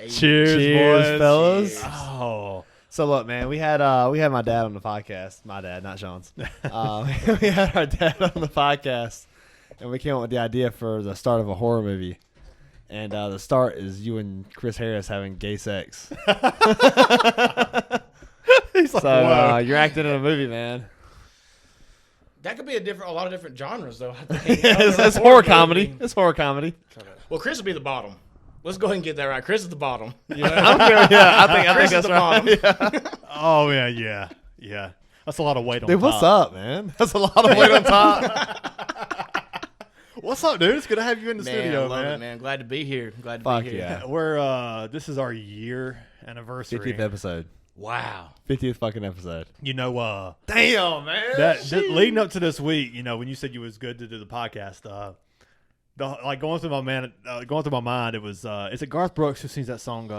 Cheers, boys. fellas. Cheers. Oh. So look, man, we had my dad on the podcast. My dad, not Sean's. We had our dad on the podcast, and we came up with the idea for the start of a horror movie. And the start is you and Chris Harris having gay sex. He's like, So you're acting in a movie, man. That could be a lot of different genres, though. I think. It's horror comedy. It's horror comedy. Well, Chris will be the bottom. Let's go ahead and get that right. Chris is the bottom. You know? I Chris think is that's the right. bottom. Yeah. oh, yeah. That's a lot of weight on Dude, top. what's up, man? That's a lot of weight on top. What's up, dude? It's good to have you in the Man, studio, I love man. it, man. Glad to be here. Glad to Fuck be here. yeah. We're this is our year anniversary. 50th episode. Wow. 50th fucking episode. You know, Damn, man. that leading up to this week, you know, when you said you was good to do the podcast, going through my mind, it was is it Garth Brooks who sings that song?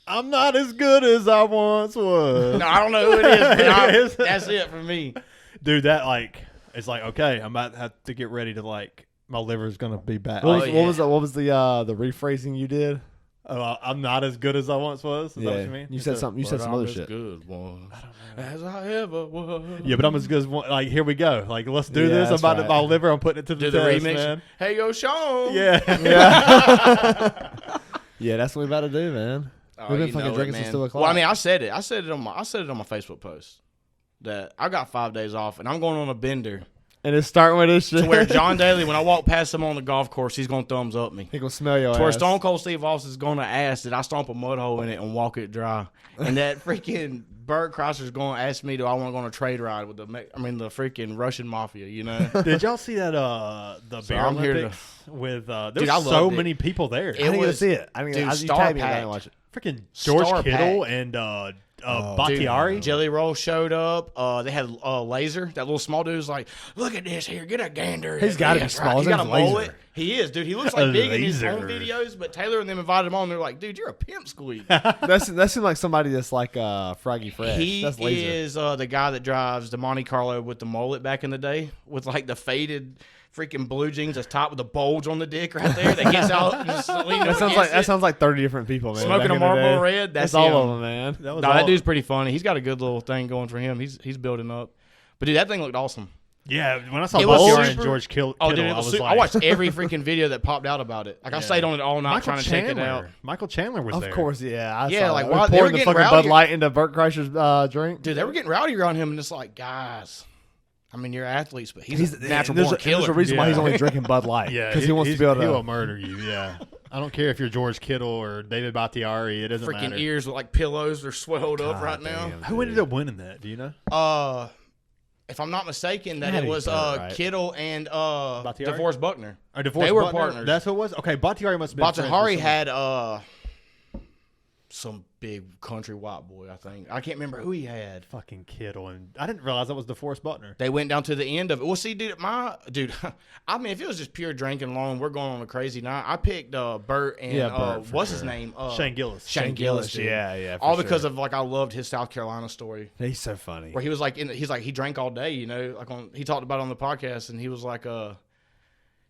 I'm not as good as I once was. No, I don't know who it is, but that's it for me. Dude, that it's like, okay, I'm about to have to get ready to my liver's gonna be back. What was the rephrasing you did? I'm not as good as I once was. Is that what you mean? You said something. You said some other shit. Good one as I ever was. Yeah, but I'm as good as one. Like, here we go. Like, let's do this. I'm that's about to right. my liver. I'm putting it to Do the the test, remix. man. Hey, yo, Shawn. Yeah. Yeah, that's what we about to do, man. Oh, We've been you fucking know drinking it, since man. 2 o'clock. Well, I mean, I said it on my Facebook post that I got 5 days off and I'm going on a bender. And it's starting with this shit. To where John Daly, when I walk past him on the golf course, he's gonna thumbs up me. He gonna smell your To where ass. Stone Cold Steve Austin is gonna ask that I stomp a mud hole in it and walk it dry, and that freaking Bert Kreischer's gonna ask me, do I want to go on a trade ride with the freaking Russian mafia? You know? Did y'all see that the Bear I'm here to- Olympics with there's Dude, I so loved it. many people there. I didn't get to see it. I mean, dude, you star tagged me, I packed. didn't watch it. Freaking George Star Kittle pack. and Dude, Bakhtiari. Jelly Roll showed up. They had Laser. That little small dude's like, look at this here. Get a gander. He's at gotta be this, small. He's His got a name's Laser. mullet. He is, dude. He looks like big in his own Laser. videos, but Taylor and them invited him on. They're like, dude, you're a pimp squeak. That seems like somebody that's like Froggy Fresh. He That's Laser. is the guy that drives the Monte Carlo with the mullet back in the day, with like the faded freaking blue jeans that's top with a bulge on the dick right there. That gets out. And just leaning That sounds like 30 different people, man. Smoking back a in the Marlboro day. Red. That's all him. of them, man. That was No, all- that dude's pretty funny. He's got a good little thing going for him. He's building up. But dude, that thing looked awesome. Yeah, when I saw It was Bakhtiari and super- George Kittle, Oh, dude, it I was was super, like, I watched every freaking video that popped out about it. Like I stayed on it all night trying to check it out. Michael Chandler was Of there. course, yeah. I Yeah, saw like, that. why- they were pouring the getting fucking rowdy. Bud Light into Bert Kreischer's drink. Dude, they were getting rowdy around him, and it's like, guys, I mean, you're athletes, but he's a natural there's born There's a killer. reason why he's Yeah. only drinking Bud Light. Yeah, because he wants to be able to. He'll murder you. Yeah, I don't care if you're George Kittle or David Bakhtiari. It doesn't Freaking matter. ears with like pillows. They're swelled up God right now. damn, Who ended up winning that? Do you know? If I'm not mistaken, that Had it to be was Burt, right? Kittle and Bakhtiari? DeForest Buckner. Or DeForest They were Buckner? partners. That's who it was. Okay, Bakhtiari must have been. friends Bakhtiari with had some big country white boy, I think. I can't remember who he had. fucking Kittle, and I didn't realize that was DeForest Buckner. They went down to the end of it. Well, see, dude, I mean, if it was just pure drinking alone, we're going on a crazy night. I picked Bert and Bert, for what's his sure. name? Shane Gillis. Shane Gillis, dude. Yeah, for All because sure. of like I loved his South Carolina story He's so funny. where he was like he drank all day, you know, he talked about it on the podcast, and he was like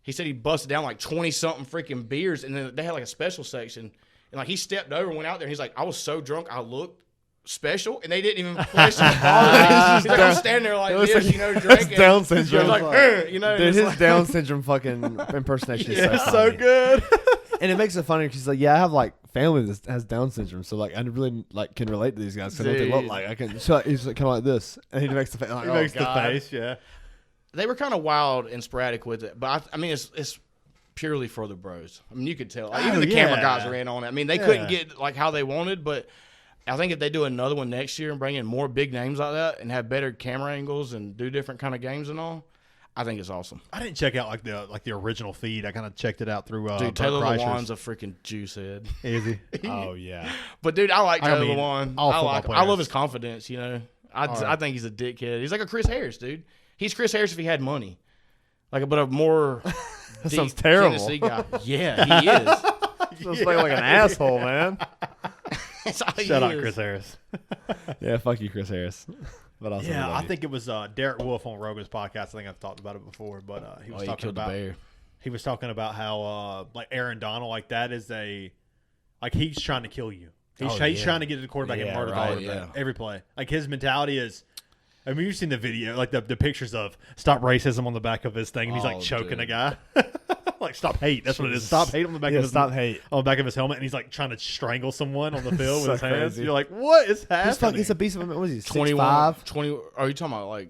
he said he busted down like 20 something freaking beers, and then they had like a special section, and like he stepped over and went out there, and he's like, I was so drunk I looked special, and they didn't even question the quality. He's like, I'm standing there like this, you know, drinking. Down He was syndrome. like, you know, Dude, it's his like- Down syndrome fucking impersonation is It's so so funny. good. And it makes it funny because he's like, yeah, I have like family that has Down syndrome, so like I really like can relate to these guys because I know what they look Dude. like. I can. So he's like, kind of like this, and he makes the face. Like, He oh, makes God. the face. Yeah. They were kind of wild and sporadic with it, but I mean, it's purely for the bros. I mean, you could tell. Like, even the camera guys are in on it. I mean, they couldn't get like how they wanted, but I think if they do another one next year and bring in more big names like that and have better camera angles and do different kind of games and all, I think it's awesome. I didn't check out like the original feed. I kind of checked it out through. Dude, Bert Taylor Kreischer's. Lewan's a freaking juice head. Is he? Oh yeah. But dude, I like I Taylor mean, Lewan. all I football like. I players. love his confidence. You know, I think he's a dickhead. He's like a Chris Harris, dude. He's Chris Harris if he had money, but a more. That deep sounds terrible. Tennessee guy. Yeah, he is. Sounds like an asshole, man. That's all he Shout out is. Chris Harris. Yeah, fuck you, Chris Harris. But also, Yeah, I think it was Derek Wolf on Rogan's podcast. I think I've talked about it before, but he was He talking killed the about bear. he was talking about how like Aaron Donald, like that is a like he's trying to kill you. He's Oh, trying to get to the quarterback and murder the right, quarterback every play. Like his mentality is. I mean, you've seen the video, like the pictures of stop racism on the back of his thing, and he's like choking a guy. Like stop hate. That's what it is. Stop hate on the back of his stop hate on the back of his helmet, and he's like trying to strangle someone on the field with his So hands. crazy. You're like, what is happening? He's a beast of a man. What is he? 21, 6'5"? 20. Are you talking about like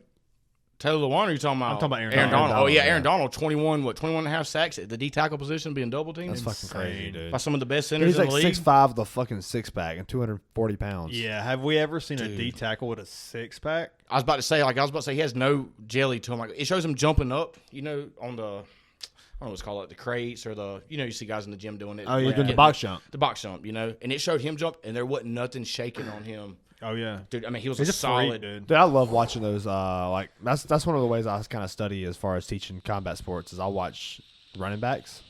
Taylor Lewan? Or are you talking about? I'm talking about Aaron Donald. Donald. Oh yeah, yeah. Aaron Donald. 21 and a half sacks at the D tackle position, being double teamed. That's fucking crazy, dude. By some of the best centers He's in like the league. 6'5" with a fucking six pack and 240 pounds. Yeah, have we ever seen a D tackle with a six pack? I was about to say he has no jelly to him. Like it shows him jumping up, on the, I don't know what's called, like the crates or the, you see guys in the gym doing it. Oh, you're like, doing the getting box jump. The box jump, and it showed him jump, and there wasn't nothing shaking on him. Oh yeah, Dude, I mean, he was he's a solid. freak, dude. Dude, I love watching those. Like that's one of the ways I kind of study as far as teaching combat sports is I watch running backs.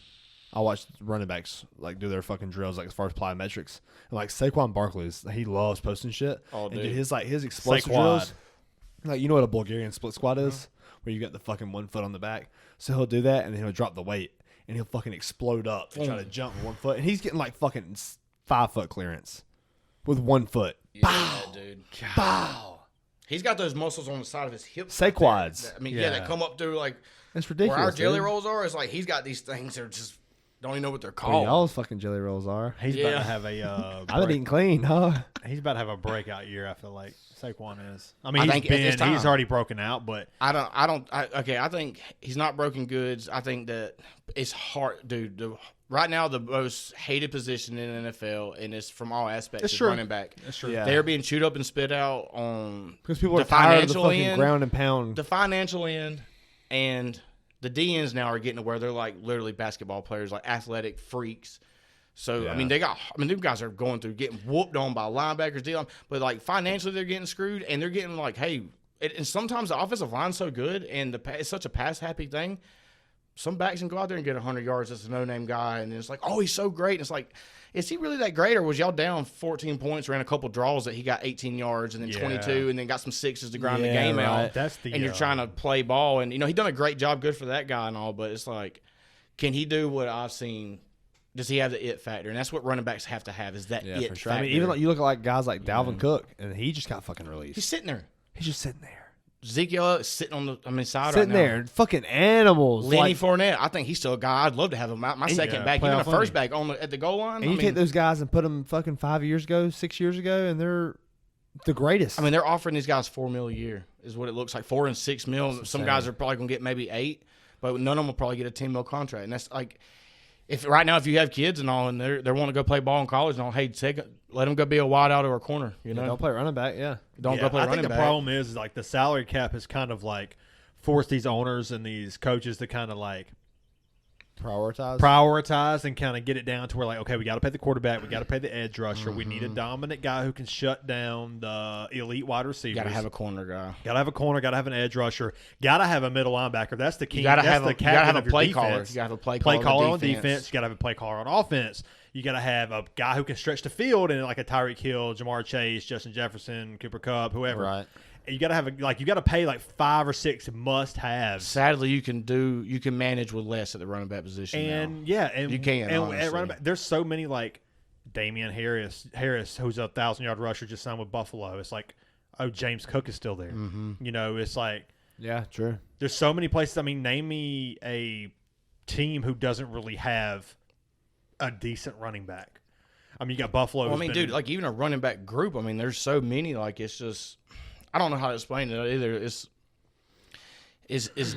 I watch running backs like do their fucking drills like as far as plyometrics. And like Saquon Barkley's, he loves posting shit. Oh, and dude. his explosive Saquon. drills. Like you know what a Bulgarian split squat is, where you got the fucking 1 foot on the back. So he'll do that and then he'll drop the weight and he'll fucking explode up and try to jump with 1 foot. And he's getting like fucking 5 foot clearance with 1 foot. Yeah, dude. Bow. He's got those muscles on the side of his hips. Saquads. I mean, Yeah. that come up through like That's ridiculous. where our jelly dude. rolls are. It's like he's got these things that are just don't even know what they're Well, called. y'all's fucking jelly rolls are. He's about to have a. I've been eating clean, huh? He's about to have a breakout year. I feel like Saquon is. I mean, I think it's time. he's already broken out, but I think he's not broken goods. I think that it's hard, dude. Right now, the most hated position in the NFL, and it's from all aspects, is running back. That's true. Yeah. They're being chewed up and spit out on Because people are the tired of the financial fucking end. ground and pound. The financial end and the DNs now are getting to where they're like literally basketball players, like athletic freaks. So I mean, them guys are going through getting whooped on by linebackers, D-line, but like financially they're getting screwed, and they're getting like, hey, and sometimes the offensive line's so good, and it's such a pass happy thing. Some backs can go out there and get 100 yards as a no-name guy, and it's like, oh, he's so great. And it's like, is he really that great, or was y'all down 14 points, ran a couple draws that he got 18 yards and then 22, and then got some sixes to grind the game out? That's the. And you're trying to play ball, and he done a great job, good for that guy and all. But it's like, can he do what I've seen? Does he have the it factor? And that's what running backs have to have is that it for sure. factor. I mean, even like you look at like guys like Dalvin Cook, and he just got fucking released. He's sitting there. He's just sitting there, Ezekiel is sitting on the side sitting right there, now. fucking animals. Lenny like, Fournette, I think he's still a guy. I'd love to have him out. My second back, even a playoff first Lenny. back at the goal line. and you take those guys and put them fucking 5 years ago, 6 years ago, and they're the greatest. I mean, they're offering these guys $4 million a year, is what it looks like. $4 and $6 million. Some insane. guys are probably gonna get maybe $8 million, but none of them will probably get a $10 million contract. And that's like, if right now if you have kids and all, and they want to go play ball in college, and all, hey, let them go be a wide out or a corner. don't play running back. Yeah, Don't go play I running think the back. problem is like the salary cap has kind of like forced these owners and these coaches to kind of like prioritize and kind of get it down to where like, okay, we got to pay the quarterback, we got to pay the edge rusher, we need a dominant guy who can shut down the elite wide receivers. Got to have a corner guy. Got to have a corner, got to have an edge rusher, got to have a middle linebacker. That's the key. You got to That's have the a captain of your play defense. caller. You got to have a play caller on on defense. You got to have a play caller on offense. You got to have a guy who can stretch the field and like a Tyreek Hill, Jamar Chase, Justin Jefferson, Cooper Kupp, whoever. right. You got to have you got to pay like 5 or 6 must-haves. Sadly, you can manage with less at the running back position. And now. and You can, And honestly. at running back, there's so many like Damian Harris, who's a 1,000-yard rusher, just signed with Buffalo. It's like, oh, James Cook is still there. Mm-hmm. It's like Yeah, true. there's so many places. I mean, name me a team who doesn't really have a decent running back. I mean, you got Buffalo. Well, I mean, dude, like even a running back group. I mean, there's so many. Like it's just, I don't know how to explain it either. It's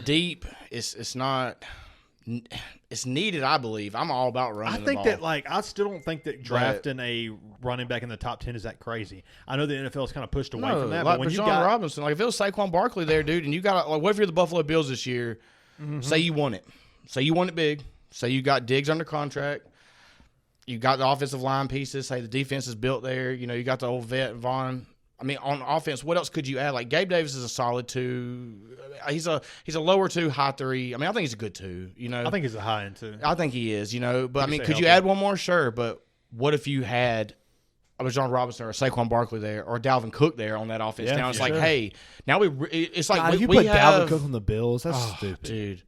deep. It's not. It's needed. I believe. I'm all about running. I think that I still don't think that drafting a running back in the top 10 is that crazy. I know the NFL is kind of pushed away from that, like but when you Bijan got Robinson, like if it was Saquon Barkley there, dude, and you got like, what if you're the Buffalo Bills this year? Say you won it. Say you won it big. Say you got Diggs under contract. You got the offensive line pieces. Say the defense is built there. You got the old vet Vaughn. I mean, on offense, what else could you add? Like Gabe Davis is a solid 2. He's a lower 2, high 3. I mean, I think he's a good 2. I think he's a high end too. I think he is. But I mean, could stay you healthy. add one more? Sure, but what if you had a Bijan Robinson or a Saquon Barkley there or Dalvin Cook there on that offense? Yeah, Now it's for like, sure. hey, now it's like God, if you we put have Dalvin Cook on the Bills, that's stupid. dude.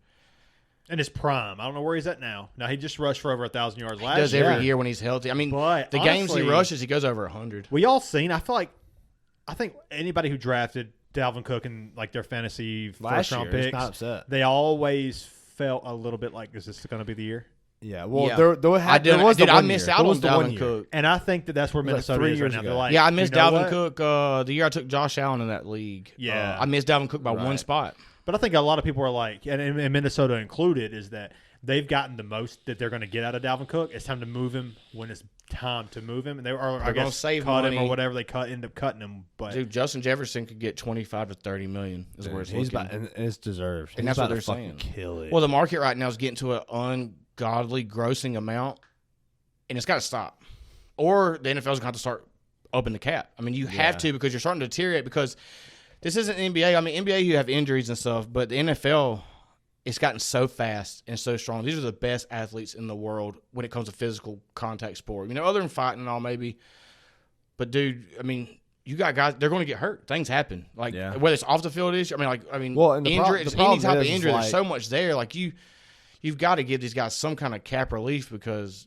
in his prime. I don't know where he's at now. Now, he just rushed for over 1,000 yards last He does year. every year when he's healthy. I mean, But the games he honestly, rushes, he goes over 100. We all seen. I think anybody who drafted Dalvin Cook in like their fantasy Last first-round year, picks, not upset. they always felt a little bit like, is this going to be the year? Yeah, well, Yeah. there was the I one missed year. out There on was the one Dalvin year. Cook. And I think that's where was like Minnesota 3 is right years now. ago. They're like, Yeah, I missed you know Dalvin what? Cook the year I took Josh Allen in that league. Yeah. I missed Dalvin Cook by one Right. spot. But I think a lot of people are like, and Minnesota included, is that they've gotten the most that they're going to get out of Dalvin Cook. It's time to move him when it's time to move him. And they are, I They're gonna guess, save cut him money. or whatever. They end up cutting him. But Dude, Justin Jefferson could get 25 to 30 million is where it's He's looking. about, and it's deserved. And He's that's what about they're to fucking saying. Kill it. Well, the market right now is getting to an ungodly grossing amount, and it's got to stop. Or the NFL's going to have to start upping the cap. I mean, you have to because you're starting to deteriorate because this isn't NBA. I mean, NBA, you have injuries and stuff, but the NFL, it's gotten so fast and so strong. These are the best athletes in the world when it comes to physical contact sport. You know, other than fighting and all maybe. But, dude, I mean, you got guys, they're going to get hurt. Things happen. Like, whether it's off the field issue, Well, and the injury, the any problem type of is injury, like, there's so much there. Like, you've got to give these guys some kind of cap relief because,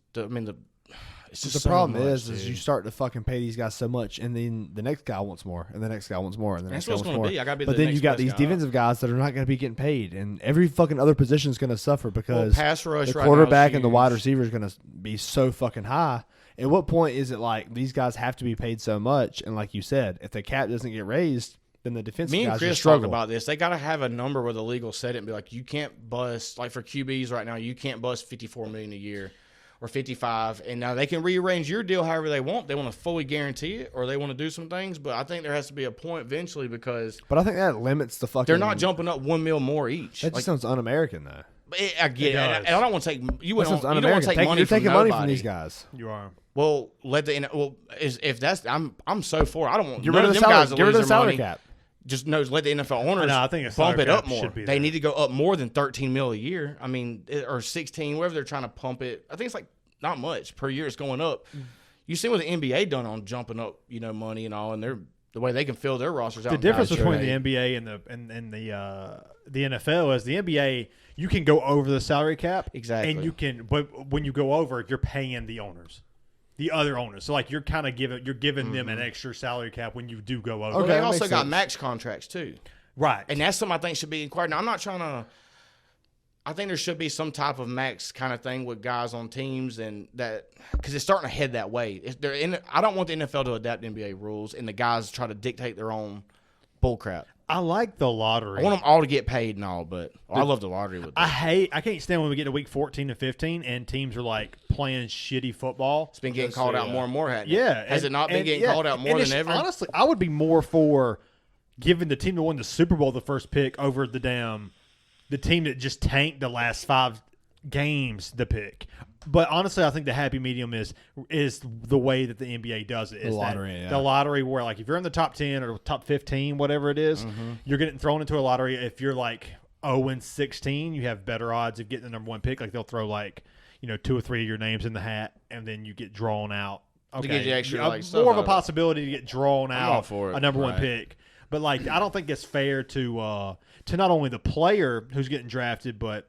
it's just the so problem much, is dude. you start to fucking pay these guys so much, and then the next guy wants more, and the next guy wants more, and the That's next what guy it's wants gonna more. be. I gotta be But the then next you got best these guy defensive guys that are not going to be getting paid, and every fucking other position is going to suffer because pass rush the right now quarterback is and the wide huge. receiver is going to be so fucking high. At what point is it like these guys have to be paid so much? And like you said, if the cap doesn't get raised, then the defensive Me and guys Chris just talked struggle. about this. They got to have a number where the league will set it and be like, you can't bust, like for QBs right now, you can't bust $54 million a year or 55. And now they can rearrange your deal however they want. They want to fully guarantee it or they want to do some things. But I think there has to be a point eventually because But I think that limits the fucking. they're not jumping up $1 million more each. That just sounds un-American, though. I get it. And I don't want to take you That sounds don't want un-American. to take money You're from taking nobody. money from these guys. you are. Well, if that's I'm so for it. I don't want Get none rid of of the them guys salary. to Get rid lose of the their salary money. cap. Just let the NFL owners No, I think a bump salary it up cap more. should be They there. need to go up more than $13 million a year. I mean, or 16, whatever they're trying to pump it. I think it's like not much per year. It's going up. You see what the NBA done on jumping up, money and all, and they're the way they can fill their rosters out. The in difference guys between trade. the NBA and the NFL is the NBA, you can go over the salary cap. Exactly. And you can, but when you go over, you're paying the owners, the other owners. So like you're kind of giving them an extra salary cap when you do go over. Well, they that also makes got sense. max contracts too. Right. And that's something I think should be inquired. Now, I'm not trying to. I think there should be some type of max kind of thing with guys on teams, and that because it's starting to head that way. I don't want the NFL to adapt NBA rules, and the guys try to dictate their own bullcrap. I like the lottery. I want them all to get paid and all, but I love the lottery with that. I can't stand when we get to week 14 and 15 and teams are like playing shitty football. It's been getting called out more and more, hasn't it? Yeah. Has it not been getting called out more than ever? Honestly, I would be more for giving the team that won the Super Bowl the first pick over the team that just tanked the last 5 games the pick. But honestly, I think the happy medium is the way that the NBA does it. Is The lottery, that yeah. The lottery where like if you're in the top 10 or top 15, whatever it is, you're getting thrown into a lottery. If you're like 0-16, you have better odds of getting the number 1 pick. Like they'll throw like 2 or 3 of your names in the hat, and then you get drawn out. Okay, get you extra, like, stuff more of out a of it. possibility to get drawn I'm all out for it. a number 1 Right. pick. But like I don't think it's fair to not only the player who's getting drafted, but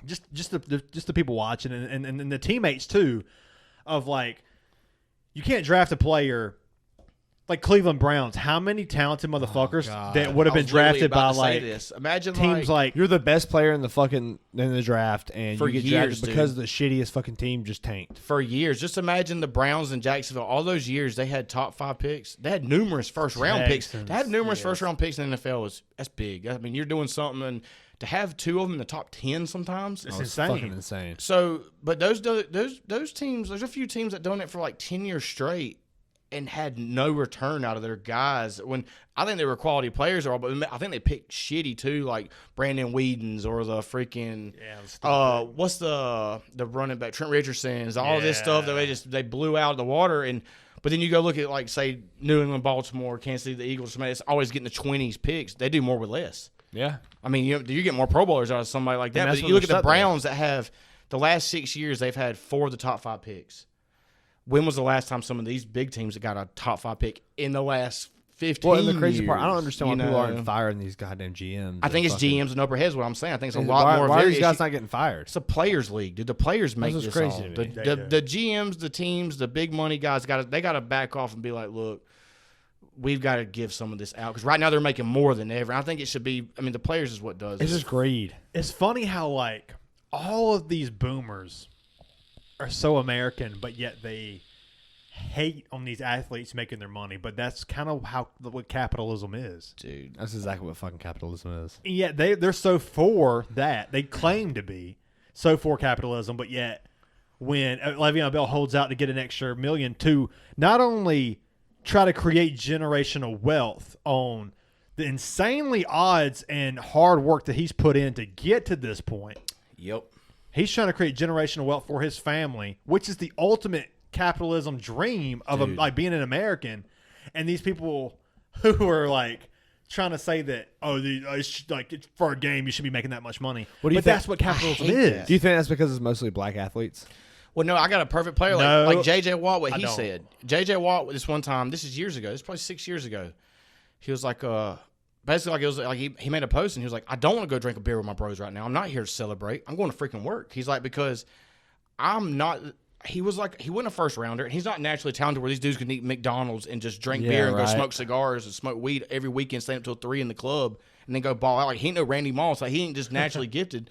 just the people watching and the teammates too, of like you can't draft a player like Cleveland Browns. How many talented motherfuckers God. that would have I been was literally drafted by about to say like this. Imagine teams like You're the best player in the draft, and For you get years, drafted because dude. the shittiest fucking team just tanked. for years. Just imagine the Browns and Jacksonville. All those years they had top 5 picks. They had numerous first round picks. Texans, To have numerous yes. first round picks in the NFL that's big. I mean, you're doing something, and to have 2 of them in the top 10 sometimes. It's Oh, it's insane. fucking insane. So, but those teams, there's a few teams that done it for like 10 years straight and had no return out of their guys. When I think they were quality players, but I think they picked shitty too, like Brandon Whedon's or the freaking what's the running back Trent Richardson's, all this stuff that they blew out of the water. And but then you go look at like say New England, Baltimore, Kansas City, the Eagles. Somebody that's always getting the 20s picks. They do more with less. Yeah. I mean, you get more Pro Bowlers out of somebody like that. And But that's you when look at they're the stuck there. Browns that have the last 6 years, they've had 4 of the top 5 picks. When was the last time some of these big teams that got a top 5 pick in the last 15 Well, and the crazy years, part, I don't understand why you people know? aren't firing these goddamn GMs. I think it's fucking- GMs and upper heads. What I'm saying, I think it's a And lot more. Why of are their these guys issue. not getting fired? It's a players' league, dude. The players make is this crazy all. to me. The GMs, the teams, the big money guys got to back off and be like, look, we've got to give some of this out because right now they're making more than ever. I think it should be. I mean, the players is what does It's it. just greed. It's funny how like all of these boomers are so American, but yet they hate on these athletes making their money. But that's kind of what capitalism is. dude. That's exactly what fucking capitalism is. And yet they're so for that. They claim to be so for capitalism, but yet when Le'Veon Bell holds out to get an extra $1 million to not only try to create generational wealth on the insanely odds and hard work that he's put in to get to this point. Yep. He's trying to create generational wealth for his family, which is the ultimate capitalism dream of like being an American. And these people who are like trying to say that it's for a game you should be making that much money. What do you but think? that's what capitalism hate is. that. Do you think that's because it's mostly black athletes? Well, no, I got a perfect player No, like J.J. Watt. What I he don't. said. J.J. Watt this one time. This is years ago. This is probably 6 years ago. He was like, basically, like it was like he made a post and he was like, I don't want to go drink a beer with my bros right now. I'm not here to celebrate. I'm going to freaking work. He's like, because I'm not. He was like, he wasn't a first rounder, and he's not naturally talented where these dudes can eat McDonald's and just drink beer and go smoke cigars and smoke weed every weekend, stay up till 3 in the club, and then go ball out. Like he ain't no Randy Moss. Like he ain't just naturally gifted.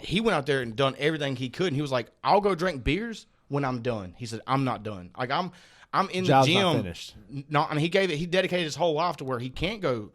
He went out there and done everything he could, and he was like, I'll go drink beers when I'm done. He said, I'm not done. Like I'm in Job's the gym. not finished. No, and he dedicated his whole life to where he can't go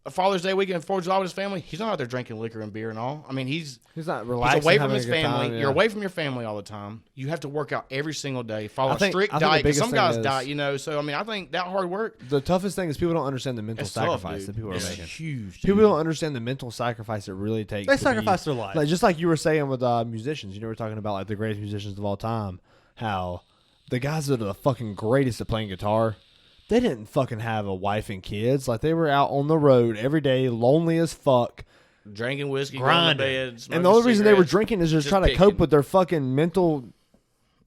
a Father's Day weekend, 4th of July with his family. He's not out there drinking liquor and beer and all. I mean, he's not relaxing. away from having his a good family. time, yeah. You're away from your family all the time. You have to work out every single day, follow I a think- strict I think the diet. 'Cause biggest some thing guys is- diet, you know. So I mean, I think that hard work The toughest thing is people don't understand the mental is tough, sacrifice dude. that people are It's making. huge. People dude. don't understand the mental sacrifice it really takes. They to sacrifice be, their life. like just like you were saying with musicians. You know, we're talking about like the greatest musicians of all time. How the guys that are the fucking greatest at playing guitar, they didn't fucking have a wife and kids. Like they were out on the road every day, lonely as fuck. Drinking whiskey, Grinding. going to bed, And smoking the only reason they were cigarettes. drinking is just just trying to cope picking. with their fucking mental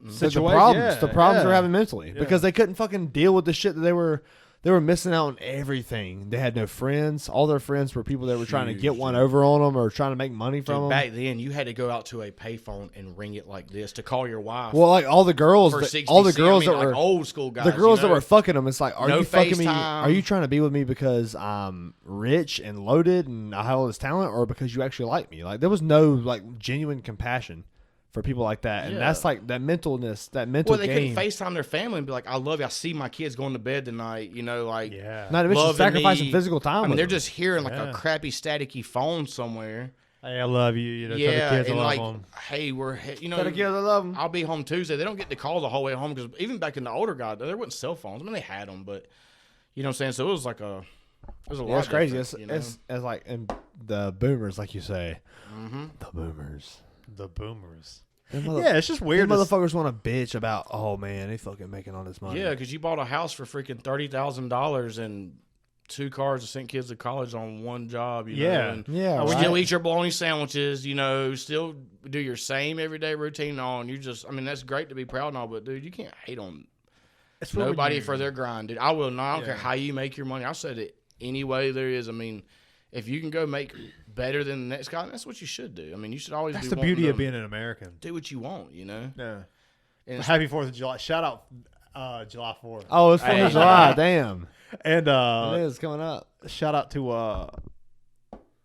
the Situation, problems. yeah, The problems yeah. they're having mentally because they couldn't fucking deal with the shit that they were missing out on everything. They had no friends. All their friends were people that were trying to Huge, get one over on them or trying to make money from Dude, them. back then, you had to go out to a payphone and ring it like this to call your wife. Well, like all the girls, for that, 60 all the cents. girls I mean, that were like old school guys. the girls you that know? were fucking them. It's like, are No you fucking me? FaceTime. Are you trying to be with me because I'm rich and loaded and I have all this talent, or because you actually like me? Like there was no like genuine compassion for people like that, and Yeah. that's like that mentalness, that mental Well, they game. couldn't FaceTime their family and be like, I love you. I see my kids going to bed tonight. You know, like, Yeah. Not to mention loving sacrificing me. physical time. I mean, with they're them. just hearing like Yeah. a crappy staticky phone somewhere. Hey, I love you. You know, Yeah, tell the kids I and love like, them. hey, you know, Gotta give the love 'em. I'll be home Tuesday. They don't get to call the whole way home because even back in the older guys, there wasn't cell phones. I mean, they had them, but you know what I'm saying. So it was like it was a lot. Yeah, it's crazy. different, you know? It's like and the boomers, like you say, Mm-hmm. the boomers. The boomers. Them Yeah, it's just These weird. to s- motherfuckers want to bitch about, oh man, they fucking making all this money. Yeah, because you bought a house for freaking $30,000 and 2 cars to send kids to college on one job. You know, Yeah. and Yeah, Still right. eat your bologna sandwiches, you know, still do your same everyday routine on. You just, I mean, that's great to be proud and all, but dude, you can't hate on it's when nobody you- for their grind, dude. I will not. I don't care Yeah. how you make your money. I said it any way there is. I mean, if you can go make better than the next guy, that's what you should do. I mean, you should always That's be the wanting beauty of to being an American. do what you want, you know? Yeah. And it's- Happy 4th of July. Shout out July 4th. Oh, it's 4th Hey. of July. Damn. And It is coming up. shout out to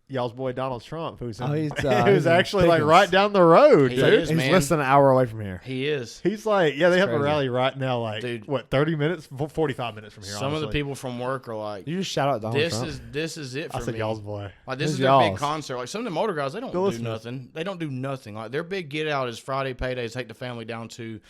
y'all's boy Donald Trump, who's in, Oh, he's, who's he's in actually like Pickens. right down the road, He dude. is. He's man. less than an hour away from here. He is. He's like, yeah, they have a crazy. rally right now, like Dude. what, 30 minutes, 45 minutes from here. Some of the honestly. people from work are like, You just shout out Donald this Trump. is it for I said me. y'all's boy. Like this Who's is their y'all's? big concert. Like some of them older guys, they don't Go do listen to nothing. They don't do nothing. Like their big get out is Friday paydays. Take the family down to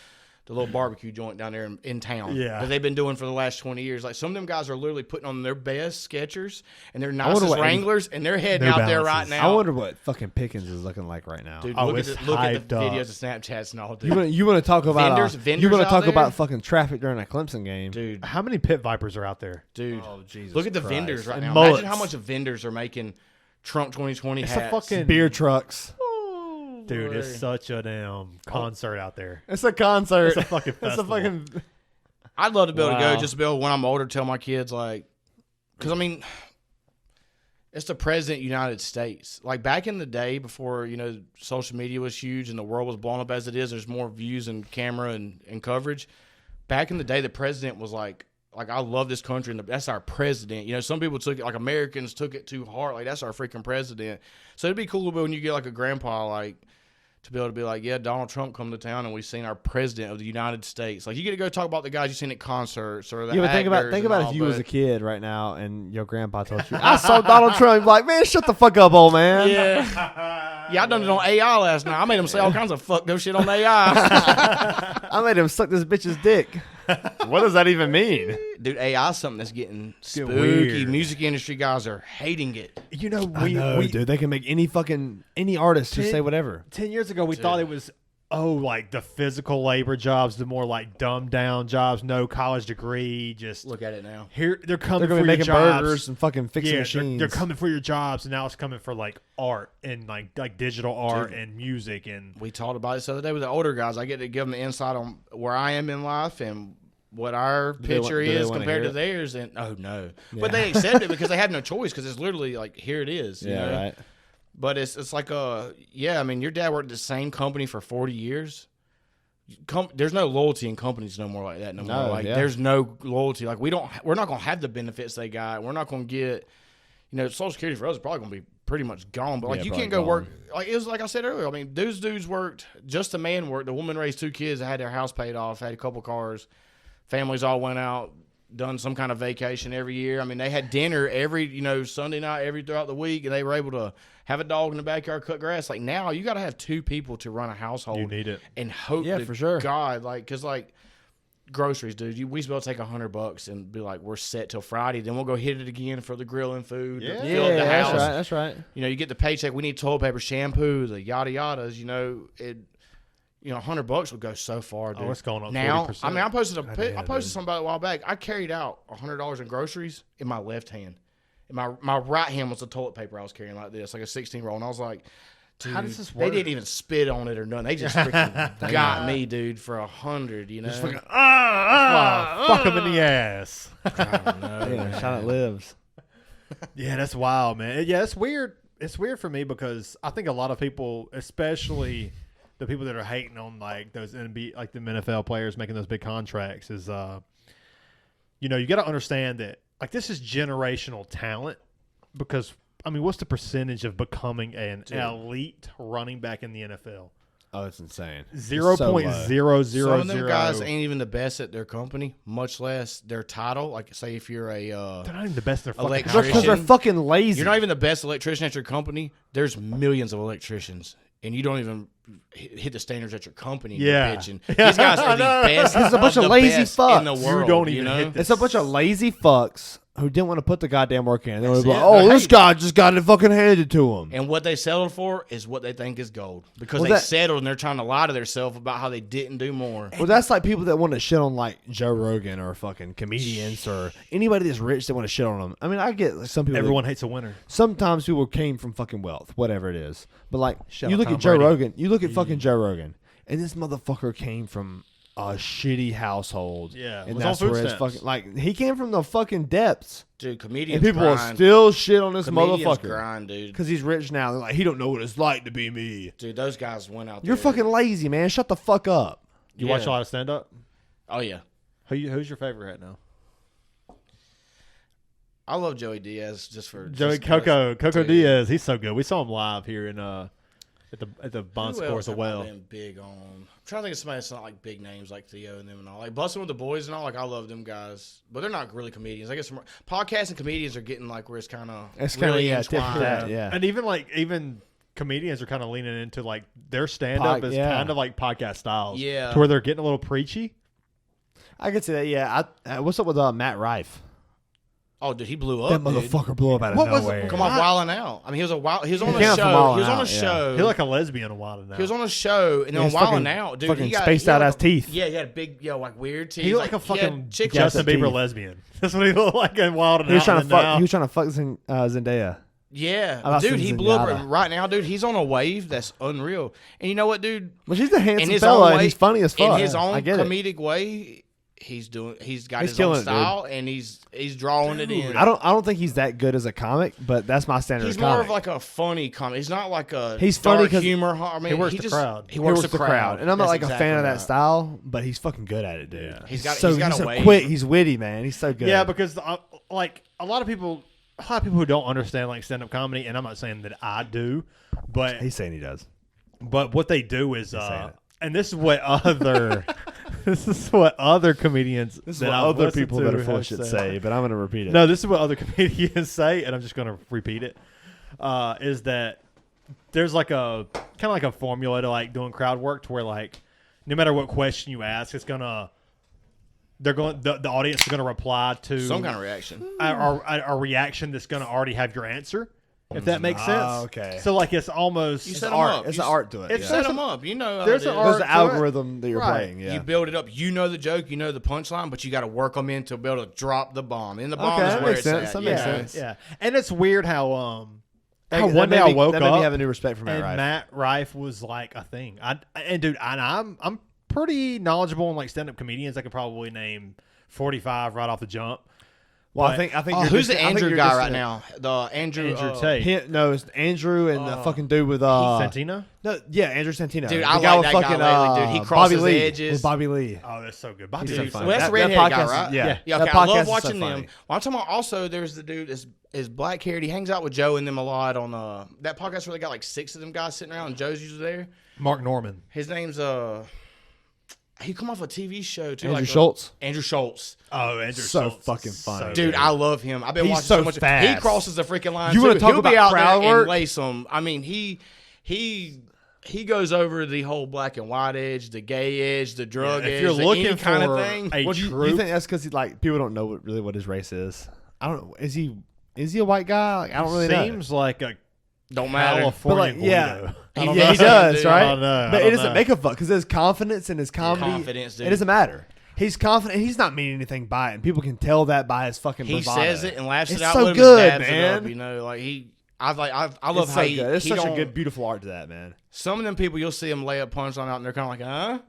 the little barbecue joint down there in town. Yeah. that they've been doing for the last 20 years. Like some of them guys are literally putting on their best Skechers and their wonder nicest what- Wranglers, and they're heading New out there right Balances. now. I wonder what fucking Pickens is looking like right now. dude, Oh, look it's at the hyped up. videos of Snapchats and all, dude. You want to talk about Vendors you want to out talk there? about fucking traffic during a Clemson game? Dude, How many pit vipers are out there? dude. Oh, Jesus Look at the Christ. vendors right And now. mullets. Imagine how much the vendors are making Trump 2020 It's hats. a fucking Beer trucks. dude. boy. It's such a damn concert out there. It's a concert. It's a fucking It's a festival. fucking. I'd love to be able to Wow. go, just to be able, when I'm older, tell my kids, like, because I mean, it's the president of the United States. Like back in the day, before social media was huge and the world was blown up as it is, there's more views and camera and coverage. Back in the day, the president was like I love this country and that's our president. Some people took it, like Americans took it too hard. Like that's our freaking president. So it'd be cool when you get like a grandpa like to be able to be like, yeah, Donald Trump come to town and we've seen our president of the United States. Like you get to go talk about the guys you've seen at concerts or the but think about all, if you was a kid right now and your grandpa told you, I saw Donald Trump. You'd be like, man, shut the fuck up, old man. Yeah. Yeah, I done it on AI last night. I made him say all kinds of fucked up shit on AI. I made him suck this bitch's dick. What does that even mean? Dude, AI is something that's getting spooky. weird. Music industry guys are hating it. Dude, they can make any artist just say whatever. 10 years ago, we thought it was, like the physical labor jobs, the more like dumbed down jobs, no college degree, just Look at it now. here they're coming They're for gonna be your making jobs. burgers and fucking fixing machines. They're coming for your jobs, and now it's coming for like art and like digital art and music and We talked about this the other day with the older guys. I get to give them the insight on where I am in life and what our picture do they is wanna compared hear to it? theirs. And oh no, but they accept it because they have no choice because it's literally like here it is. You know? right. But it's like I mean, your dad worked at the same company for 40 years. There's no loyalty in companies no more like that. No more. There's no loyalty. Like we're not gonna have the benefits they got. We're not gonna get, Social Security for us is probably gonna be pretty much gone. But like you can't go work. Like it was like I said earlier. I mean, those dudes worked. Just the man worked. The woman raised 2 kids. Had their house paid off. Had a couple cars. Families all went out, done some kind of vacation every year. I mean, they had dinner every Sunday night throughout the week, and they were able to have a dog in the backyard, cut grass. Like now, you got to have 2 people to run a household. you need it. And hope Yeah, to for sure. God, because groceries, dude, we used to be able to take $100 and be like, we're set till Friday. Then we'll go hit it again for the grilling food. Yeah. Fill up the house. That's right. You get the paycheck. We need toilet paper, shampoo, the yada yadas. $100 would go so far, dude. Oh, it's going up now. 40%. I mean, I posted Yeah, something about it a while back. I carried out $100 in groceries in my left hand. And my right hand was the toilet paper I was carrying like this, like a 16-roll. And I was like, dude, how does this they work? didn't even spit on it or nothing. They just freaking got me, dude, for $100. Just fucking fuck them in the ass. I don't know. Yeah, man. Shawn lives. Yeah, that's wild, man. Yeah, it's weird. It's weird for me because I think a lot of people, especially the people that are hating on like those NBA, like the NFL players making those big contracts, is you got to understand that like this is generational talent. Because I mean, what's the percentage of becoming an elite running back in the NFL? Oh, it's insane. 0.000. Some of them guys ain't even the best at their company, much less their title. Like, say if you're a They're not even the best in their fucking electrician. Because they're fucking lazy. You're not even the best electrician at your company. There's millions of electricians, and you don't even hit the standards at your company. Yeah. Bitch. And these guys are the best. It's a bunch of the lazy best fucks. in the world. You don't even hit It's a bunch of lazy fucks who didn't want to put the goddamn work in. They were like, it. oh, They're this hating. guy just got it fucking handed to him. And what they settled for is what they think is gold because Well, they that- settled and they're trying to lie to themselves about how they didn't do more. Well, that's like people that want to shit on like Joe Rogan or fucking comedians or anybody that's rich that want to shit on them. I mean, I get like, some people. Everyone hates a winner. Sometimes people came from fucking wealth, whatever it is. But like, Shout you out look Tom at Joe Brady. Rogan. You look at fucking Joe Rogan, and this motherfucker came from a shitty household. Yeah, and was that's on food where his stamps. fucking like he came from the fucking depths, Dude, comedians and people will grind. still shit on this Comedians motherfucker grind, dude. because he's rich now. They're like, he don't know what it's like to be me. Dude, those guys went out You're there. fucking lazy, man. Shut the fuck up. You Yeah. watch a lot of stand up? Oh, yeah. Who's your favorite right now? I love Joey Diaz just for Joey just because- Coco dude. Diaz. He's so good. We saw him live here in at the Bonds Who course else as have I well. been big on? I'm trying to think of somebody that's not like big names like Theo and them and all. Like Busting with the Boys and all. Like I love them guys, but they're not really comedians. I guess some podcasts and comedians are getting like where it's kind of really entwined. Yeah. And even comedians are kind of leaning into like their stand up is yeah. kind of like podcast styles. Yeah. To where they're getting a little preachy. I could say that. Yeah. What's up with Matt Rife? Oh, dude, he blew That up. dude. motherfucker blew up out of What was- nowhere. Come off Wildin' Out. I mean, he was on He a came from show. Wildin' He was on a Out, yeah. show. He's like a lesbian a while now. He was on a show, and then Yeah, on he's fucking- Wildin' Out, dude, fucking he got spaced he had out like ass teeth. Yeah, he had big, like weird teeth. He looked like a he had fucking chick Justin teeth. Bieber lesbian. That's what he looked like in Wild and He was Out. trying to and fuck. now- He was trying to fuck Zendaya. Yeah, I dude, seen he blew up Zenyatta. right now, dude. He's on a wave that's unreal. And you know what, dude? But she's a In handsome his fella, own and way, he's funny as fuck. in his I own get it. comedic way, he's got He's his killing own it, style, and he's drawing it in. I don't think he's that good as a comic, but that's my standard. He's of more comic. of like a funny comic. He's not like a He's funny dark 'cause humor. I mean, he works the just, crowd. He works the crowd, and I'm not That's like a fan of that right. style, but he's fucking good at it, dude. Yeah. He's got so a way. quick. He's witty, man. He's so good. Yeah, because like a lot of people who don't understand like stand up comedy, and I'm not saying that I do, but he's saying he does. But what they do is, saying it. and this is what other, this is what other comedians, This is that what I've other listened people to that are have full of shit said. say, but I'm going to repeat it. No, this is what other comedians say, and I'm just going to repeat it. Is that there's like a kind of like a formula to like doing crowd work, to where like no matter what question you ask, it's gonna the audience is gonna reply to Some kind of reaction. a reaction that's gonna already have your answer. If that makes sense. Okay. So like it's almost You It's set 'em art. up. It's You an art to it. You It's yeah. set them up. You know, how there's it an is. There's art an to it. algorithm that you're Right. playing. Yeah. You build it up. You know the joke. You know the punchline, but you got to work them in to be able to drop the bomb. And the bomb Okay, is that where makes it's sense. at. That you makes know? sense. Yeah, and it's weird how That one day made I me- woke that made me up have a new respect for Matt and Rife. Matt Rife was like a thing. I'm pretty knowledgeable in like stand up comedians. I could probably name 45 right off the jump. Well, But- I think Oh, you're who's just- the I think Andrew you're guy just right in it. now? The Andrew Tate. No, it's Andrew and the fucking dude with Santino. No, yeah, Andrew Santino. Dude, the I guy like with that fucking, guy lately, dude. He Bobby crosses the Lee. edges. With Bobby Lee. Oh, that's so good. Bobby He's Lee's so so funny. Well, that's the That redhead guy, podcast is- right? yeah. Yeah, That okay. I podcast love is so watching funny. them. Well, I'm talking about also there's the dude is black haired. He hangs out with Joe and them a lot on that podcast where they got like 6 of them guys sitting around and Joe's usually there. Mark Norman. His name's he come off a TV show too. Andrew like Schultz. Andrew Schultz. Oh, Andrew So Schultz fucking is funny. so Dude, good. I love him. I've been He's watching so so much. He fast. crosses the freaking line. You want wanna to talk about be out crowd there work? and lay some. I mean, he goes over the whole black and white edge, the gay edge, the drug if edge, you're the looking any kind for of thing. a What do you troop, think that's because like people don't know what his race is? I don't know. Is he a white guy? Like, I don't really know. seems like a Don't matter. California But, like, yeah. burrito. I don't Yeah, know. he does, Dude, right? I don't know. But I it don't doesn't know. make a fuck because his confidence and his comedy. Confidence, dude. It doesn't matter. He's confident. He's not meaning anything by it, and people can tell that by his fucking. He bravado. says it and laughs It's it out so with good, him and dabs it man. up, you know, like I love It's how so he, good. There's he such a don't- good, beautiful art to that, man. Some of them people you'll see them lay a punchline out and they're kind of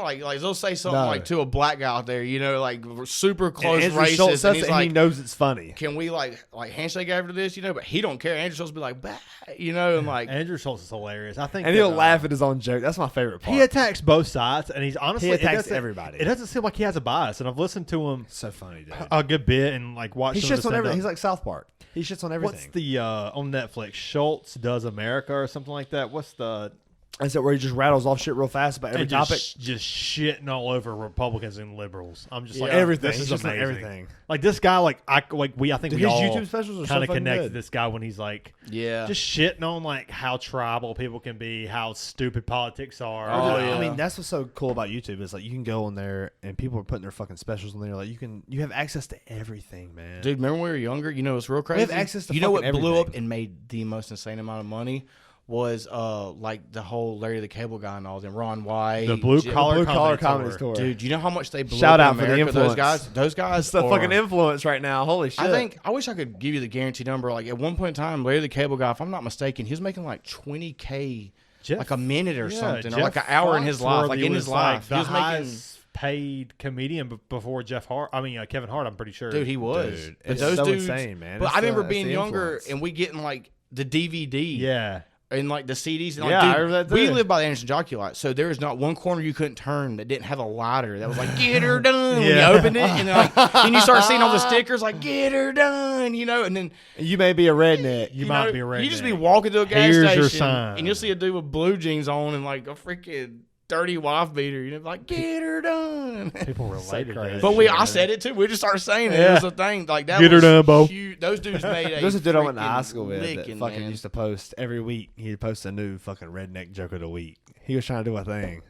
like, like they'll say something No. like to a black guy out there, you know, like super And close Andrew Schultz racist, says and it, he's and he like, knows it's funny. can we like handshake after this, you know? But he don't care. Andrew Schultz will be like, bah, you know, and like Andrew Schultz is hilarious. I think, And that, he'll laugh at his own joke. That's my favorite part. He attacks both sides, and he's honestly He attacks it doesn't- everybody. It doesn't seem like he has a bias, and I've listened to him so funny, dude. a good bit and like watched. He some of shits the on everything. stand-up. He's like South Park. He shits on everything. What's the on Netflix? Schultz Does America or something like that. What's the Is it where he just rattles off shit real fast about every and topic? just shitting all over Republicans and liberals? I'm just like Everything. This He's is just like amazing. everything. Like this guy, I think Dude, we his all YouTube specials are so kind of fucking connect to good. this guy when he's like yeah, just shitting on like how tribal people can be, how stupid politics are. Oh, yeah. I mean, that's what's so cool about YouTube is like you can go on there and people are putting their fucking specials on there. Like you have access to everything, man. dude. Remember when we were younger? You know, it's real crazy. have access to you know what fucking blew up everything. and made the most insane amount of money was like the whole Larry the Cable Guy and all them, Ron White, The blue Jim- collar Comedy tour. Tour. Dude, you know how much they blew Shout up out in for the America? Those influence. guys, It's the are- fucking influence right now. Holy shit. I wish I could give you the guarantee number. Like at one point in time, Larry the Cable Guy, if I'm not mistaken, he was making like $20K, Jeff- like a minute or something, or Jeff like an hour in his life, like Foxworthy in his was, life. the He was making, highest paid comedian before Jeff Hart. I mean Kevin Hart. I'm pretty sure. dude, he was. Dude, But it's those so dudes, insane, man. But It's I remember the- being it's the younger influence. and we getting like the DVD, Yeah. and like the CDs. And, like, Yeah, dude, I remember that we too. lived by the Anderson Jockey Lot, so there is not one corner you couldn't turn that didn't have a lighter that was like "Get her done" when you Yeah. opened it, and then, like, and you start seeing all the stickers like "Get her done," you know, and then You may be a redneck. You might know, be a redneck. You just be walking to a gas Here's your station, sign. and you'll see a dude with blue jeans on and like a freaking dirty wife beater. You know, like "Get her done." People related to crazy. that But shit, I man. said it too. We just started saying it. Yeah. It was a thing. Like that. Get her was done, Bo. huge. Those dudes made a. There's a dude I went to freaking high school with that licking, fucking man. used to post every week. He'd post a new fucking redneck joke of the week. He was trying to do a thing.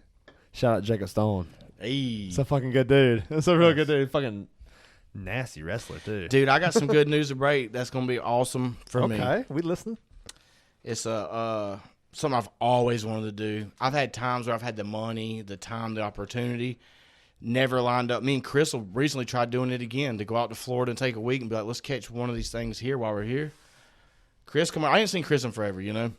Shout out Jacob Stone. Hey. He's a fucking good dude. That's a real good dude. Fucking nasty wrestler too. Dude, I got some good news to break. That's gonna be awesome for me. Okay, we listen. It's something I've always wanted to do. I've had times where I've had the money, the time, the opportunity. Never lined up. Me and Crystal recently tried doing it again to go out to Florida and take a week and be like, let's catch one of these things here while we're here. Chris, come on. I ain't seen Chris in forever, you know.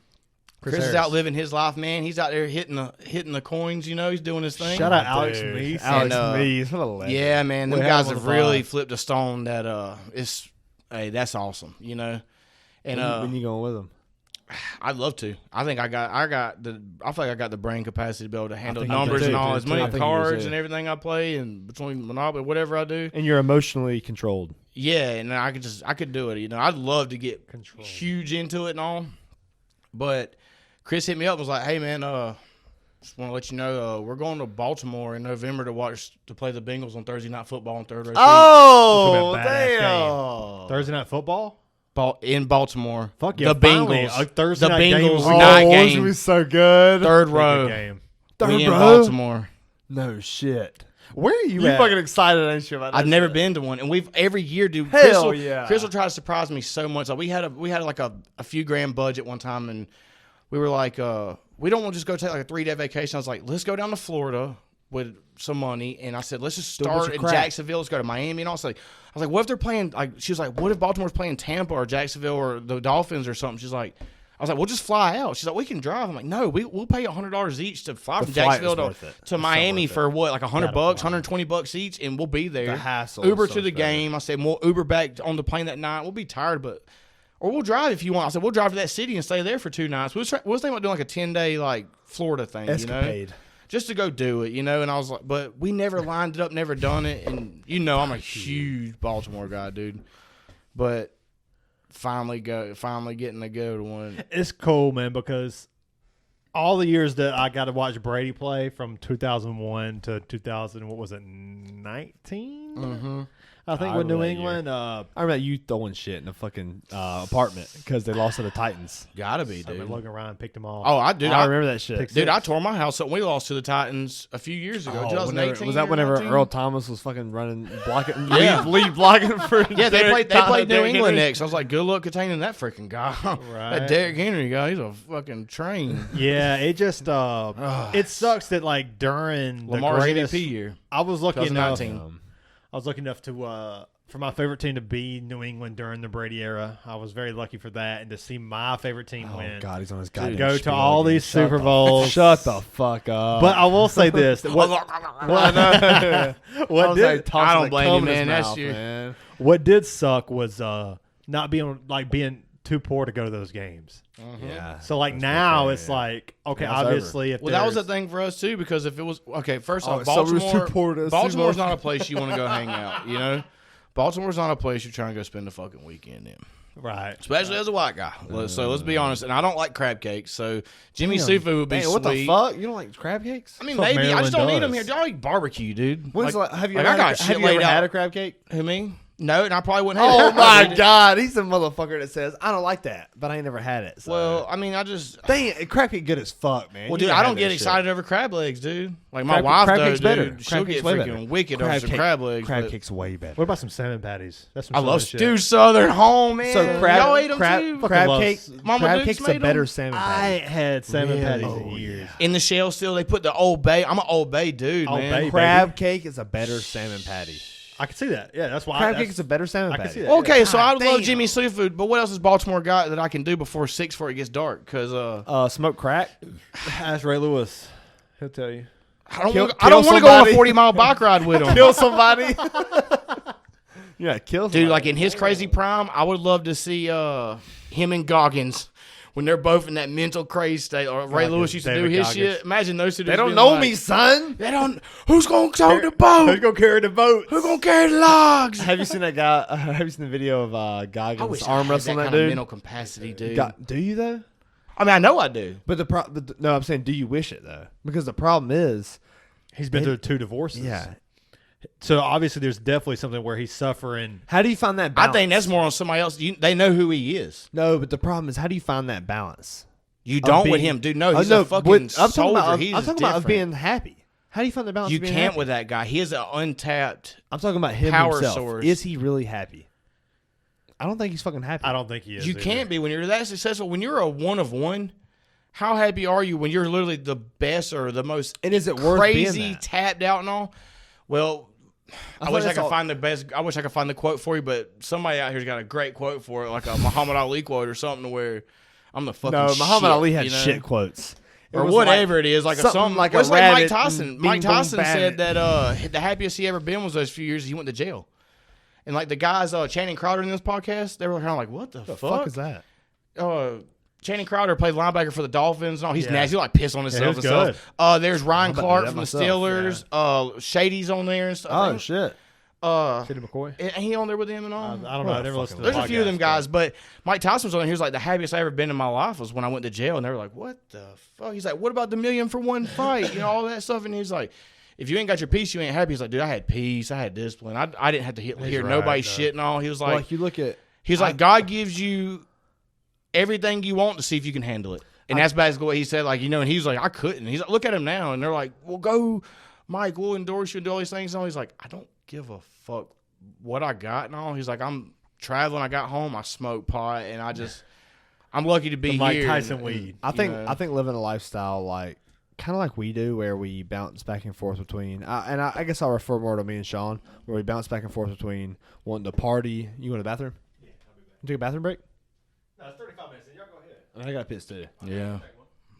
Chris is out living his life, man. He's out there hitting the coins. You know, he's doing his thing. Shout out Alex Dude. Meese. Alex And, Meese, what a legend. Yeah, man, them We guys had him have on the really pod. flipped a stone. That that's awesome. You know, and When you going with him? I'd love to. I think I feel like I got the brain capacity to be able to handle think I numbers do, and all dude, as too. many I think you do, cards too. and everything I play and between Monopoly, whatever I do. And you're emotionally controlled. Yeah, and I could do it. You know, I'd love to get Control. huge into it and all. But Chris hit me up and was like, "Hey man, just want to let you know we're going to Baltimore in November to play the Bengals on Thursday Night Football on Third Row Oh, It's gonna be a badass damn. Thursday night football. in Baltimore. Fuck yeah, the finally, Bengals. a Thursday the night game Bengals was Oh, night it's game. gonna be so good. Third Good row. game. Third We in row? Baltimore. No shit. Where are you You at? fucking excited, ain't you? About that I've never shit? been to one, and we've every year, dude. Hell Crystal, yeah. Crystal tried to surprise me so much. Like we had like a few grand budget one time, and we were like, we don't want to just go take like a 3-day vacation. I was like, let's go down to Florida with some money, and I said, let's just Do a bunch start of in crack. Jacksonville. Let's go to Miami, and also, I was like, what if they're playing? Like, she was like, what if Baltimore's playing Tampa or Jacksonville or the Dolphins or something? She's like. I was like, we'll just fly out. She's like, we can drive. I'm like, no, we'll pay $100 each to fly The from flight is Jacksonville worth it. to Miami worth it. for what, like $100, Gotta fly. $120 each, and we'll be there. The hassle. Uber is so to the much better. game. I said, we'll Uber back on the plane that night. We'll be tired, or we'll drive if you want. I said, we'll drive to that city and stay there for 2 nights. We was thinking about doing like a 10-day like Florida thing, Escapade. you know, just to go do it, you know. And I was like, but we never lined it up, never done it, and you know, I'm a huge Baltimore guy, dude. But finally getting to go to one. It's cool, man, because all the years that I got to watch Brady play from 2001 to 2000, what was it, 19? Mm-hmm. I think I with New remember that England. I remember you throwing shit in the fucking apartment because they lost to the Titans. Gotta be, I mean, dude. Logan Ryan picked them off. Oh, I I remember that shit. Pick dude, I six. tore my house up. We lost to the Titans a few years ago. Oh, 2018. was that or whenever 19? Earl Thomas was fucking running, blocking, Yeah. lead blocking for? Yeah, they Derrick played New Derrick England Henry? next. I was like, good luck containing that freaking guy. Right. That Derrick Henry guy, he's a fucking train. Yeah, it just it sucks that like during Lamar's the greatest. MVP year. I was lucky enough. 2019. I was lucky enough to for my favorite team to be New England during the Brady era. I was very lucky for that, and to see my favorite team Oh win. God, he's on his To goddamn go to spiel all again. these Shut Super the- Bowls. Shut the fuck up. But I will say this: what I was did like, tossing I don't the blame you, cum in his man. That's mouth, your- man. what did suck was not being too poor to go to those games. Yeah. So like That's now fair, it's yeah. like okay, Now it's obviously if Well, that was the there's- thing for us too, because if it was okay, first Oh, off, so we was too Baltimore, poor to Baltimore's see not a place you want to go hang out. You know, Baltimore's not a place you're trying to go spend the fucking weekend in, right. especially as a white guy. So let's be honest, and I don't like crab cakes. So Jimmy Damn. Seafood would be Hey, sweet. what the fuck? You don't like crab cakes? I mean, That's what maybe I just don't Maryland eat them here. does. Y'all eat barbecue, dude. When's Like, have you like, ever, I got had, shit have you laid ever out. had a crab cake? Who me? No, and I probably wouldn't have Oh it. my God, he's a motherfucker that says I don't like that, but I ain't never had it. So. Well, I mean, I just. dang, crab cake good as fuck, man. Well, You dude, gotta I have don't that get shit. excited over crab legs, dude. Like my Crab- wife crab does, cake's better. dude. Crab She'll cake's get way freaking better. wicked over some cake- crab legs. Crab but cake's way better. What about some salmon patties? That's some I love Southern Stew shit. Southern Home, man. So Y'all ate them crab too? crab love- cake. Mama Crab Duke's cake's a made 'em? better salmon I patty. ain't had salmon Really? patties Oh, in years. In the shell still, they put the Old Bay. I'm an Old Bay dude, Old man. Bay. Crab cake is a better salmon patty. I can see that. Yeah, that's why. Crab that's, cake is a better salmon I can patty. see that. Okay, so I God love damn. Jimmy Seafood, but what else has Baltimore got that I can do before 6 before it gets dark? Because Smoked crack. Ask Ray Lewis. He'll tell you. I don't Kill- want to go on a somebody. 40-mile bike ride with him. Kill somebody. Yeah, kill somebody. Dude, like in his crazy prime, I would love to see him and Goggins when they're both in that mental craze state. Or Ray Goggins, Lewis used to do David his Goggins. shit. Imagine those two. They dudes don't being know like, me, son. They don't. Who's gonna tow the Who's boat? gonna carry the boat? Who's gonna carry the logs? Have you seen that guy? Have you seen the video of I Goggins wish arm I had wrestling that that kind of dude? mental capacity, dude. Do you though? I mean, I know I do. But no, I'm saying, do you wish it though? Because the problem is, He's been through 2 divorces. yeah. So obviously, there's definitely something where he's suffering. How do you find that I balance? think that's more on somebody else. They know who he is. No, but the problem is, how do you find that balance? You don't with being- him, dude. No, he's no, a fucking I'm talking soldier. about, He's I'm talking about different. being happy. How do you find the balance? You of being can't happy? with that guy. He is an untapped. I'm talking about him power himself. source. Is he really happy? I don't think he's fucking happy. I don't think he is. You either. can't be when you're that successful. When you're a one of one, how happy are you when you're literally the best or the most And is it worth crazy, being that? tapped out and all? Well, I thought wish I that's could all- find the best. I wish I could find the quote for you, but somebody out here's got a great quote for it, like a Muhammad Ali quote or something, where I'm the fucking No, Muhammad shit, Ali had you know? shit quotes. It Or was whatever like it is, like something something like well, a it's like Mike rabbit Tyson. and Mike bing, bong, Tyson said bang. that the happiest he ever been was those few years he went to jail. And like the guys, Channing Crowder in this podcast, they were kind of like, "What the fuck is that? Channing Crowder played linebacker for the Dolphins. And all. He's Yeah. nasty. He like piss on himself he's and stuff. There's Ryan I'm about to do Clark that from the myself, Steelers. Shady's on there and stuff. Oh shit! Sidney McCoy. Ain't he on there with him and all? I don't know. I never listened to the There's a few of them podcast, guys, but Mike Tyson was on there. He was like, the happiest I ever been in my life was when I went to jail. And they were like, what the fuck? He's like, what about the $1 million for one fight? You know, all that stuff. And he's like, if you ain't got your peace, you ain't happy. He's like, dude, I had peace. I had discipline. I didn't have to hear right, nobody's though. shit and all. He was like, Like you look at he's like, God gives you everything you want to see if you can handle it. And that's basically what he said. Like, you know, and he was like, I couldn't. He's like, look at him now. And they're like, well, go, Mike, we'll endorse you and do all these things. And all. He's like, I don't give a fuck what I got and all. He's like, I'm traveling. I got home. I smoked pot. And I'm lucky to be The Mike here. Tyson and, weed. I think know. I think living a lifestyle like kind of like we do, where we bounce back and forth between. I guess I'll refer more to me and Sean, where we bounce back and forth between wanting to party. You go to the bathroom? Yeah, I'll be back. You take a bathroom break? No, it's 35 minutes. Y'all go ahead. I got a piss too. Yeah.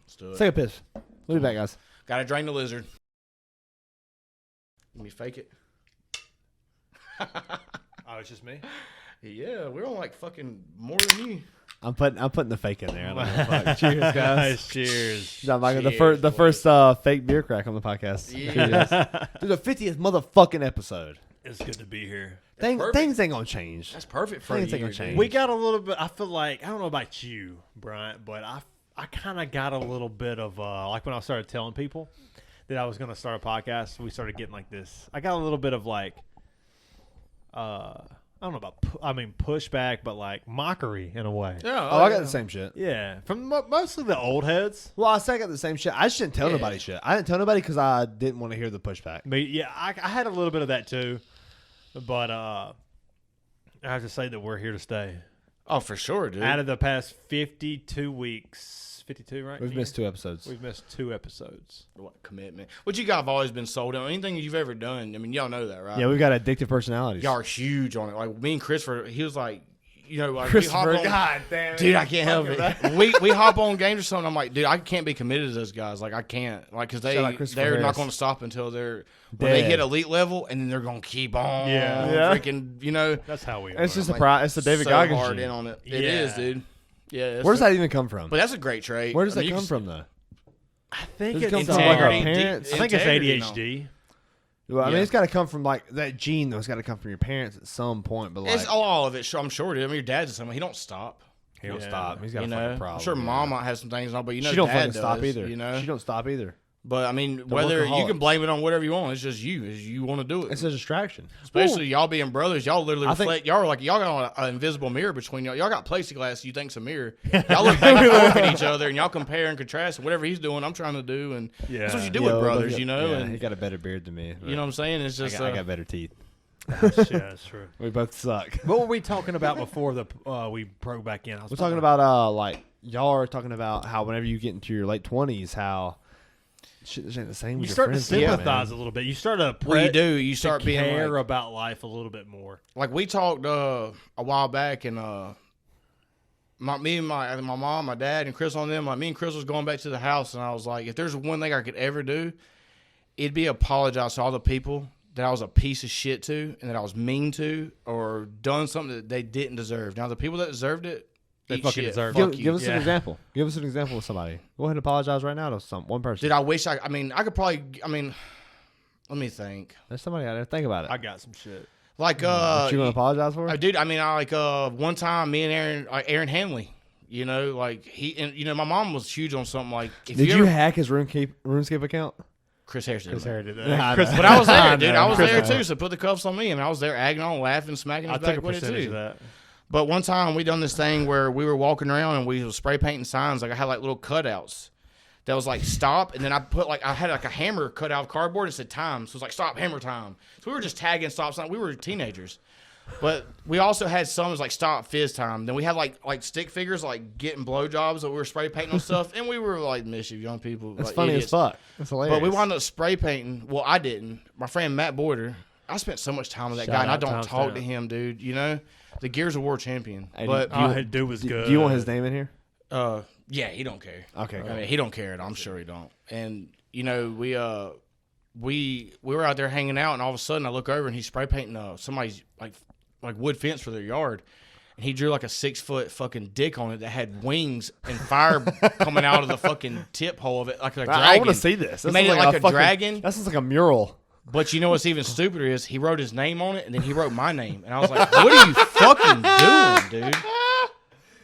Let's do Let's it. take a piss. We'll be back, guys. Gotta drain the lizard. Let me fake it. Oh, it's just me. Yeah, we're on like fucking more than you. I'm putting the fake in there. I don't know. Fuck. Cheers, guys. Cheers. JonMikel, Cheers, the boys. first fake beer crack on the podcast. Yeah. Cheers. Dude, the 50th motherfucking episode. It's good to be here. perfect. Things ain't gonna change. That's perfect for Things you. ain't gonna change. We got a little bit. I feel like I don't know about you, Bryant, but I kind of got a little bit of like when I started telling people that I was going to start a podcast. We started getting like this. I got a little bit of like I don't know about pushback, but like mockery in a way. Yeah, Oh, I got the same shit. Yeah, from mostly the old heads. Well, I said I got the same shit. I just didn't tell nobody shit. I didn't tell nobody because I didn't want to hear the pushback. Me, yeah, I had a little bit of that too, but I have to say that we're here to stay. Oh, for sure, dude. Out of the past 52 weeks, 52, right? We've missed 2 episodes. We've missed 2 episodes. What commitment? What you guys have always been sold on. Anything you've ever done. I mean, y'all know that, right? Yeah, we've got addictive personalities. Y'all are huge on it. Like me and Christopher, he was like, you know, like Christopher, we hop on, God damn it. dude, I can't help it. we hop on games or something. I'm like, dude, I can't be committed to those guys. Like I can't, like, because Shout out Christopher they're not Harris. going to stop until when they Dead. hit elite level, and then they're going to keep on, Yeah. freaking, you know. That's how we are. It's just I'm it's the David so Goggins hard gene. in on it. It Yeah. is, dude. Yeah. Where does that even come from? But that's a great trait. Where does I mean, that you come can- from, though? I think Does it it's come from like our integrity, parents? I think it's integrity and all. ADHD. Well, I mean, Yeah. it's got to come from like that gene, though. It's got to come from your parents at some point. But like, It's all of it. Sure, I'm sure. Dude. I mean, your dad's the same way. He don't stop. he don't Yeah. stop. He's got You a know, fucking problem. I'm sure yeah. mom might have some things on, but you know, she don't dad fucking does, stop either. You know, she don't stop either. but I mean, whether you workaholics. can blame it on whatever you want, it's just you. Is you want to do it. It's a distraction. Especially y'all being brothers, y'all literally I think- reflect. Y'all are like y'all got an invisible mirror between y'all. Y'all got plexiglass. You think's a mirror. Y'all look back and forth at each other, and y'all compare and contrast. And whatever he's doing, I'm trying to do, and that's what you do Yo, with look brothers, at- you know. yeah, and he got a better beard than me. you know what I'm saying? It's I just got, I got better teeth. Yeah, that's true. We both suck. What were we talking about before we broke back in? We're talking about like y'all are talking about how whenever you get into your late 20s, how shit just ain't the same. You with your start to friends anymore, sympathize man. a little bit. You start to well, you do. You start to being care like, about life a little bit more. like we talked a while back, and me and my mom, my dad, and Chris on them. Like me and Chris was going back to the house, and I was like, if there's one thing I could ever do, it'd be apologize to all the people that I was a piece of shit to, and that I was mean to, or done something that they didn't deserve. Now the people that deserved it, They eat fucking shit. deserve Fuck it. you. Give us an Yeah. example. Give us an example of somebody. Go ahead and apologize right now to one person. Dude, I wish I mean, I could probably. I mean, let me think. There's somebody out there. Think about it. I got some shit. Like, What you gonna apologize for? dude, I mean, I like one time me and Aaron Hanley. You know, like my mom was huge on something like. If Did you ever, hack his RuneScape account? Chris Harris? Chris did. Harris did that. Nah, Chris- nah. But I was there, dude. know. I was Chris there knows. too. So put the cuffs on me. I mean, I was there agging on, laughing, smacking his I back took a with it percentage too. of that. But one time we done this thing where we were walking around and we was spray painting signs. Like I had like little cutouts that was like stop, and then I had like a hammer cut out of cardboard. It said time, so it was like stop, hammer time. So we were just tagging stop signs. We were teenagers, but we also had some that was like stop fizz time. Then we had like stick figures like getting blowjobs that we were spray painting on stuff, and we were like mischief young people. That's like, funny idiots. as fuck. That's hilarious. But we wound up spray painting. Well, I didn't. My friend Matt Boyder. I spent so much time with that Shout guy, and I out don't Tom's talk dad. to him, dude. You know, the Gears of War champion. Hey, but Oh, that dude was Do good. you want his name in here? Yeah, he don't care. Okay, I cool. mean, he don't care. I'm sure he don't. And we were out there hanging out, and all of a sudden I look over and he's spray painting somebody's like wood fence for their yard, and he drew like a 6-foot fucking dick on it that had wings and fire coming out of the fucking tip hole of it like a dragon. I want to see this. He made it like a dragon. That sounds like a mural. But you know what's even stupider is he wrote his name on it, and then he wrote my name, and I was like, "What are you fucking doing, dude?"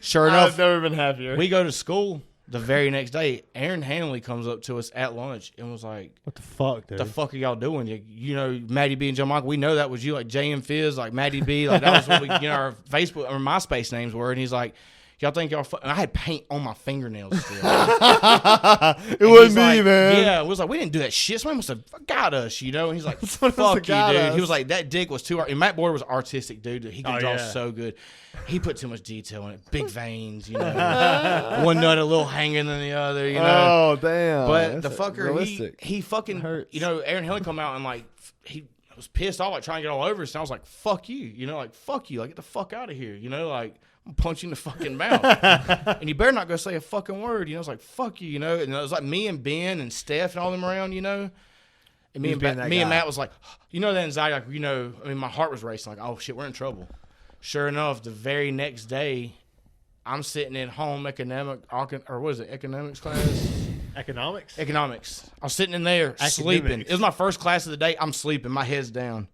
Sure enough, I've never been happier. we go to school the very next day. Aaron Hanley comes up to us at lunch and was like, What the fuck, dude? "The fuck are y'all doing? You know, Maddie B and JonMikel. We know that was you, like JM Fizz, like Maddie B, like that was what we, our Facebook or MySpace names were." And he's like, "Y'all think y'all?" And I had paint on my fingernails still. It wasn't me, like, man. Yeah, it was like we didn't do that shit. Somebody must have got us, you know. And he's like, Someone must "Fuck have you, got dude." us. He was like, "That dick was too." And Matt Boyd was artistic, dude. He could draw yeah. so good. He put too much detail in it. Big veins, you know. One nut a little hanging than the other, you know. Oh damn! But That's the fucker, realistic. he fucking Hurts. you know. Aaron Hanley come out and like he was pissed off, like trying to get all over us. And I was like, "Fuck you," you know, like "fuck you," like get the fuck out of here, you know, like. I'm punching the fucking mouth. And you better not go say a fucking word. You know, it's like, fuck you, you know. And it was like me and Ben and Steph and all them around, you know. And me and Matt was like, you know, that anxiety, like, you know, I mean, my heart was racing. Like, oh, shit, we're in trouble. Sure enough, the very next day, I'm sitting in home economics class? Economics? Economics. I was sitting in there sleeping. It was my first class of the day. I'm sleeping. My head's down.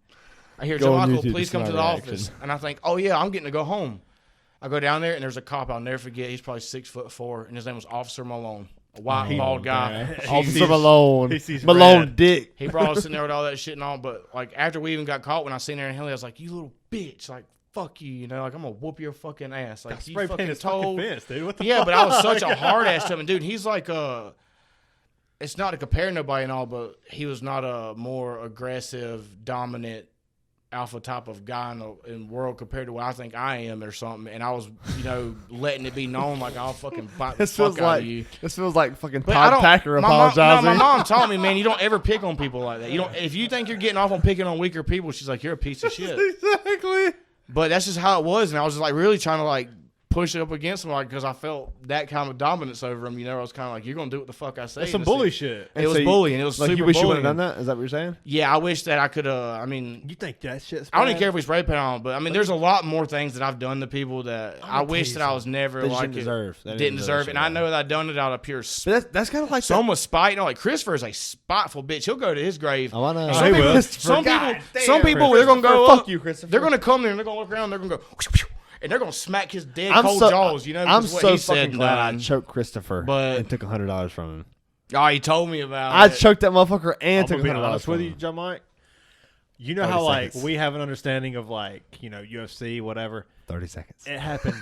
I hear, Go on JonMikel, YouTube, please come it's to my the reaction. office. And I think, oh, yeah, I'm getting to go home. I go down there, and there's a cop I'll never forget. He's probably 6'4", and his name was Officer Malone, a white, bald guy. Officer Malone. he sees Malone red. dick. He brought us in there with all that shit and all. But, like, after we even got caught, when I seen Aaron Hanley, I was like, you little bitch. Like, fuck you, you know. Like, I'm going to whoop your fucking ass. Like, you Spray fucking paint his fucking told. fence, dude. What the Yeah, fuck? but I was such a hard ass to him. And, dude, he's like, it's not to compare nobody and all, but he was not a more aggressive, dominant, alpha type of guy in the world compared to what I think I am or something. And I was, you know, letting it be known like I'll fucking bite the This fuck feels out like of you. this feels like fucking But I Todd don't- Packer my mom- apologizing. No, my mom taught me, man, you don't ever pick on people like that. You don't. If you think you're getting off on picking on weaker people, she's like, you're a piece of shit. Exactly. But that's just how it was, and I was just like really trying to like push it up against him, like because I felt that kind of dominance over him. You know, I was kind of like, you're gonna do what the fuck I say. That's some And bully shit. It was so you- bullying. It was Like super you wish you would bullying. have done that? Is that what you're saying? Yeah, I wish that I could. I mean, You think that shit's I don't even bad? care if we spray paint on, but I mean, there's a lot more things that I've done to people that I wish that I was never They just like didn't deserve. They didn't deserve, and I know that I done it out of pure. But that's kind of like Some was spite. You know, like Christopher is a spiteful bitch. He'll go to his grave. I want to. Some people, some people, they're gonna go Fuck up. you, Christopher. They're gonna come there and they're gonna look around. They're gonna go, and they're gonna smack his dead I'm cold so- jaws. You know, I'm because what so he said fucking and glad I done. choked Christopher But- and took $100 from him. Oh, he told me about I it. choked that motherfucker and I'm took gonna be $100 honest from with you, him. John Mike. You know 30 how like seconds. we have an understanding of like, you know, UFC, whatever. 30 seconds. It happened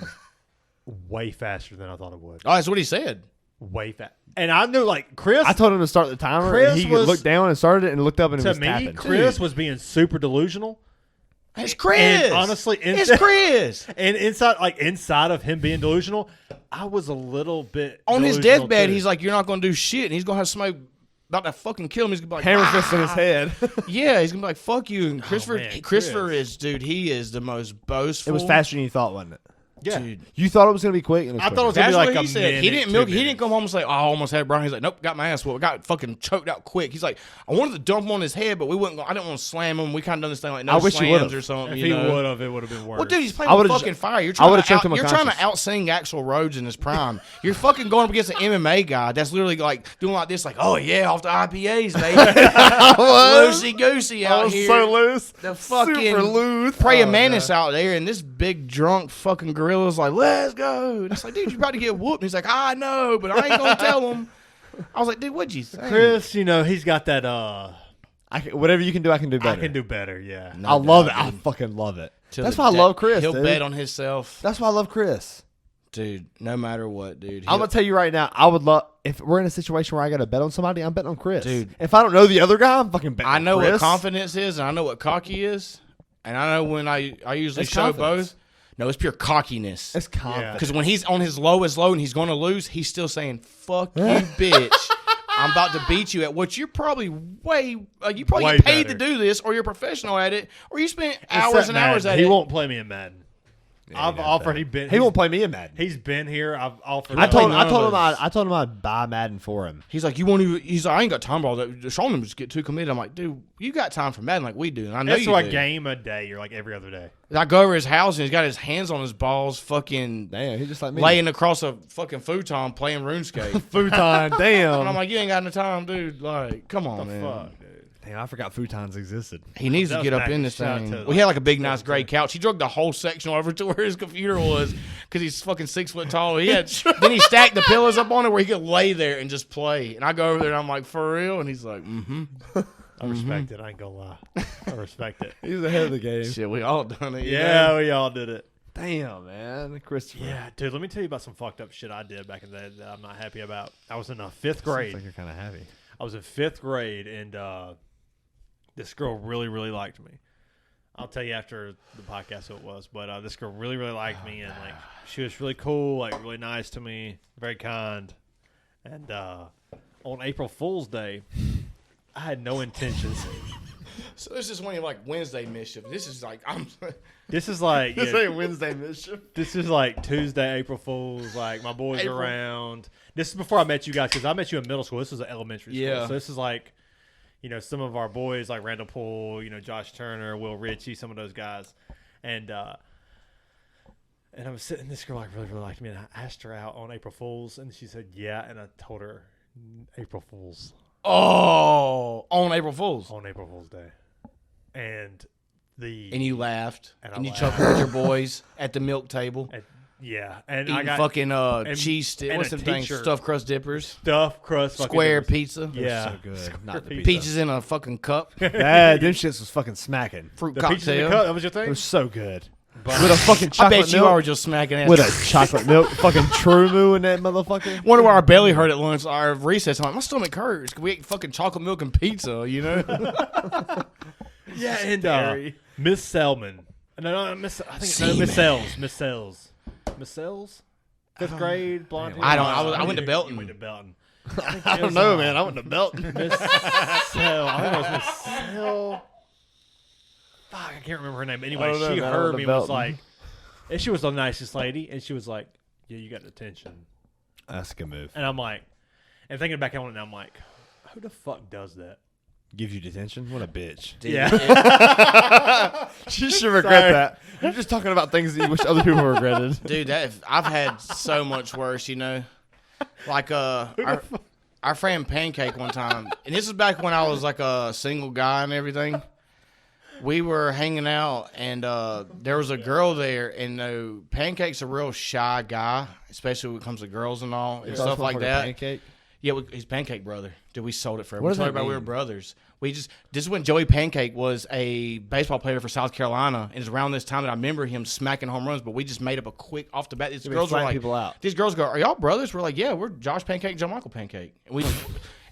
way faster than I thought it would. Oh, that's what he said. Way fast. And I knew like Chris I told him to start the timer, Chris and he was- looked down and started it and looked up and it to was me, tapping. Chris was being super delusional. It's Chris. And honestly, it's Chris. And inside of him being delusional, I was a little bit On his delusional, deathbed, too. he's like, "You're not gonna do shit," and he's gonna have somebody about to fucking kill him. He's gonna be like, Hammer "Ah." fist in his head. Yeah, he's gonna be like, "Fuck you." And Christopher, man, Christopher Chris. is, dude. He is the most boastful. It was faster than you thought, wasn't it? yeah. dude. You thought it was going to be quick, and it was I thought it was quicker. gonna That's be like what a he said. minute, He didn't 2 milk. He minutes. didn't come home and say, "Oh, I almost had Brian." He's like, "Nope, got my ass whooped. I got fucking choked out quick." He's like, "I wanted to dump him on his head, but we wouldn't. I didn't want to slam him. We kind of done this thing like no I wish he slams would've. or something." If you he know? would have, it would have been worse. Well, dude, he's playing I with would've fucking ju- fire. You're I trying would've to choked him you're trying to unconscious. outsing Axl Rhodes in his prime. You're fucking going up against an MMA guy that's literally like doing like this, like, "Oh yeah, off the IPAs, baby, loosey goosey I out was here." so loose. The fucking Super loose. Praying Mantis out there, and this big drunk fucking gorilla's like, "Let's go." And it's like, dude, you're about to get whooped. And he's like, "I know, but I ain't gonna tell him." I was like, dude, what'd you say? Chris, you know, he's got that. Whatever you can do, I can do better. I can do better. Yeah. No I love doubt, it. I dude. fucking love it. Till That's the why I day- love Chris, He'll dude. bet on himself, That's why I love Chris. dude. No matter what, dude. I'm gonna tell you right now. I would love if we're in a situation where I got to bet on somebody. I'm betting on Chris, Dude. If I don't know the other guy, I'm fucking betting. I on know Chris. what confidence is, and I know what cocky is, and I know when I usually It's show confidence. both. No, it's pure cockiness. It's confidence. Because when he's on his lowest low and he's going to lose, he's still saying, "Fuck you, bitch. I'm about to beat you at what you're probably you probably Way get paid better. to do this, or you're a professional at it, or you spent It's hours that and hours Madden. at He it." won't play me in Madden. Yeah, I've offered. He won't play me in Madden. He's been here. I've offered. I told none of him us. I told him I'd buy Madden for him. He's like, you won't even. He's like, I ain't got time for all that. Shawn and just get too committed. I'm like, dude, you got time for Madden like we do. And I know That's you like do. a game a day. You're like every other day. I go over his house and he's got his hands on his balls, fucking Damn, he just like me. laying across a fucking futon playing RuneScape. Futon, damn. And I'm like, you ain't got no time, dude. Like, come on, man. Fuck, dude. Damn, I forgot futons existed. He needs That to was get up back in in this shout thing. to, We had like a big, nice gray couch. He drug the whole section over to where his computer was because he's fucking 6 foot tall. He had then he stacked the pillows up on it where he could lay there and just play. And I go over there and I'm like, for real? And he's like, I respect it. I ain't gonna lie. I respect it. He was ahead of the game. Shit, we all done it. you Yeah, know? we all did it. Damn, man, Christopher. Yeah, dude. Let me tell you about some fucked up shit I did back in the day that I'm not happy about. I was in fifth grade. Seems like you're kind of happy. I was in fifth grade, and this girl really, really liked me. I'll tell you after the podcast who it was, but this girl really, really liked me, and like she was really cool, like really nice to me, very kind. And on April Fool's Day, I had no intentions. So this is one of like Wednesday mischief. This is like This is like This ain't Wednesday mischief. this is like Tuesday, April Fool's. Like my boys April. are around. This is before I met you guys because I met you in middle school. This was an elementary school. Yeah. So this is like, some of our boys like Randall Poole, Josh Turner, Will Ritchie, some of those guys, and I was sitting. This girl like really, really liked me, and I asked her out on April Fool's, and she said yeah, and I told her April Fool's on April Fool's. on April Fool's Day, and And you laughed. And I And you laughed. chuckled with your boys at the milk table. yeah, and Eating I got fucking cheese stick. and What's a them things? teacher. Stuffed crust dippers. stuffed crust, fucking Square dippers. pizza. Yeah, So good. Not the pizza. pizza. Peaches in a fucking cup. That them shits was fucking smacking. Fruit The peaches in the cocktail. cup. That was your It thing. was so good. But- With a fucking I chocolate bet you milk. are just smacking ass. With a chocolate milk, fucking True Moo in that motherfucker. Wonder why our belly hurt at lunch, our recess. I'm like, my stomach hurts. We ate fucking chocolate milk and pizza, Yeah, and Scary. Miss Selman. No, Miss. I think no, Miss Sells. Miss Sells. Miss Sells. Fifth grade, blonde. I don't- hair. I went to You Belton. went to Belton. I don't know, man. I went to Belton. Miss Sell. I think it was Miss Sell. Fuck, I can't remember her name. But anyway, I don't know, she man. I heard went to me and was Belton. like, and she was the nicest lady, and she was like, "Yeah, you got attention." That's a good move. And I'm like, and thinking back on it, now I'm like, who the fuck does that? Gives you detention? What a bitch. Yeah. She should regret that. You're just talking about things that you wish other people regretted. Dude, I've had so much worse, Like our friend Pancake one time, and this is back when I was like a single guy and everything. We were hanging out, and there was a girl there, and Pancake's a real shy guy, especially when it comes to girls and all and stuff like that. Pancake. Yeah, he's Pancake brother. Dude, we sold it for him. What We does told that everybody we were mean? brothers. This is when Joey Pancake was a baseball player for South Carolina, and it's around this time that I remember him smacking home runs. But we just made up a quick off the bat. These girls were flatten like, people out. these girls go, "Are y'all brothers?" We're like, "Yeah, we're Josh Pancake, JonMikel Pancake." And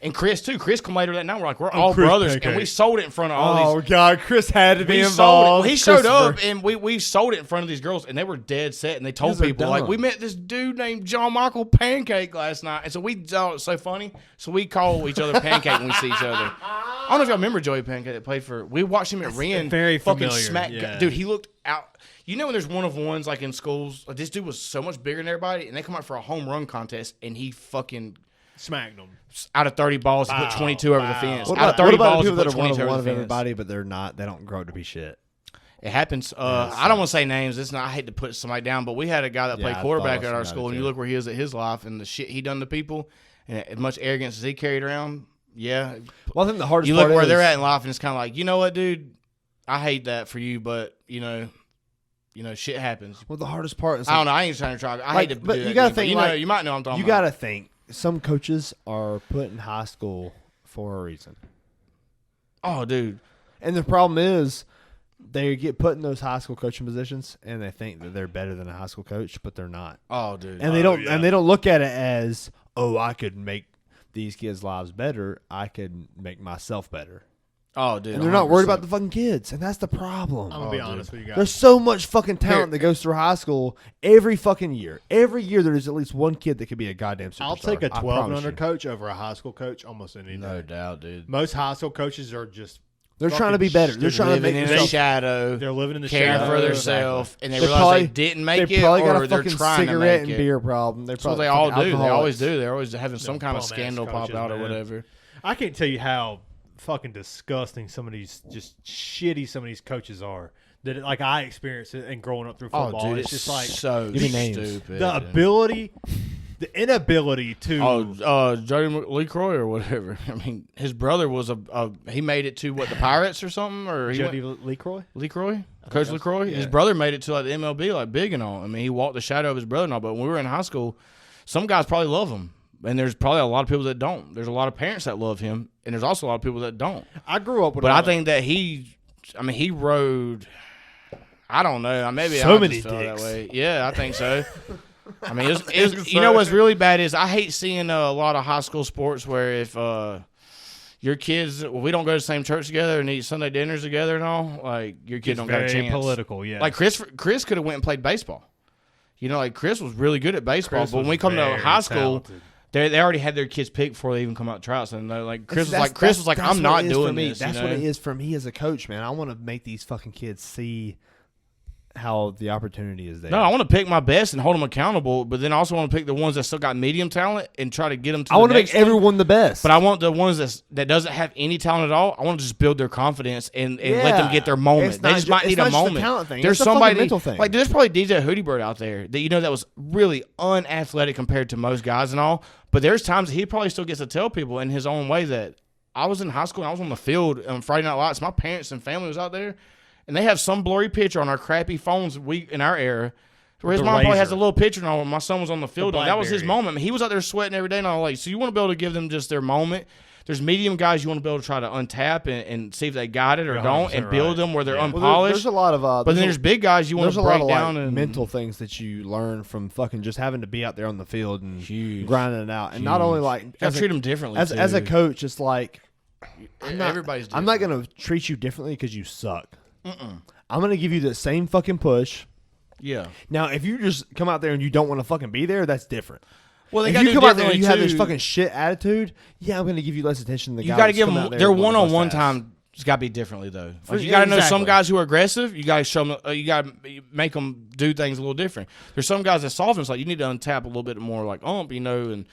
and Chris too. Chris come later that night. We're like, "We're all Chris brothers," Pancake. and we sold it in front of all these. Oh, God. Chris had to be We sold it. involved. Well, he showed up, Christopher. and we sold it in front of these girls, and they were dead set. And they told These are people, like, dumb. we met this dude named JonMikel Pancake last night. And so we thought it was so funny. So we call each other Pancake when we see each other. I don't know if y'all remember Joey Pancake that played for. We watched him at Ren. very fucking familiar, smack. yeah. Dude, he looked out. You know when there's one of ones like in schools, like, this dude was so much bigger than everybody, and they come out for a home run contest, and he fucking Smacked them. out of 30 balls, he put 22 over the Wow. fence. What Out of about, 30 what about balls, the he people that put are one 22 of over one the of fence. everybody, but they're not? They don't grow up to be shit. It happens. I don't want to say names. It's not. I hate to put somebody down, but we had a guy that Yeah, played I quarterback thought at our about school, it and you too. look where he is at his life and the shit he done to people, and as much arrogance as he carried around. Yeah, Well, I think the hardest you part look where is, they're at in life, and it's kind of like, you know what, dude, I hate that for you, but shit happens. Well, the hardest part is I don't know. I ain't trying to try. I Like, hate to. but do you that, gotta dude, think, but like, you might know what I'm talking you about. got to think some coaches are put in high school for a reason. Oh, dude. And the problem is they get put in those high school coaching positions and they think that they're better than a high school coach, but they're not. Oh, dude. And they don't look at it as, "Oh, I could make these kids' lives better. I could make myself better." Oh, dude. And they're not worried 100%. about the fucking kids, and that's the problem. I'm gonna be honest with you guys. There's so much fucking talent that goes through high school every fucking year. Every year there's at least one kid that could be a goddamn superstar. I'll take a I 12 and promise under you. coach over a high school coach almost any day. No doubt, dude. Most high school coaches are just They're trying to be better. They're trying to living make in themselves. a shadow, They're living in the caring shadow. for themselves, and they They realize probably- they didn't make They it, probably got or a they're fucking trying to cigarette make and it. beer problem. They're That's what probably they all fucking do. They always alcoholics. do. They're always having some kind of bum-ass scandal pop coaches, out or man. whatever. I can't tell you how fucking disgusting some of these just shitty some of these coaches are. That like I experienced it and growing up through football. Oh, dude, it's just like so Give me names. stupid. the ability, the inability to. Jody LeCroy or whatever. I mean, his brother was he made it to what, the Pirates or something, or he Jody went, LeCroy. LeCroy, Coach LeCroy. Yeah. His brother made it to like the MLB, like big and all. I mean, he walked the shadow of his brother and all. But when we were in high school, some guys probably love him, and there's probably a lot of people that don't. There's a lot of parents that love him, and there's also a lot of people that don't. I grew up with. But I think that he rode. I don't know. Maybe So I many just felt that dicks. way. Yeah, I think so. I mean, it was, you know what's really bad is I hate seeing a lot of high school sports where if your kids, we don't go to the same church together and eat Sunday dinners together and all, like your kid don't got a chance. Political, yeah. Like Chris could have went and played baseball. You know, like Chris was really good at baseball, but when we come to high school, they already had their kids picked before they even come out to tryouts, and they're like Chris was like, I'm not doing this. That's you know? what it is for me as a coach, man. I want to make these fucking kids see how the opportunity is there. No, I want to pick my best and hold them accountable, but then I also want to pick the ones that still got medium talent and try to get them to I the want to next make everyone the best. But I want the ones that doesn't have any talent at all. I want to just build their confidence and let them get their moment. It's They not just ju- might it's need not a just a moment. talent thing. There's It's a fucking somebody mental thing. like there's probably DJ Hootie Bird out there that that was really unathletic compared to most guys and all. But there's times he probably still gets to tell people in his own way that I was in high school and I was on the field on Friday Night Lights. My parents and family was out there. And they have some blurry picture on our crappy phones in our era where his The mom probably has laser. a little picture on when my son was on the field. And that was his BlackBerry. moment. He was out there sweating every day. And I was like, so you want to be able to give them just their moment. There's medium guys you want to be able to try to untap and see if they got it or You're don't 100% and build right. them where they're Yeah. Well, unpolished. there's a lot of but then there's big guys you want there's to a lot break of down like and mental things that you learn from fucking just having to be out there on the field and Huge. grinding it out. And not only like You gotta treat them differently. as a coach, it's like everybody's I'm not gonna treat you differently because you suck. I'm gonna give you the same fucking push. Yeah. Now, if you just come out there and you don't want to fucking be there, that's different. Well, they If got you to come out there and differently you have this too. fucking shit attitude, yeah, I'm gonna give you less attention than the You guy. got to that's give coming them out there their and wanting to one-on-one bust ass. time. It's got to be differently though. For- Like, you got to know some exactly. guys who are aggressive. You got to show them. You got to make them do things a little different. There's some guys that soft. It's like you need to untap a little bit more, like you know, and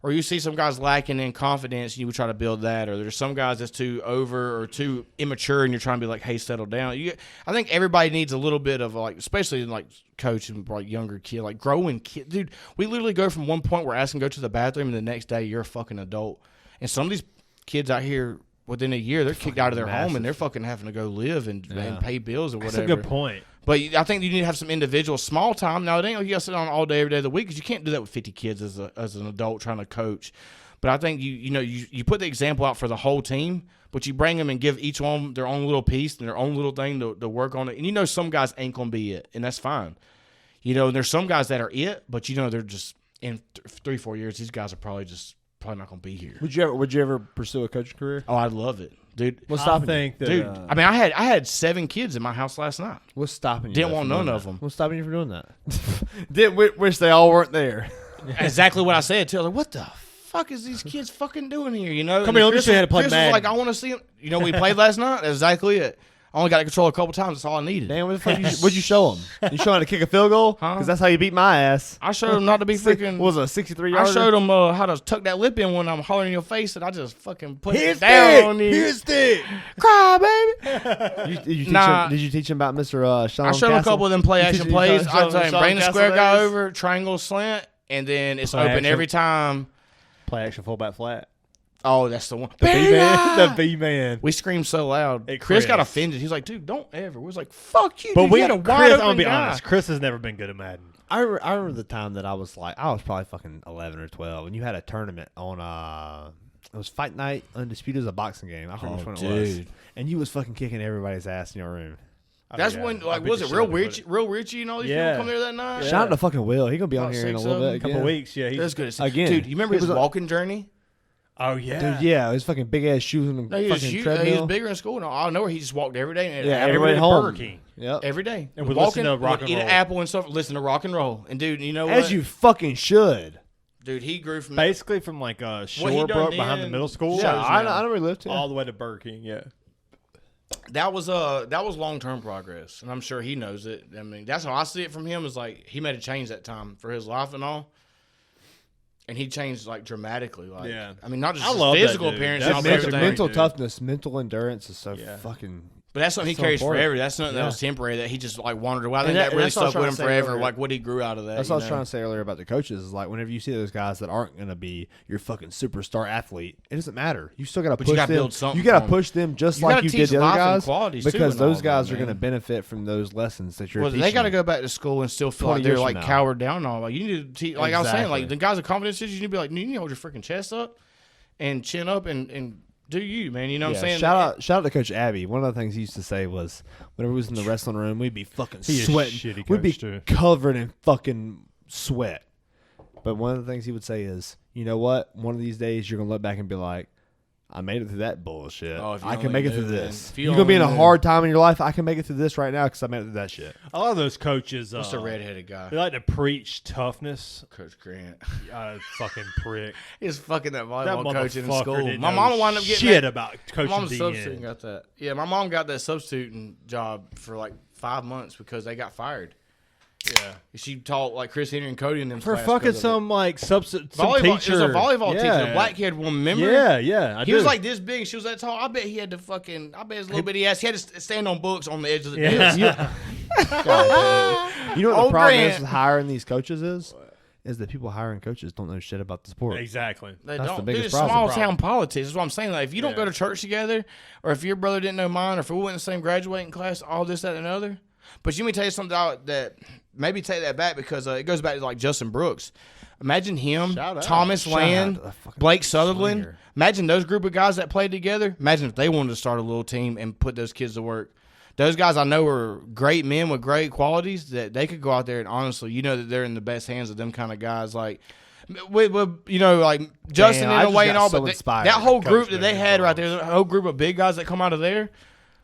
or you see some guys lacking in confidence, and you would try to build that. Or there's some guys that's too over or too immature, and you're trying to be like, hey, settle down. I think everybody needs a little bit of like, especially like coaching like younger kid, like growing kid. Dude, we literally go from one point where asking to go to the bathroom, and the next day you're a fucking adult. And some of these kids out here, within a year, they're kicked out of their home and they're fucking having to go live and pay bills or whatever. That's a good point. But I think you need to have some individual small time. Now, it ain't like you got to sit on all day, every day of the week because you can't do that with 50 kids as an adult trying to coach. But I think you put the example out for the whole team, but you bring them and give each one their own little piece and their own little thing to work on it. And some guys ain't going to be it, and that's fine. And there's some guys that are it, but they're just in 3-4 years, these guys are probably not going to be here. Would you ever pursue a coaching career? Oh, I'd love it, dude. What's I stopping think that, Dude, I mean, I had 7 kids in my house last night. What's stopping you? Didn't though want from none doing of that? them. What's stopping you from doing that? Did wish they all weren't there. Exactly what I said too. I was like, what the fuck is these kids fucking doing here? Come here, let me show you how to play Chris Madden. was like, I want to see them. We played last night. That's exactly it. I only got to control a couple times. That's all I needed. Damn, what the fuck? What'd you show them? You showing how to kick a field goal? Huh? Because that's how you beat my ass. I showed them not to be freaking. What was it, a 63 I yarder? showed them how to tuck that lip in when I'm hollering in your face, and I just fucking put His it down stick! on you. His stick! Cry, baby. Did you teach him about Mr. Shawn I showed him a Castle? couple of them play You action teach- plays. show I him tell him, Shawn bring the Castle square guy days? over, triangle slant, and then it's Play open action. every time. Play action fullback flat. Oh, that's the one. The Bang B man. on! The B man. We screamed so loud. Hey, Chris got Chris. offended. He's like, dude, don't ever. We was like, fuck you, But dude. we You had a Chris, wide I'm open gonna be guy. honest. Chris has never been good at Madden. I remember the time that I was probably fucking 11 or 12, and you had a tournament on, it was Fight Night Undisputed. It was a boxing game. I forget which one it was. dude. And you was fucking kicking everybody's ass in your room. That's Yeah, when, I like, beat was the it shit real out of it. Richie, real Richie and all these Yeah. people come there that night? Shout out to fucking Will. He gonna be on About here in a 6 little of bit. them. Couple again. weeks, yeah. That's good. Again. Dude, you remember He his was walking journey? Oh yeah. Dude, yeah, his fucking big ass shoes and No, the he was, fucking he treadmill. was bigger in school. No, I know where he just walked every day. And Yeah, every everybody day. at home. Burger King. Yep. Every day. And we walking, listen to rock and eat an roll. apple and stuff, listen to rock and roll. And, dude, you know what? As you fucking should. Dude, he grew from Basically from like he done Shorebrook behind the then middle school. shows Yeah, I now. know where he lived. Yeah. all the way to Burger King. Yeah. That was long-term progress, and I'm sure he knows it. I mean, that's how I see it from him. Is like he made a change that time for his life and all, and he changed like dramatically. Like, I mean, not just his physical appearance, mental toughness, mental endurance is so fucking. But that's something he carries forever. That's something that was temporary that he just like wandered away. I think that really stuck with him forever. Like what he grew out of that. That's what I was trying to say earlier about the coaches. Is like whenever you see those guys that aren't going to be your fucking superstar athlete, it doesn't matter. You still got to push them. Build something. You got to push them just like you did the other guys, because those guys are going to to benefit from those lessons that you're teaching. They got to go back to school and still feel like they're like cowered down and all. Like you need to teach. Like I was saying, like the guys with confidence, you need to be like, you need to hold your freaking chest up and chin up and. Do you, man? You know what I'm saying? Shout out to Coach Abby. One of the things he used to say was whenever we was in the wrestling room, we'd be fucking sweating. We'd be covered in fucking sweat. But one of the things he would say is, you know what? One of these days you're going to look back and be like, I made it through that bullshit. I can make it through this. You're going to be in a hard time in your life. I can make it through this right now because I made it through that shit. A lot of those coaches. What's the redheaded guy? They like to preach toughness. Coach Grant. Fucking prick. He's fucking that volleyball coach in school. My mom wound up getting shit about coaching. My mom's substituting got that. Yeah, my mom got that substituting job for like 5 months because they got fired. Yeah, she taught like Chris Henry and Cody and them for fucking some like substitute teacher. It was a volleyball teacher, a black kid woman. Remember? Yeah. He was like this big. She was that tall. I bet he had to fucking. I bet his little bitty ass. He had to stand on books on the edge of the desk. You know what the problem is with hiring these coaches is that people hiring coaches don't know shit about the sport. Exactly. They That's don't. the biggest Dude, problem. Small town politics is what I'm saying. Like, if you don't go to church together, or if your brother didn't know mine, or if we went in the same graduating class, all this, that, and another. But let me tell you something that maybe take that back because it goes back to like Justin Brooks. Imagine him, Thomas Land, Blake Sutherland. Slinger. Imagine those group of guys that played together. Imagine if they wanted to start a little team and put those kids to work. Those guys I know are great men with great qualities that they could go out there and honestly, you know that they're in the best hands of them kind of guys. Like, you know, like Justin in a way and all, but that whole group that they had right there, the whole group of big guys that come out of there.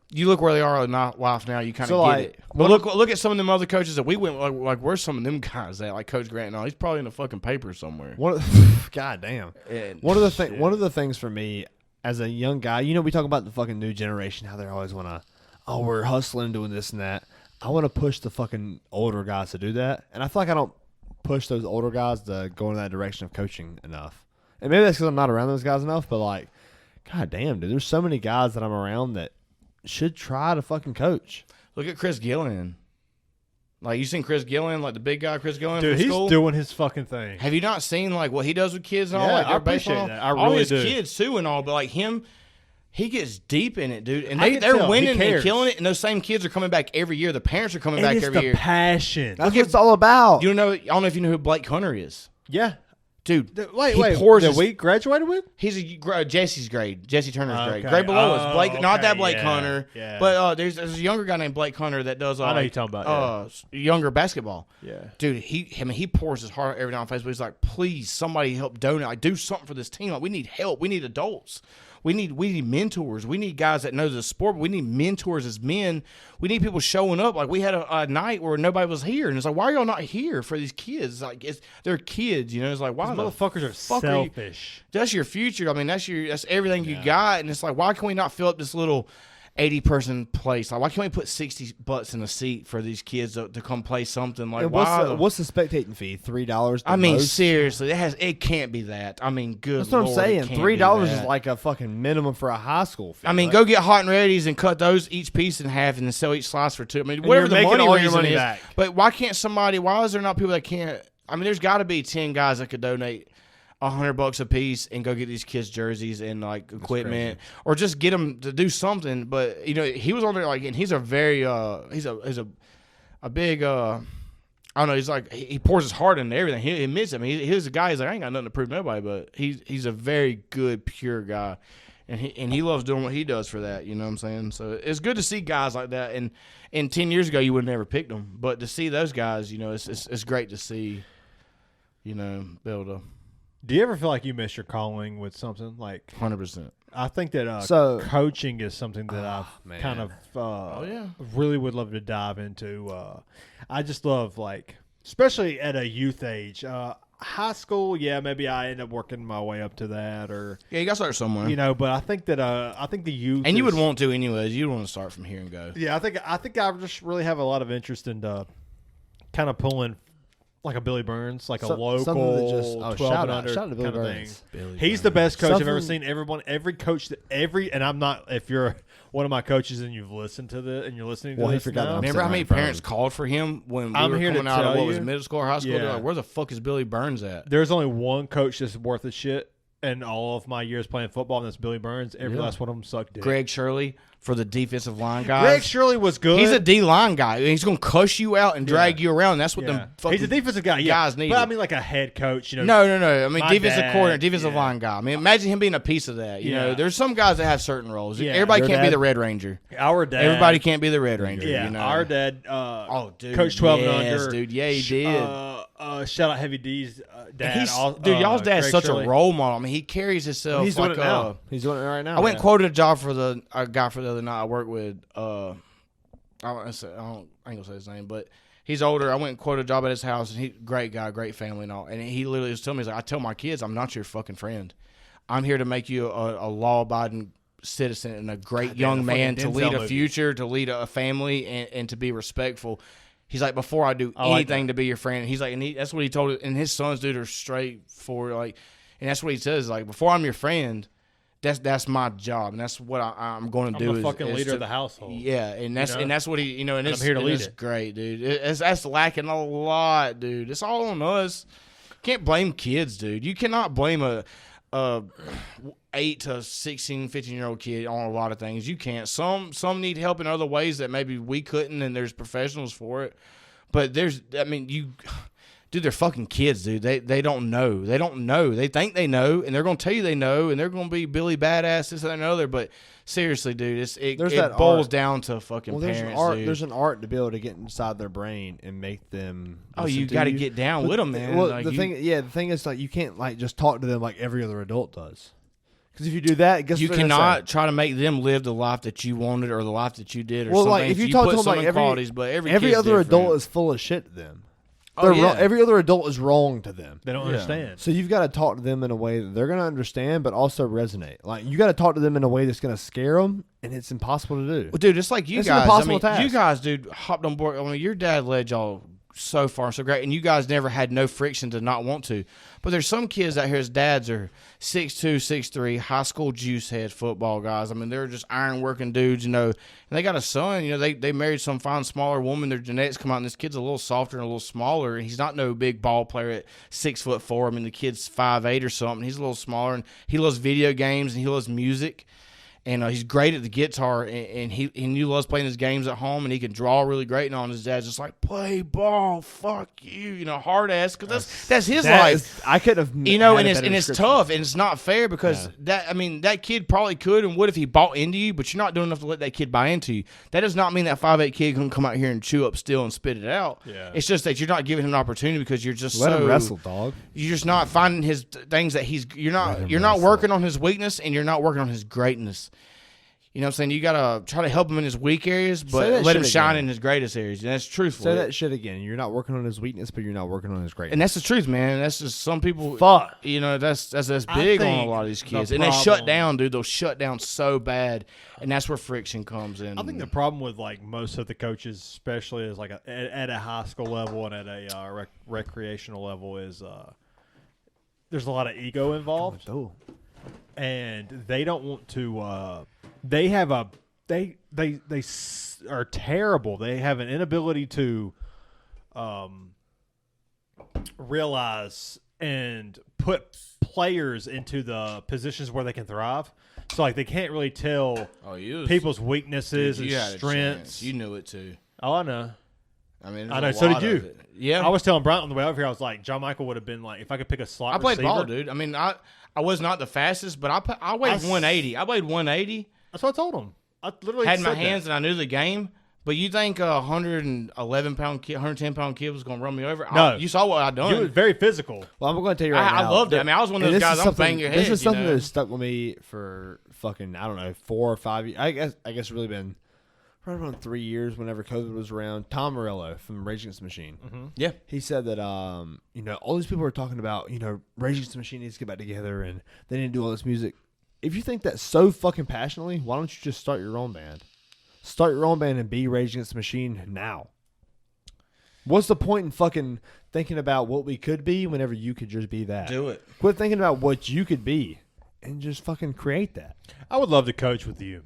You look where they are in life now. You kind of get it. But look at some of them other coaches that we went like. Where's some of them guys at? Like Coach Grant and all. He's probably in the fucking paper somewhere. God damn. One of the things for me as a young guy, you know, we talk about the fucking new generation, how they always want to, we're hustling, doing this and that. I want to push the fucking older guys to do that, and I feel like I don't push those older guys to go in that direction of coaching enough. And maybe that's because I'm not around those guys enough. But like, god damn, dude, there's so many guys that I'm around that should try to fucking coach. Look at Chris Gillian. Like, you seen Chris Gillian, like the big guy Chris Gillian dude, from school? He's doing his fucking thing. Have you not seen like what he does with kids and all? Yeah, Like, I appreciate that. I really all his do. kids too and all, but like him, he gets deep in it, dude. And they're winning and killing it. And those same kids are coming back every year. The parents are coming back every year. Passion. That's what it's all about. You know, I don't know if you know who Blake Hunter is. Yeah. Dude, wait, that we graduated with? He's Jesse's grade, Jesse Turner's grade. Okay. Grade below us. Blake, not that Blake yeah, Hunter, yeah. but there's a younger guy named Blake Hunter that does. I know you're talking about. Younger basketball. Yeah, dude, he pours his heart every day on Facebook. He's like, please, somebody help donate. Like, do something for this team. Like, we need help. We need adults. We need mentors. We need guys that know the sport. But we need mentors as men. We need people showing up. Like, we had a night where nobody was here, and it's like, why are y'all not here for these kids? Like, they're kids, you know. It's like, why these motherfuckers are selfish. That's your future. I mean, that's everything you got, and it's like, why can we not fill up this little 80-person place? Like, why can't we put 60 butts in a seat for these kids to come play something? Like, what's the spectating fee? $3. I mean, seriously, it can't be that. I mean, good. That's what I'm saying. $3 is like a fucking minimum for a high school fee. I mean, go get Hot and Ready's and cut those each piece in half and then sell each slice for $2. I mean, whatever the money is. Back. But why can't somebody? Why is there not people that can't? I mean, there's got to be 10 guys that could donate $100 a piece and go get these kids jerseys and like equipment, or just get them to do something. But you know, he was on there like, and he's a very he's a big I don't know. He's like, he pours his heart into everything. He admits it. I mean, he's a guy. He's like, I ain't got nothing to prove to nobody, but he's a very good, pure guy, and he loves doing what he does for that. You know what I'm saying? So it's good to see guys like that. And 10 years ago, you would have never picked them, but to see those guys, you know, it's great to see. You know, be able to. Do you ever feel like you miss your calling with something like 100%? I think that coaching is something that I've kind of really would love to dive into. I just love, like, especially at a youth age. high school, yeah, maybe I end up working my way up to that, or Yeah, you got to start somewhere. but I think that I think the youth And you would want to anyways. You'd want to start from here and go. Yeah, I think I just really have a lot of interest in kind of pulling like a Billy Burns, like a local something that just 12 shout and out under to Billy kind of Burns. thing. He's the best coach I've ever Something- seen. Every coach and I'm not. If you're one of my coaches and you've listened to and you're listening to Well, he this forgot that now, I'm Remember how sitting many right in front of parents him. called for him when we I'm were here to coming out of tell what was you- middle school or high school? They're Yeah. like, where the fuck is Billy Burns at? there's only one coach that's worth a shit. In all of my years playing football, and that's Billy Burns. Every last one of them sucked dick. Greg Shirley for the defensive line guys. Greg Shirley was good. He's a D-line guy. He's going to cuss you out and drag you around. That's what them fucking He's a defensive guy. guys need. But I mean, like a head coach. No. I mean, my defensive dad, coordinator, defensive yeah. line guy. I mean, imagine him being a piece of that. You know, there's some guys that have certain roles. Yeah. Everybody Your can't be dad- the Red Ranger. Our dad. Everybody can't be the Red Ranger. Yeah, you know? our dad. Dude, Coach 12 and yes, under. dude. Yeah, he did. Shout out Heavy D's dad. Dude, y'all's dad's Greg such Shirley. a role model. I mean, he carries himself He's like doing it now. He's doing it right now. I went and quoted a job for a guy for the other night I work with. I ain't gonna say his name, but he's older. I went and quoted a job at his house, and he great guy, great family, and all. And he literally was telling me, he's like, I tell my kids, I'm not your fucking friend. I'm here to make you a law-abiding citizen and a great young the fucking man to Denzel lead a movie. future, to lead a family, and to be respectful. He's like, before I do I like anything to be your friend, he's like, and that's what he told it. And his sons, dude, are straightforward, like, and that's what he says, like, before I'm your friend, that's my job, and that's what I'm going to do. I'm the fucking leader to, of the household. Yeah, and that's what he, and I'm it's, here to and lead it's it. great, dude. That's lacking a lot, dude. It's all on us. Can't blame kids, dude. You cannot blame a 8 to 16, 15-year-old kid on a lot of things. You can't. Some need help in other ways that maybe we couldn't, and there's professionals for it. But dude, they're fucking kids, dude. They don't know. They don't know. They think they know, and they're gonna tell you they know, and they're gonna be Billy Badass, this, that, and another. But seriously, dude, it that boils art. down to fucking Well, there's parents, an art. dude. There's an art to be able to get inside their brain and make them. Oh, listen you to got to get down But with them, man. Well, Like, the thing is, like, you can't like just talk to them like every other adult does. Because if you do that, guess you what they're gonna cannot say? try to make them live the life that you wanted or the life that you did. Or Well, something. like if you talk put to them some like qualities, but every every kid's other different. adult is full of shit to them. Oh, They're yeah. wrong, every other adult is wrong to them. They don't Yeah. understand. So you've got to talk to them in a way that they're going to understand, but also resonate. Like you got to talk to them in a way that's going to scare them, and it's impossible to do. Well, dude, it's like you It's an guys. impossible task. You guys, dude, hopped on board. I mean, your dad led y'all so far, so great, and you guys never had no friction to not want to. But there's some kids out here, his dads are 6'2", 6'3", high school juice head football guys. I mean, they're just iron working dudes, you know. And they got a son, you know. They married some fine smaller woman. Their genetics come out, and this kid's a little softer and a little smaller. And he's not no big ball player at 6'4". I mean, the kid's 5'8" or something. He's a little smaller, and he loves video games and he loves music. And he's great at the guitar, and he loves playing his games at home, and he can draw really great. And on his dad's just like, play ball, fuck you, you know, hard ass, because that's his life. I could have, You know, had and a it's better description. tough, and it's not fair because that kid probably could and would if he bought into you, but you're not doing enough to let that kid buy into you. That does not mean that 5'8" kid can come out here and chew up steel and spit it out. Yeah. It's just that you're not giving him an opportunity because you're just Let so him wrestle, dog. you're just not finding his things that you're not wrestle. working on his weakness, and you're not working on his greatness. You know what I'm saying? You got to try to help him in his weak areas, Say but that let him shit shine again. in his greatest areas. And that's truthful. Say that shit again. You're not working on his weakness, but you're not working on his greatness. And that's the truth, man. That's just some people. Fuck. You know, that's big on a think lot of these the kids. And they shut problem- down, dude. They'll shut down so bad. And that's where friction comes in. I think the problem with like most of the coaches, especially is like at a high school level and at a recreational level, is there's a lot of ego involved, Oh. and they don't want to. They are terrible. They have an inability to realize and put players into the positions where they can thrive. So like they can't really tell people's weaknesses and strengths. You knew it too. Oh, I know. I mean, I know, there's a so did lot you. of it. Yeah, I was telling Bryant on the way over here, I was like, JonMikel would have been like, if I could pick a slot I played receiver. ball, dude. I mean, I was not the fastest, but I weighed 180. I weighed 180. That's what I told him. I literally Had said my that. hands, and I knew the game. But you think a 111-pound kid, 110-pound kid was going to run me over? No. You saw what I done. You was very physical. Well, I'm going to tell you right now. I loved it. I mean, I was one of and those this guys. is I'm banging your head. This is something you know? that stuck with me for fucking, I don't know, 4 or 5 years. I guess it's really been right around 3 years, whenever COVID was around, Tom Morello from Rage Against the Machine. Mm-hmm. Yeah. He said that, all these people are talking about, Rage Against the Machine needs to get back together and they need to do all this music. If you think that so fucking passionately, why don't you just start your own band? Start your own band and be Rage Against the Machine now. What's the point in fucking thinking about what we could be whenever you could just be that? Do it. Quit thinking about what you could be and just fucking create that. I would love to coach with you.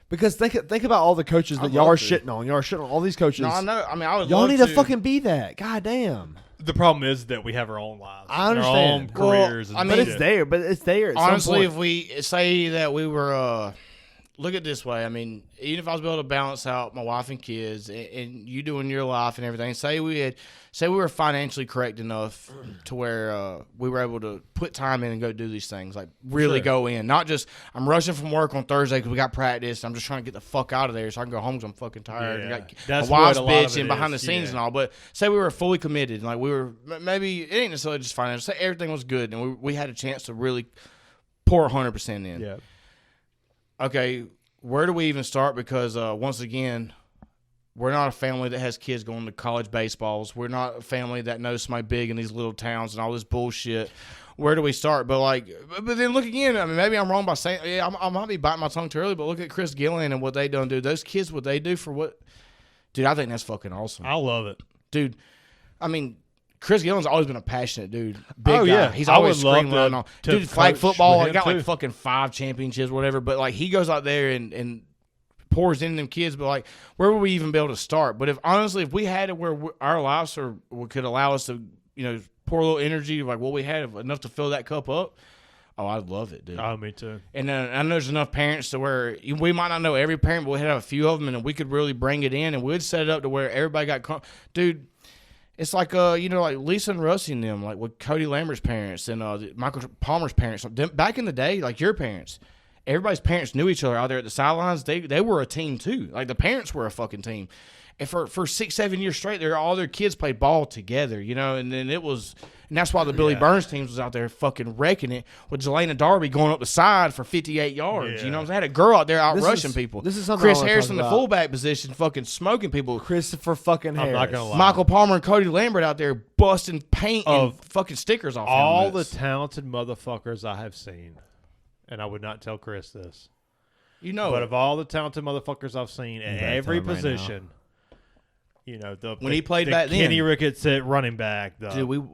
Because think about all the coaches that y'all are shitting on. Y'all are shitting on all these coaches. No, I know. I mean, I would y'all love need to fucking be that. God damn. The problem is that we have our own lives. I and understand. our own careers. Well, and I mean, But it's there. At honestly, some if we say that we were, look at it this way. I mean, even if I was able to balance out my wife and kids and you doing your life and everything, say we were financially correct enough to where we were able to put time in and go do these things, like really go in. Not just, I'm rushing from work on Thursday because we got practice. I'm just trying to get the fuck out of there so I can go home because I'm fucking tired. Yeah, And got that's my wife's what a lot of bitching it behind the is, scenes yeah. and all. But say we were fully committed and like we were, maybe it ain't necessarily just financial. Say everything was good and we had a chance to really pour 100% in. Yeah. Okay, where do we even start? Because once again, we're not a family that has kids going to college baseballs. We're not a family that knows somebody big in these little towns and all this bullshit. Where do we start? But then look again. I mean, maybe I'm wrong by saying, yeah, I might be biting my tongue too early. But look at Chris Gillian and what they done do. Those kids, what they do for what, dude. I think that's fucking awesome, I love it. dude. I mean, Chris Gillian's always been a passionate dude. Big guy. Yeah. He's I always would love screaming and all. to Dude, flag coach football, with he him got too. like fucking 5 championships, whatever. But like he goes out there and pours into them kids. But like, where would we even be able to start? But if we had it where our lives could allow us to, pour a little energy like what we had enough to fill that cup up. Oh, I'd love it, dude. Oh, me too. And I know there's enough parents to where we might not know every parent, but we have a few of them, and we could really bring it in, and we'd set it up to where everybody got dude. It's like like Lisa and Rusty and them, like with Cody Lambert's parents and Michael Palmer's parents. Back in the day, like your parents, everybody's parents knew each other out there at the sidelines. They were a team too. Like the parents were a fucking team. And for 6-7 years straight, all their kids played ball together, and then and that's why the Billy Burns teams was out there fucking wrecking it with Jelena Darby going up the side for 58 yards. Yeah. You know what I'm saying? I had a girl out there out This rushing is- people. this is something Chris I wanna Harris talk in the about. fullback position fucking smoking people. Christopher fucking Harris. I'm not gonna lie. Michael Palmer and Cody Lambert out there busting paint and Of fucking stickers off All the helmets. talented motherfuckers I have seen, and I would not tell Chris this, but but of all the talented motherfuckers I've seen at better every tell him right now. position, When he played the back then. Kenny Ricketts at running back, dude,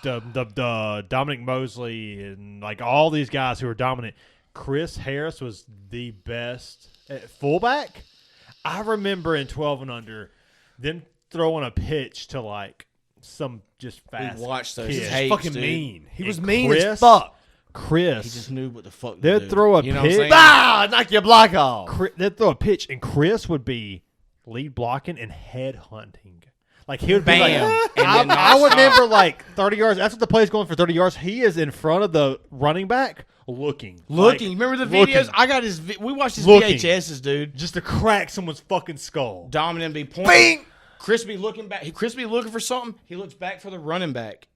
the Dominic Mosley, and like all these guys who are dominant. Chris Harris was the best at fullback. I remember in 12 and under, them throwing a pitch to like some just fast. watched those kid. He's tapes, fucking dude. mean. He was And mean Chris- as fuck. Chris, He just knew what the fuck to they'd do. throw a You know what I'm pitch. saying? Ah, knock your block off. They'd throw a pitch, and Chris would be lead blocking and head hunting. Like he would be Bam. like, And then I not would stop. remember like 30 yards. That's what the play's going for 30 yards. He is in front of the running back looking. Looking. Like, Remember the looking. videos? I got we watched his Looking. VHSs, dude. Just to crack someone's fucking skull. Dominant be pointing. Bing! Chris be looking back. Chris be looking for something. He looks back for the running back.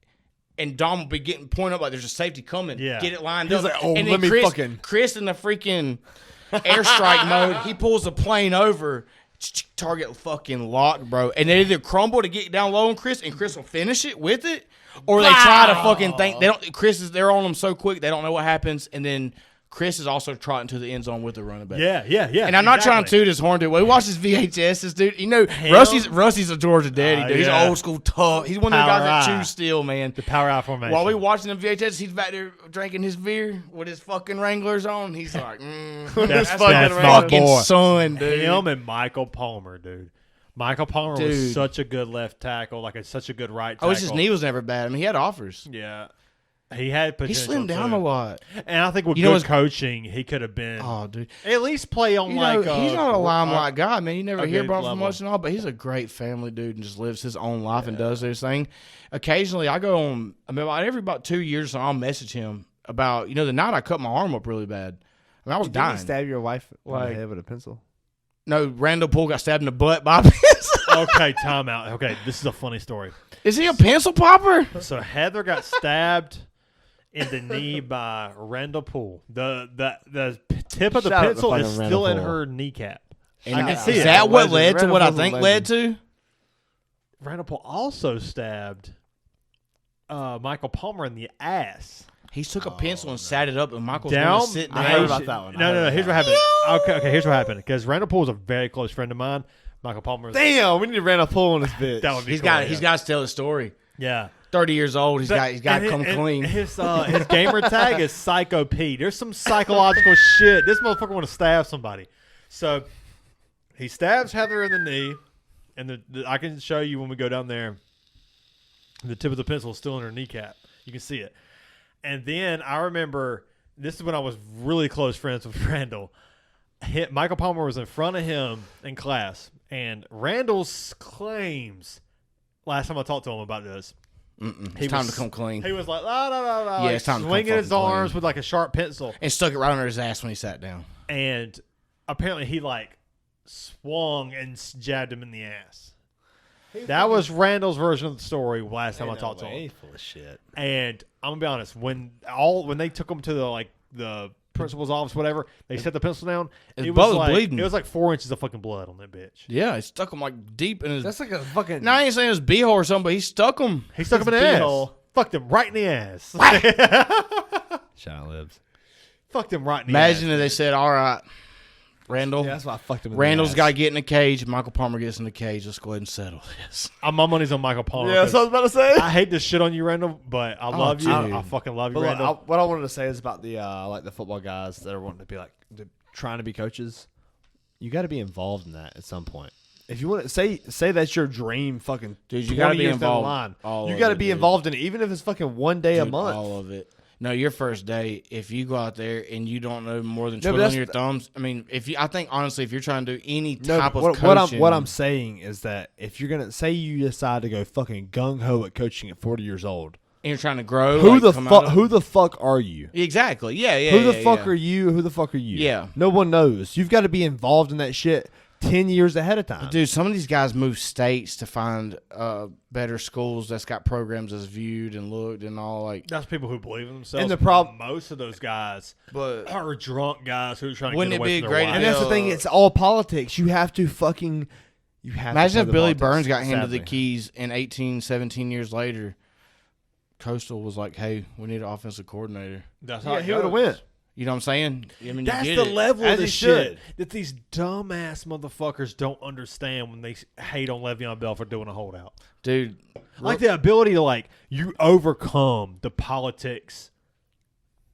And Dom will be getting pointed up like there's a safety coming. Yeah. Get it lined He's up. like, oh, and let then me fucking- Chris in the freaking airstrike mode, he pulls the plane over. Target fucking locked, bro. And they either crumble to get down low on Chris, and Chris will finish it with it, or they try to fucking think they don't. They're on them so quick they don't know what happens, and then Chris is also trotting to the end zone with the running back. Yeah. And I'm not trying to toot his horn, dude. We watch his VHSs, dude. Rusty's a Georgia daddy, dude. He's yeah. old school tough. He's one of the Power guys that eye. chews steel, man. The power out formation. While we watching the VHS, he's back there drinking his beer with his fucking Wranglers on. He's like, that's that's my fucking boy. son, dude. Him and Michael Palmer, dude. Michael Palmer Dude. was such a good left tackle, such a good right tackle. Oh, his knee was never bad. I mean, he had offers. Yeah. He had He potential. slimmed down too. a lot. And I think with You know good what's- coaching, he could have been Oh, dude. at least play on He's like not a limelight guy, man. You never a hear good about him level. much and all, but he's a great family dude and just lives his own life and does his thing. Occasionally, I go on, about 2 years, so I'll message him about, the night I cut my arm up really bad. I mean, I was Didn't dying. you stab your wife in Like- the head with a pencil? No, Randall Poole got stabbed in the butt by a pencil. Okay, timeout. Okay, this is a funny story. Is he a pencil popper? So Heather got stabbed in the knee by Randall Poole. The tip of the Shout out to pencil is fucking still Randall in Poole. her kneecap. And I can see is it. that what Legend. led to Randall what I Paul's a think led legend. to? Randall Paul also stabbed Michael Palmer in the ass. He took a pencil and sat it up, and Michael's Down. going to sit I down. heard about that one. No. Here's what happened. Okay. Here's what happened. Because Randall Paul was a very close friend of mine. Michael Palmer. Damn, we need to Randall Paul on this bitch. That would be. He's cool, got yeah. he's got to tell the story. Yeah. 30 years old. He's got to come clean. His gamer tag is Psycho Pete. There's some psychological shit. This motherfucker want to stab somebody. So he stabs Heather in the knee, and I can show you when we go down there. The tip of the pencil is still in her kneecap. You can see it. And then I remember this is when I was really close friends with Randall. Michael Palmer was in front of him in class, and Randall's claims last time I talked to him about this. It's time to come clean. He was like, la, la, la, la, Yeah, like it's time to come swinging his fucking arms clean. with like a sharp pencil. And stuck it right under his ass when he sat down. And apparently he like swung and jabbed him in the ass. That was Randall's version of the story last time I talked to him. He's full of shit. And I'm gonna be honest, when they took him to the principal's office, whatever, they set the pencil down. His It butt was was like bleeding. It was like 4 inches of fucking blood on that bitch. Yeah, he stuck him like deep in his. That's like a fucking. Now I ain't saying it was beehole or something, but he stuck him. He stuck him in the His ass. beehole. Fucked him right in the ass. Shout out Libs. Fucked him right in the Imagine ass. if they said, "All right, Randall, Yeah, that's why I fucked him. Randall's got to get in the cage. Michael Palmer gets in the cage. Let's go ahead and settle this." My money's on Michael Palmer. Yeah, that's what I was about to say. I hate to shit on you, Randall, but I love you. dude. I fucking love you, But look, Randall. what I wanted to say is about the like the football guys that are wanting to be like trying to be coaches. You got to be involved in that at some point. If you want to say that's your dream, fucking Dude, you 20 gotta be years down the involved. line, All you of got to it, be dude. involved in it, even if it's fucking one day a Dude, month. all of it. No, your first day, if you go out there and you don't know more than No, but twiddling that's your the- thumbs, I mean, I think honestly, if you're trying to do any No, type but of coaching, what I'm saying is that if you're gonna say you decide to go fucking gung ho at coaching at 40 years old, and you're trying to grow, who like, the come out fuck of- who the fuck are you? Exactly. Yeah. Who the fuck are you? Who the fuck are you? Yeah. No one knows. You've got to be involved in that shit 10 years ahead of time. Dude, some of these guys move states to find better schools that's got programs that's viewed and looked and all like. That's people who believe in themselves. And the prob- most of those guys But are drunk guys who are trying to Wouldn't get it away be from great their if And wives. that's the thing. It's all politics. You have to fucking. You have. imagine to if play the Billy politics, Burns got handed the sadly. keys and 18, 17 years later, Coastal was like, "Hey, we need an offensive coordinator." That's how Yeah, it he would have goes. went. You know what I'm saying? I mean, That's you the get it. level As of the he shit should. that these dumbass motherfuckers don't understand when they hate on Le'Veon Bell for doing a holdout. Dude. Like the ability to you overcome the politics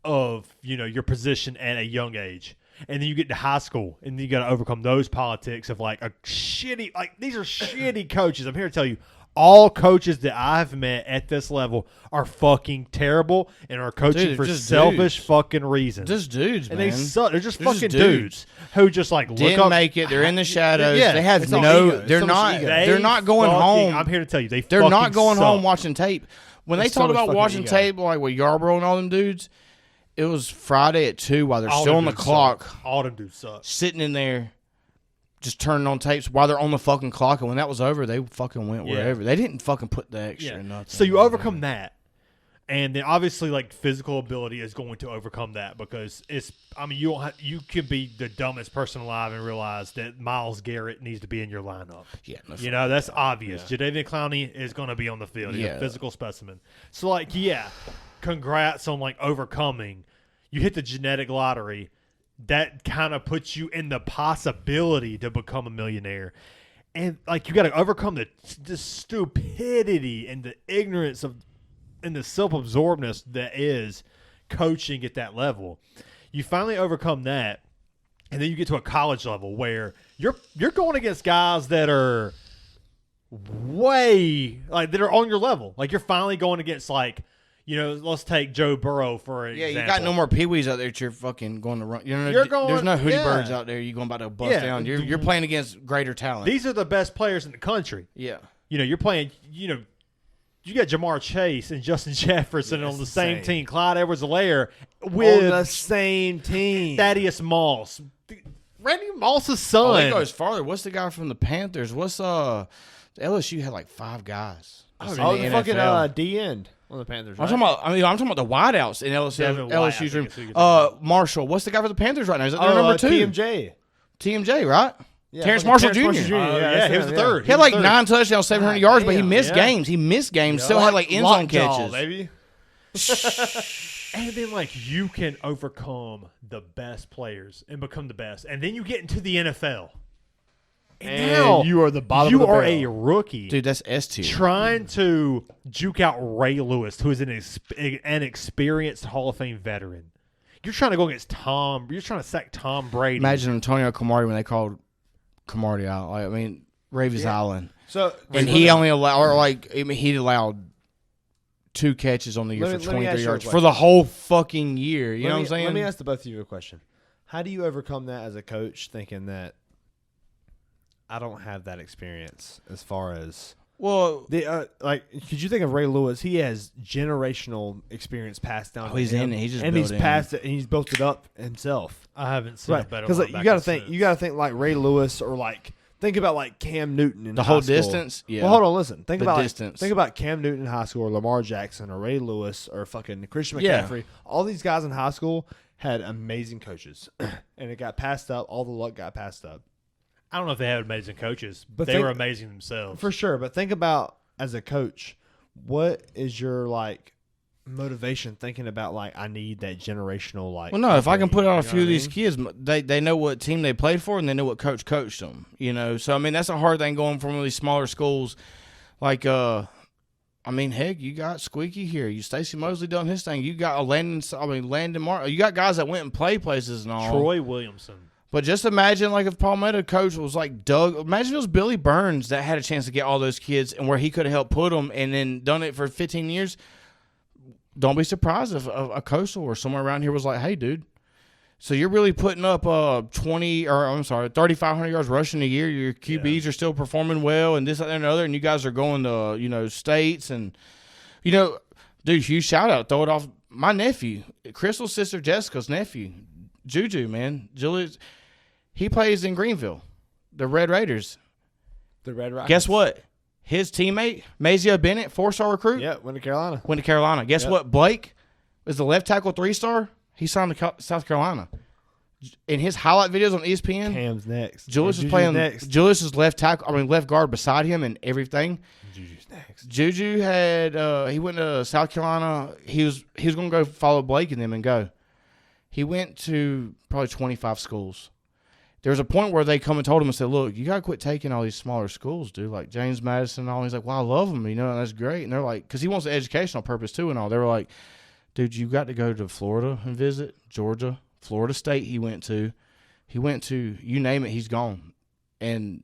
of your position at a young age, and then you get to high school, and then you got to overcome those politics of a shitty these are shitty coaches. I'm here to tell you, all coaches that I've met at this level are fucking terrible and are coaching Dude, for they're just selfish dudes. fucking reasons. Just dudes, and man. they suck. They're just They're just fucking dudes. dudes who just look Didn't up. make it. They're in the shadows. Yeah, they have it's all no. ego. It's They're so much not. ego. They're not going home. I'm here to tell you, They're fucking not going suck. home watching tape. When they There's so talk much about fucking watching ego. tape, like with Yarborough and all them dudes, it was Friday at 2 while they're All still them on the dudes clock, suck. All them dudes suck. sitting in there, just turning on tapes while they're on the fucking clock. And when that was over, they fucking went Yeah. wherever. They didn't fucking put the extra Yeah. nothing. So you overcome that, and then obviously physical ability is going to overcome that because it's. I mean, you could be the dumbest person alive and realize that Myles Garrett needs to be in your lineup. Yeah, no, You know, that's obvious. Jadeveon Clowney is going to be on the field. He's Yeah. a physical specimen. So, congrats on overcoming. You hit the genetic lottery. That kind of puts you in the possibility to become a millionaire. And, you got to overcome the stupidity and the ignorance and the self-absorbedness that is coaching at that level. You finally overcome that. And then you get to a college level where you're going against guys that are way that are on your level. You're finally going against let's take Joe Burrow for an Yeah, example. you got no more peewees out there that you're fucking going to run. You're going- there's no hoodie yeah. birds out there. You're going about to bust Yeah. down. You're playing against greater talent. These are the best players in the country. yeah. You're playing. You got Jamar Chase and Justin Jefferson on the same insane. team. Clyde Edwards-Helaire on with the same team. Thaddeus Moss. Randy Moss's Oh, son. it goes farther. What's the guy from the Panthers? What's the LSU had 5 guys. Oh, in the fucking D end on the Panthers. I'm Right? talking about the wideouts in Devin White, I LSU's think room. is who you're talking Marshall. What's the guy for the Panthers right now? Is that their number 2? TMJ. TMJ, right? Yeah, Terrence fucking Marshall Terrence Jr. Yeah, he was the third. He had like 9 touchdowns, 700 God yards, but he damn. missed Yeah. games. He missed games. Still had like end zone Lockjaw, catches. baby. And then, like, you can overcome the best players and become the best. And then you get into the NFL. And now you are the bottom you of the are barrel. a rookie Dude, that's S tier. trying to juke out Ray Lewis, who is an experienced Hall of Fame veteran. You're trying to go against Tom. You're trying to sack Tom Brady. Imagine Antonio Cromartie when they called Cromartie out. Like, I mean, Ravis Island. So And he only allowed, or like, I mean, he allowed 2 catches on the year Let for me 23 ask you a yards question. for the whole fucking year. You know what I'm saying? Let me ask the both of you a question. How do you overcome that as a coach, thinking that I don't have that experience as far as well, the could you think of Ray Lewis? He has generational experience passed down. Oh, to he's him, in it. He just and built he's it in. passed it and he's built it up himself. I haven't seen a Right, better because one you back got to in think. since. You got to think like Ray Lewis or like think about like Cam Newton in the high whole school. distance. Yeah. Well, hold on, listen. Think The about distance. Think about Cam Newton in high school, or Lamar Jackson, or Ray Lewis, or fucking Christian Yeah. McCaffrey. All these guys in high school had amazing coaches, and it got passed up. All the luck got passed up I don't know if they had amazing coaches, But but they think- were amazing themselves. for sure. But think about as a coach, what is your like motivation? Thinking about like I need that generational like. Well, no, if I can put out a you know few what of I these mean? kids, they know what team they played for and they know what coach coached them. You know, so I mean that's a hard thing going from one of these smaller schools. Like, I mean, heck, you got Squeaky here. You Stacy Mosley done his thing. You got Landon Martin. You got guys that went and played places and all. Troy Williamson. But just imagine, like, if Palmetto coach was like Doug. Imagine if it was Billy Burns that had a chance to get all those kids and where he could have helped put them and then done it for 15 years. Don't be surprised if a Coastal or somewhere around here was like, hey, dude, so you're really putting up 3,500 yards rushing a year. Your QBs are still performing well and this, that, and the other, and you guys are going to, you know, states and, you know, dude, huge shout out. Throw it off. My nephew, Crystal's sister Jessica's nephew, Juju, man. Julius, he plays in Greenville, the Red Raiders. The Red Rockets. Guess what? His teammate, Mazio Bennett, 4-star recruit, Yeah, went to Carolina. went to Carolina. Guess Yep. what? Blake is the left tackle 3-star. He signed to South Carolina. In his highlight videos on ESPN, Cam's next. Julius Or is playing. next. Julius is left guard beside him and everything. Juju's next. Juju had he went to South Carolina. He was going to go follow Blake and them and go. He went to probably 25 schools. There was a point where they come and told him and said, "Look, you gotta quit taking all these smaller schools, dude. Like James Madison and all." He's like, "Well, I love them, you know, and that's great." And they're like, because he wants the educational purpose too and all. They were like, "Dude, you got to go to Florida and visit Georgia, Florida State." He went to you name it, he's gone, and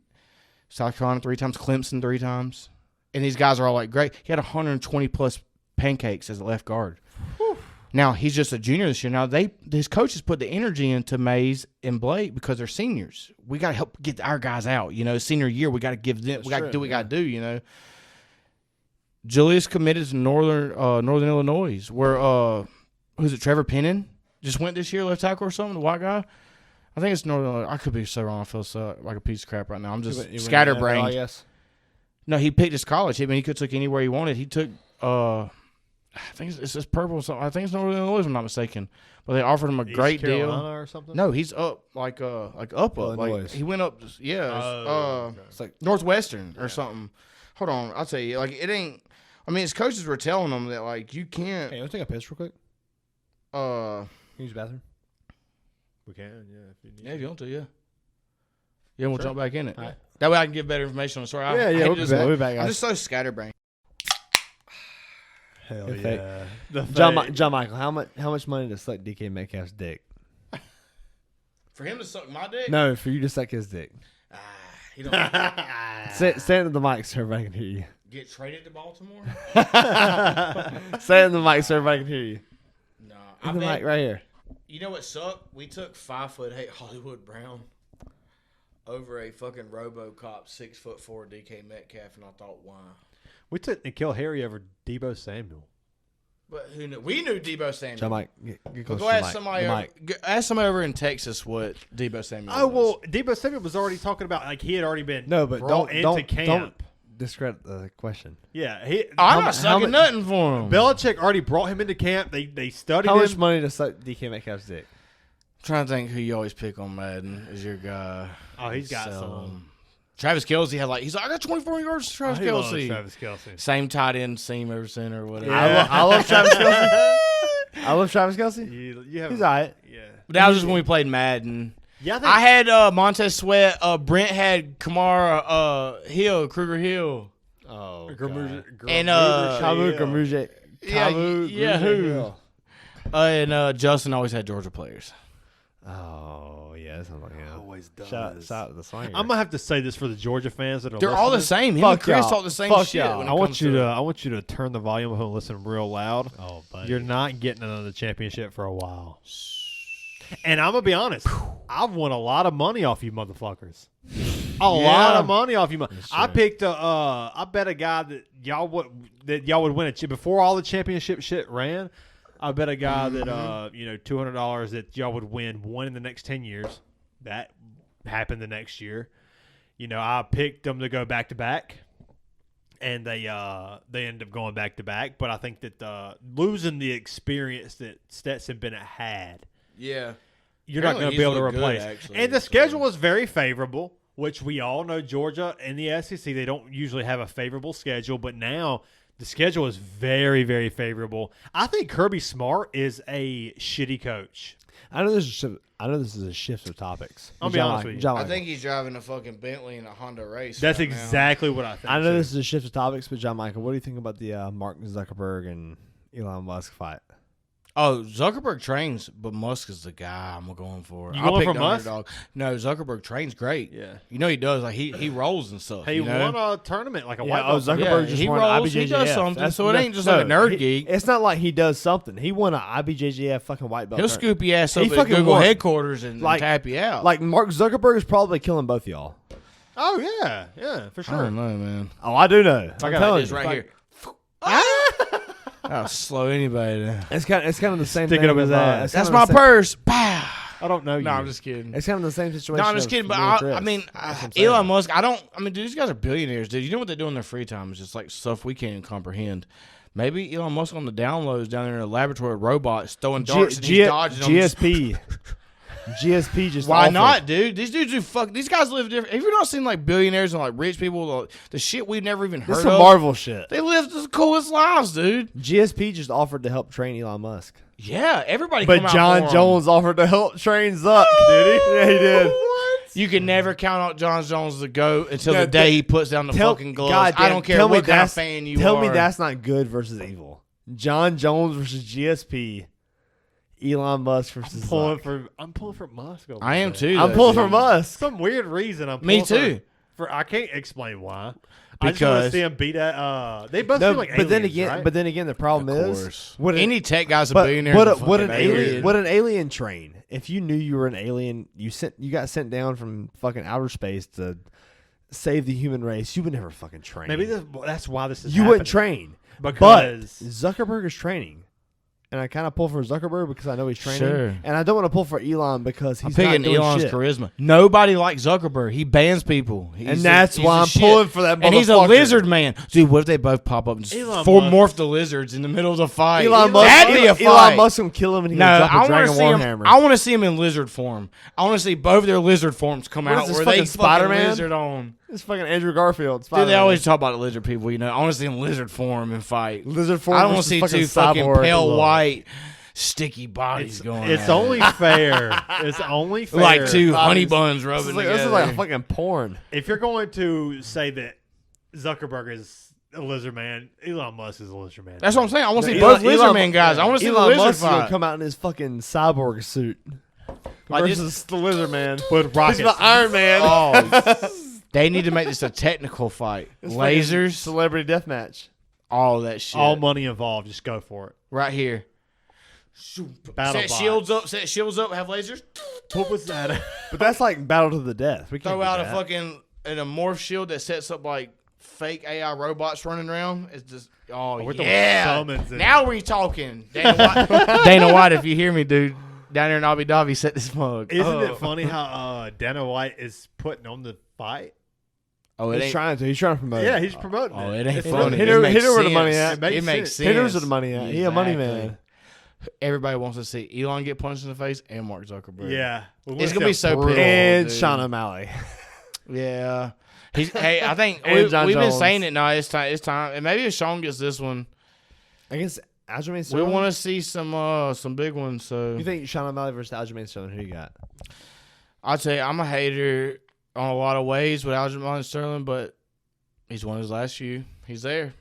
South Carolina 3 times, Clemson 3 times, and these guys are all like, great. He had 120 plus pancakes as a left guard. Now, he's just a junior this year. Now, his coaches put the energy into Mays and Blake because they're seniors. We got to help get our guys out. You know, senior year, we got to give them – we got to do what we got to do, you know. Julius committed to Northern Illinois where who's it, Trevor Pennon just went this year, left tackle or something, the white guy. I think it's Northern Illinois. I could be so wrong. I feel so like a piece of crap right now. I'm just He went to scatterbrained. NFL, I guess. No, he picked his college. I mean, he could have took anywhere he wanted. He took I think it's just purple or something. I think it's Northern Illinois, if I'm not mistaken. But they offered him a East great Carolina deal. or something? No, he's up like up. Illinois. Like he went up. Oh, It's like Northwestern or something. Hold on, I'll tell you. Like it ain't. I mean, his coaches were telling him that like you can't. hey, let's take a piss real quick. Uh, Can you use the bathroom? We can, yeah. If you need yeah, if you want to, yeah. Yeah, we'll Sure. jump back in it. All right. That way I can give better information on the story. Yeah, I hate we'll to be just- back. We'll be back, I'm guys. just so scatterbrained. Hell Good yeah. The JonMikel, how much money to suck DK Metcalf's dick? For him to suck my dick, No, for you to suck his dick. he don't Say it in the mic so everybody can hear you. get traded to Baltimore. Say it in the mic so everybody can hear you. No, In the mic right here. You know what sucked? We took 5'8" Hollywood Brown over a fucking RoboCop 6'4" DK Metcalf, and I thought, why? We took N'Keal Harry over Debo Samuel. But who knew? We knew Debo Samuel. JonMikel, get close Go to the ask mic. somebody. The Over, mic. ask somebody over in Texas what Debo Samuel. Oh, was. well, Debo Samuel was already talking about, like, he had already been No, but brought into camp. don't discredit the question. Yeah. I'm how not mu- sucking how nothing for him. Belichick already brought him into camp. They studied How him. much money to suck DK Metcalf's dick? trying to think who you always pick on Madden is your guy. Oh, he's got some. Travis Kelce had he's like, I got 24 yards. Travis He loves Kelce. Travis Kelce. Same tight end, seam over center, or whatever. Yeah. I love Travis Kelce. I love Travis Kelce. You have, He's all right. Yeah. But that was just when we played Madden. Yeah, I think I had Montez Sweat. Brent had Kamara Kruger Hill. Oh, And, Kamu Kamuje. Yeah, who? And Justin always had Georgia players. Oh, yeah, that sounds like him. always does. Shout out to the Slinger. I'm gonna have to say this for the Georgia fans that are They're all the listening. same. Him Fuck and Chris y'all. talk the same Fuck shit. y'all. when it I want comes you to to it. I want you to turn the volume up and listen real loud. Oh, buddy. You're not getting another championship for a while. And I'm gonna be honest, I've won a lot of money off you motherfuckers. A lot of money off you. I picked I bet a guy that y'all would win a chip before all the championship shit ran. I bet a guy that $200 that y'all would win one in the next 10 years. That happened the next year. I picked them to go back to back, and they ended up going back to back. But I think that losing the experience that Stetson Bennett had, you're not going to be able to replace. And the schedule was very favorable, which we all know Georgia and the SEC, they don't usually have a favorable schedule, but now the schedule is very, very favorable. I think Kirby Smart is a shitty coach. I know this is a shift of topics. I'll be honest with you. I think he's driving a fucking Bentley in a Honda race. That's right exactly what I think. I know too. this is a shift of topics, but JonMikel, what do you think about the Mark Zuckerberg and Elon Musk fight? Oh, Zuckerberg trains, but Musk is the guy I'm going for. You I'll going pick for the Musk? underdog. No, Zuckerberg trains great. Yeah. He does. He rolls and stuff. He won a tournament like a white belt. Zuckerberg just he won rolls. IBJJF. He does something. So it ain't just like a nerd geek. It's not like he does something. He won an IBJJF fucking white belt. He'll scoop your ass up He at fucking Google won. headquarters and tap you out. Like Mark Zuckerberg is probably killing both of y'all. Oh, yeah, for I sure. don't know, man. Oh, I do know. I'm got telling This you. right here. I'll slow anybody down. It's kind of the same Stick thing. it up his ass. That's my purse. Pow. I don't know you. No, I'm just kidding. It's kind of the same situation. No, I'm just kidding. But I mean, Elon Musk. Dude, these guys are billionaires, dude. You know what they do in their free time? It's just like stuff we can't even comprehend. Maybe Elon Musk on the downloads down there in a laboratory with robots throwing darts and he's dodging them. GSP. GSP just Why offered. not, dude? These dudes do fuck. These guys live different. Have you not seen like billionaires and like rich people, the shit we've never even heard This of? is some Marvel shit. They live the coolest lives, dude. GSP just offered to help train Elon Musk. Yeah, everybody. But come out John for him. Jones offered to help train Zuck, did he? Yeah, he did. You can never count out John Jones to go until No, the day he puts down the fucking gloves. Goddamn, I don't care tell me what kind of that's- fan you Tell are. me that's not good versus evil. John Jones versus GSP. Elon Musk versus Zuck. I'm pulling for Musk. Over I am there. too. I'm though, pulling dude. for Musk. Some weird reason I'm Me pulling too. For I can't explain why. I just want to Because- see him beat that. They both No, feel like but then aliens, again, right? but then again, the problem Of is course. would Any tech guy's a but billionaire. would, is a would an fucking alien would an alien train? If you knew you were an alien, you got sent down from fucking outer space to save the human race. You would never fucking train. Maybe that's why this is. you wouldn't train. because But Zuckerberg is training. And I kind of pull for Zuckerberg because I know he's training. Sure. And I don't want to pull for Elon because I'm he's not picking doing Elon's shit. charisma. Nobody likes Zuckerberg. He bans people. And that's why I'm pulling for that And he's a motherfucker. lizard man. Dude, what if they both pop up and just Elon morph the lizards in the middle of the fight? Elon Musk, That'd be a fight. Elon Musk will kill him and he'll No, drop a I want Dragon to see him. Warhammer. I want to see him in lizard form. I want to see both their lizard forms come What is out this, where they fucking Spider-Man? fucking lizard on. It's fucking Andrew Garfield. Dude, Spider-Man. they always talk about the lizard people. You know, I want to see them lizard form and fight. Lizard form I don't want versus to see two fucking Cyborg. pale white sticky bodies going. It's at only it. fair. It's only fair. like two honey Bodies. buns rubbing This together. is like a fucking porn. If you're going to say that Zuckerberg is a lizard man, Elon Musk is a lizard man. That's what I'm saying. I want to see Elon- both lizard Elon- man guys. I want to see the Elon lizard Musk is gonna fight. come out in his fucking cyborg suit Like versus the lizard man. with He's rockets. the Iron Man. Oh, they need to make this a technical fight. It's fucking Lasers, celebrity deathmatch. all that shit. All money involved. Just go for it. right here. Battle Set bots. shields up. Set shields up. Have lasers. What was that? But that's like battle to the death. We can't Throw do out a that. fucking a morph shield that sets up like fake AI robots running around. It's just we're throwing yeah. summons in. Now we're talking. Dana White, Dana White, if you hear me, dude, down there in Abu Dhabi, set this mug. Isn't it funny how Dana White is putting on the fight? Oh, it He's ain't. trying to. He's trying to promote. Yeah, it. he's promoting Oh, it. it ain't It's funny. funny. Hit It her- makes hit her where the sense. money at. It makes It makes sense. sense. Hit her where the money at. He a money Exactly. man. everybody wants to see Elon get punched in the face and Mark Zuckerberg. Yeah. It's gonna be so brutal. pitiful. And dude. Shawn O'Malley. Yeah. Hey, I think And we've John been Jones. saying it now. It's time. It's time. And maybe if Shawn gets this one, I guess Aljamain we Sterling. want to see some big ones. So You think Shawn O'Malley versus Aljamain Sterling? Who you got? I'll tell you, I'm a hater on a lot of ways with Aljamain Sterling, but he's won his last few. He's there.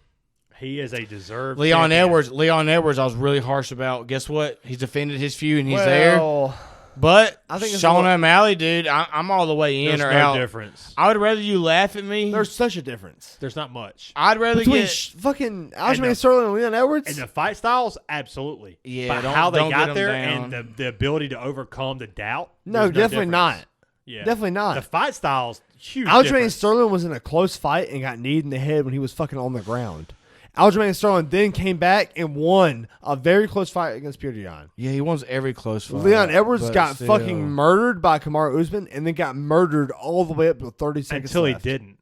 He is a deserved Leon champion. Edwards, I was really harsh about. Guess what? He's defended his few and he's there. Well, But I think it's Shawn a- O'Malley, dude, I'm all the way in There's or no out. difference. I would rather you laugh at me. there's such a difference There's not much. I'd rather between get. fucking And Aljamain the- Sterling and Leon Edwards. And the fight styles, absolutely. Yeah, But don't- how they don't get got 'em there down. and the ability to overcome the doubt. no, there's definitely difference. not. Yeah. Definitely not. The fight styles, huge Aljamain difference. Sterling was in a close fight and got kneed in the head when he was fucking on the ground. Aljamain Sterling then came back and won a very close fight against Peter Yan. Yeah, he wants every close fight. Leon Edwards but got still. fucking murdered by Kamaru Usman and then got murdered all the way up to 30 seconds Until left. he didn't.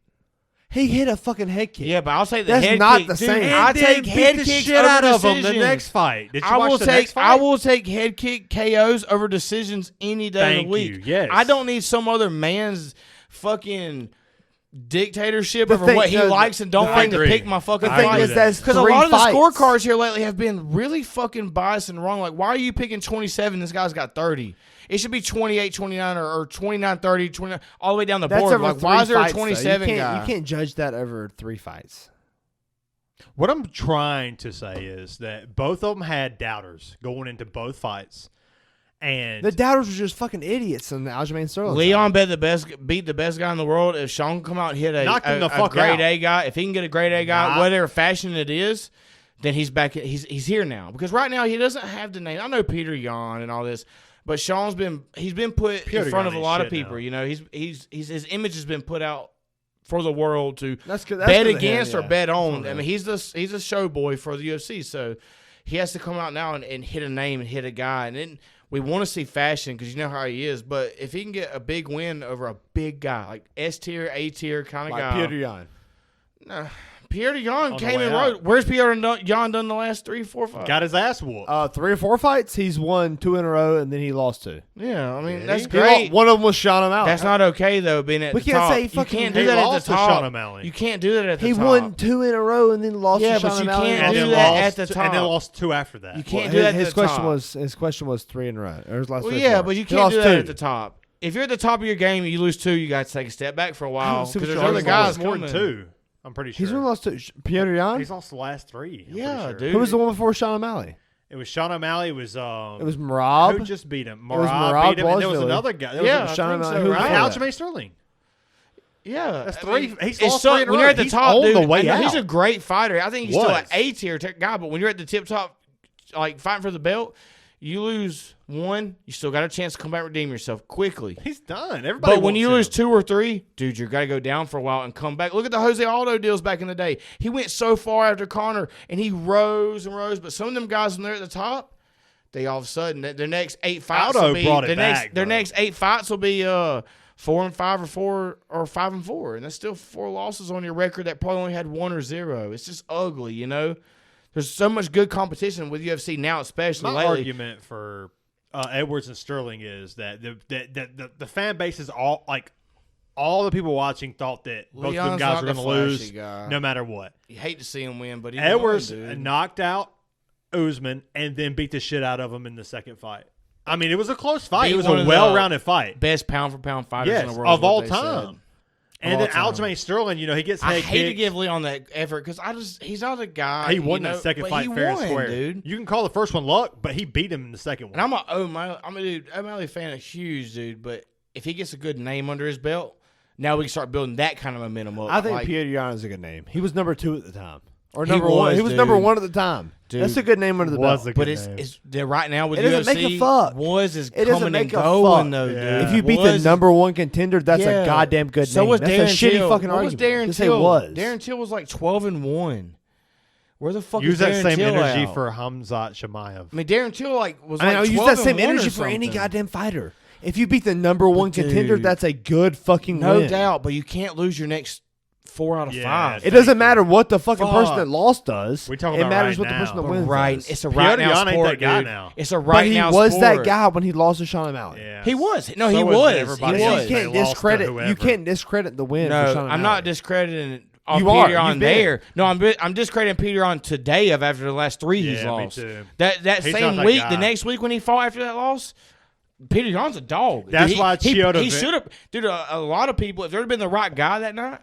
He hit a fucking head kick. Yeah, but I'll take the That's head not kick. the Dude, same. I And take then head beat the kicks shit over out of him the decisions. next fight. Did you I watch will the take next fight? I will take head kick KOs over decisions any day of Thank the week. you, yes. I don't need some other man's fucking dictatorship The over thing- what he no, likes and don't I like to agree. pick my fucking The The thing I fight. is, agree that's Because a three lot of the fights. scorecards here lately have been really fucking biased and wrong. Like, why are you picking 27? This guy's got 30. It should be 28, 29, or 29, 30, 29, all the way down the That's board. over Like, three why is there a fights, though. 27 you guy? can't, You can't judge that over 3 fights. What I'm trying to say is that both of them had doubters going into both fights. And The doubters were just fucking idiots in the Aljamain Sterling. Leon beat the best guy in the world. If Shawn can come out and hit Knock him the a fuck grade out. A guy, if he can get a grade A guy, Nah. whatever fashion it is, then he's back. He's here now because right now he doesn't have the name. I know Peter Yan and all this, but Shawn's been put Peter in front of Yan a ain't lot of shit people. now. You know, he's his image has been put out for the world to That's good. bet good to against him, or yeah. bet on. That's I mean, he's a show boy for the UFC, so he has to come out now and hit a name and hit a guy, and then we want to see fashion because you know how he is. But if he can get a big win over a big guy like S tier, A tier kind of Like guy, Peter Yan. Pierre Yan On the came way in out. road. Where's Pierre Yan done the last 3, 4 fights? got his ass whooped. 3 or 4 fights, he's won 2 in a row, and then he lost 2. Yeah, I mean Did that's he? great. One of them was Shawn O'Malley. That's not okay though. Being at We the can't top. say you fucking- can't do He that at lost the to top. Shawn O'Malley. You can't do that at the He top. won 2 in a row and then lost Yeah, to but Shawn you O'Malley. can't and do then that lost at the And then top. lost 2 after that. You can't do that at His the question top. was 3 in a row. Or his last Well, 3 or yeah, 4. but you He can't lost do that 2. at the top. If you're at the top of your game and you lose 2, you got to take a step back for a while see because what there's you're other arguing guys more coming. than 2. I'm pretty sure. He's only lost to Peter Yan. He's lost the last 3. I'm Yeah, pretty sure. dude. Who was the one before Shawn O'Malley? It was Shawn O'Malley. It was It was who Marab. just beat him? was Marab Marab beat him, and there was Blasvili. another guy. There Yeah, was I Shawn think O'Malley. so, Who was right? that? Aljamain Sterling. Yeah, That's I 3. mean, He's it's lost so, 3 in a when row. you're at the He's top, on dude, the way I know he's out. a great fighter. I think he's still an Was. A tier guy, but when you're at the tip top, like fighting for the belt, you lose 1, you still got a chance to come back and redeem yourself quickly. He's done. Everybody. But when wants you him. lose 2 or 3, dude, you got to go down for a while and come back. Look at the Jose Aldo deals back in the day. He went so far after Conor, and he rose and rose. But some of them guys when they're at the top, they all of a sudden their next 8 fights Aldo will be brought it their back, their bro. next 8 fights will be 4-5 or 5-4, and that's still 4 losses on your record that probably only had 1 or 0. It's just ugly, you know. There's so much good competition with UFC now, especially My lately. argument for Edwards and Sterling is that the fan base is all like all the people watching thought that both of them Leon's guys not were the going to lose flashy guy. no matter what. You hate to see him win, but he Edwards won, dude. knocked out Usman and then beat the shit out of him in the second fight. I mean, it was a close fight. Beat It was one a of the well-rounded fight. Best pound for pound fighters Yes, in the world of is what all they time. said. And Of then all time. Aljamain Sterling, he gets I head hate to kicked. give Leon that effort because he's not a guy. He won you know, that second but fight he fair and won, square. dude. You can call the first one luck, but he beat him in the second one. And I'm a dude. O'Malley fan, a huge dude. But if he gets a good name under his belt, now we can start building that kind of momentum up. I think like, Peter Yan is a good name. He was number 2 at the time. Or He number 1. was, He was dude. number 1 at the time. Dude. That's a good name under the Was belt. a But good it's name. they're right now with It doesn't UFC. make a fuck. Was is It doesn't coming make and a going fuck. though, dude. Yeah. If you beat the Was- number 1 contender, that's Yeah. a goddamn good so name. was That's Darren a shitty Till. fucking What argument. was Darren Just Till? say was. Darren Till was like 12-1. Where the fuck Use is that Darren same Till energy out? for Hamzat Shemaev. I mean, Darren Till was I mean, like I'll use 12 that same and 1 energy or for any something. goddamn fighter. If you beat the number 1 contender, dude, that's a good fucking No win. doubt, but you can't lose your next 4 out of Yeah, 5. It doesn't matter what the fucking person Fuck. that lost does. We're talking it about matters right what the person now. that wins Right, does. it's a right now Piotr Jan ain't sport, that guy dude. now. It's a But right he now was sport. that guy when he lost to Shawn O'Malley. Yeah. He was. No, So he was was. everybody He else. was. You They can't lost to discredit. whoever. You can't discredit the win. for No, Shawn I'm not O'Malley. discrediting on You are. Peter on You've been. there. No, I'm discrediting Peter on today of after the last 3 he's Yeah, me lost. too. That He's same not that week, guy. the next week when he fought after that loss, Peter John's a dog. That's Dude, why Chioda he should have. Dude, a lot of people, if there had been the right guy that night,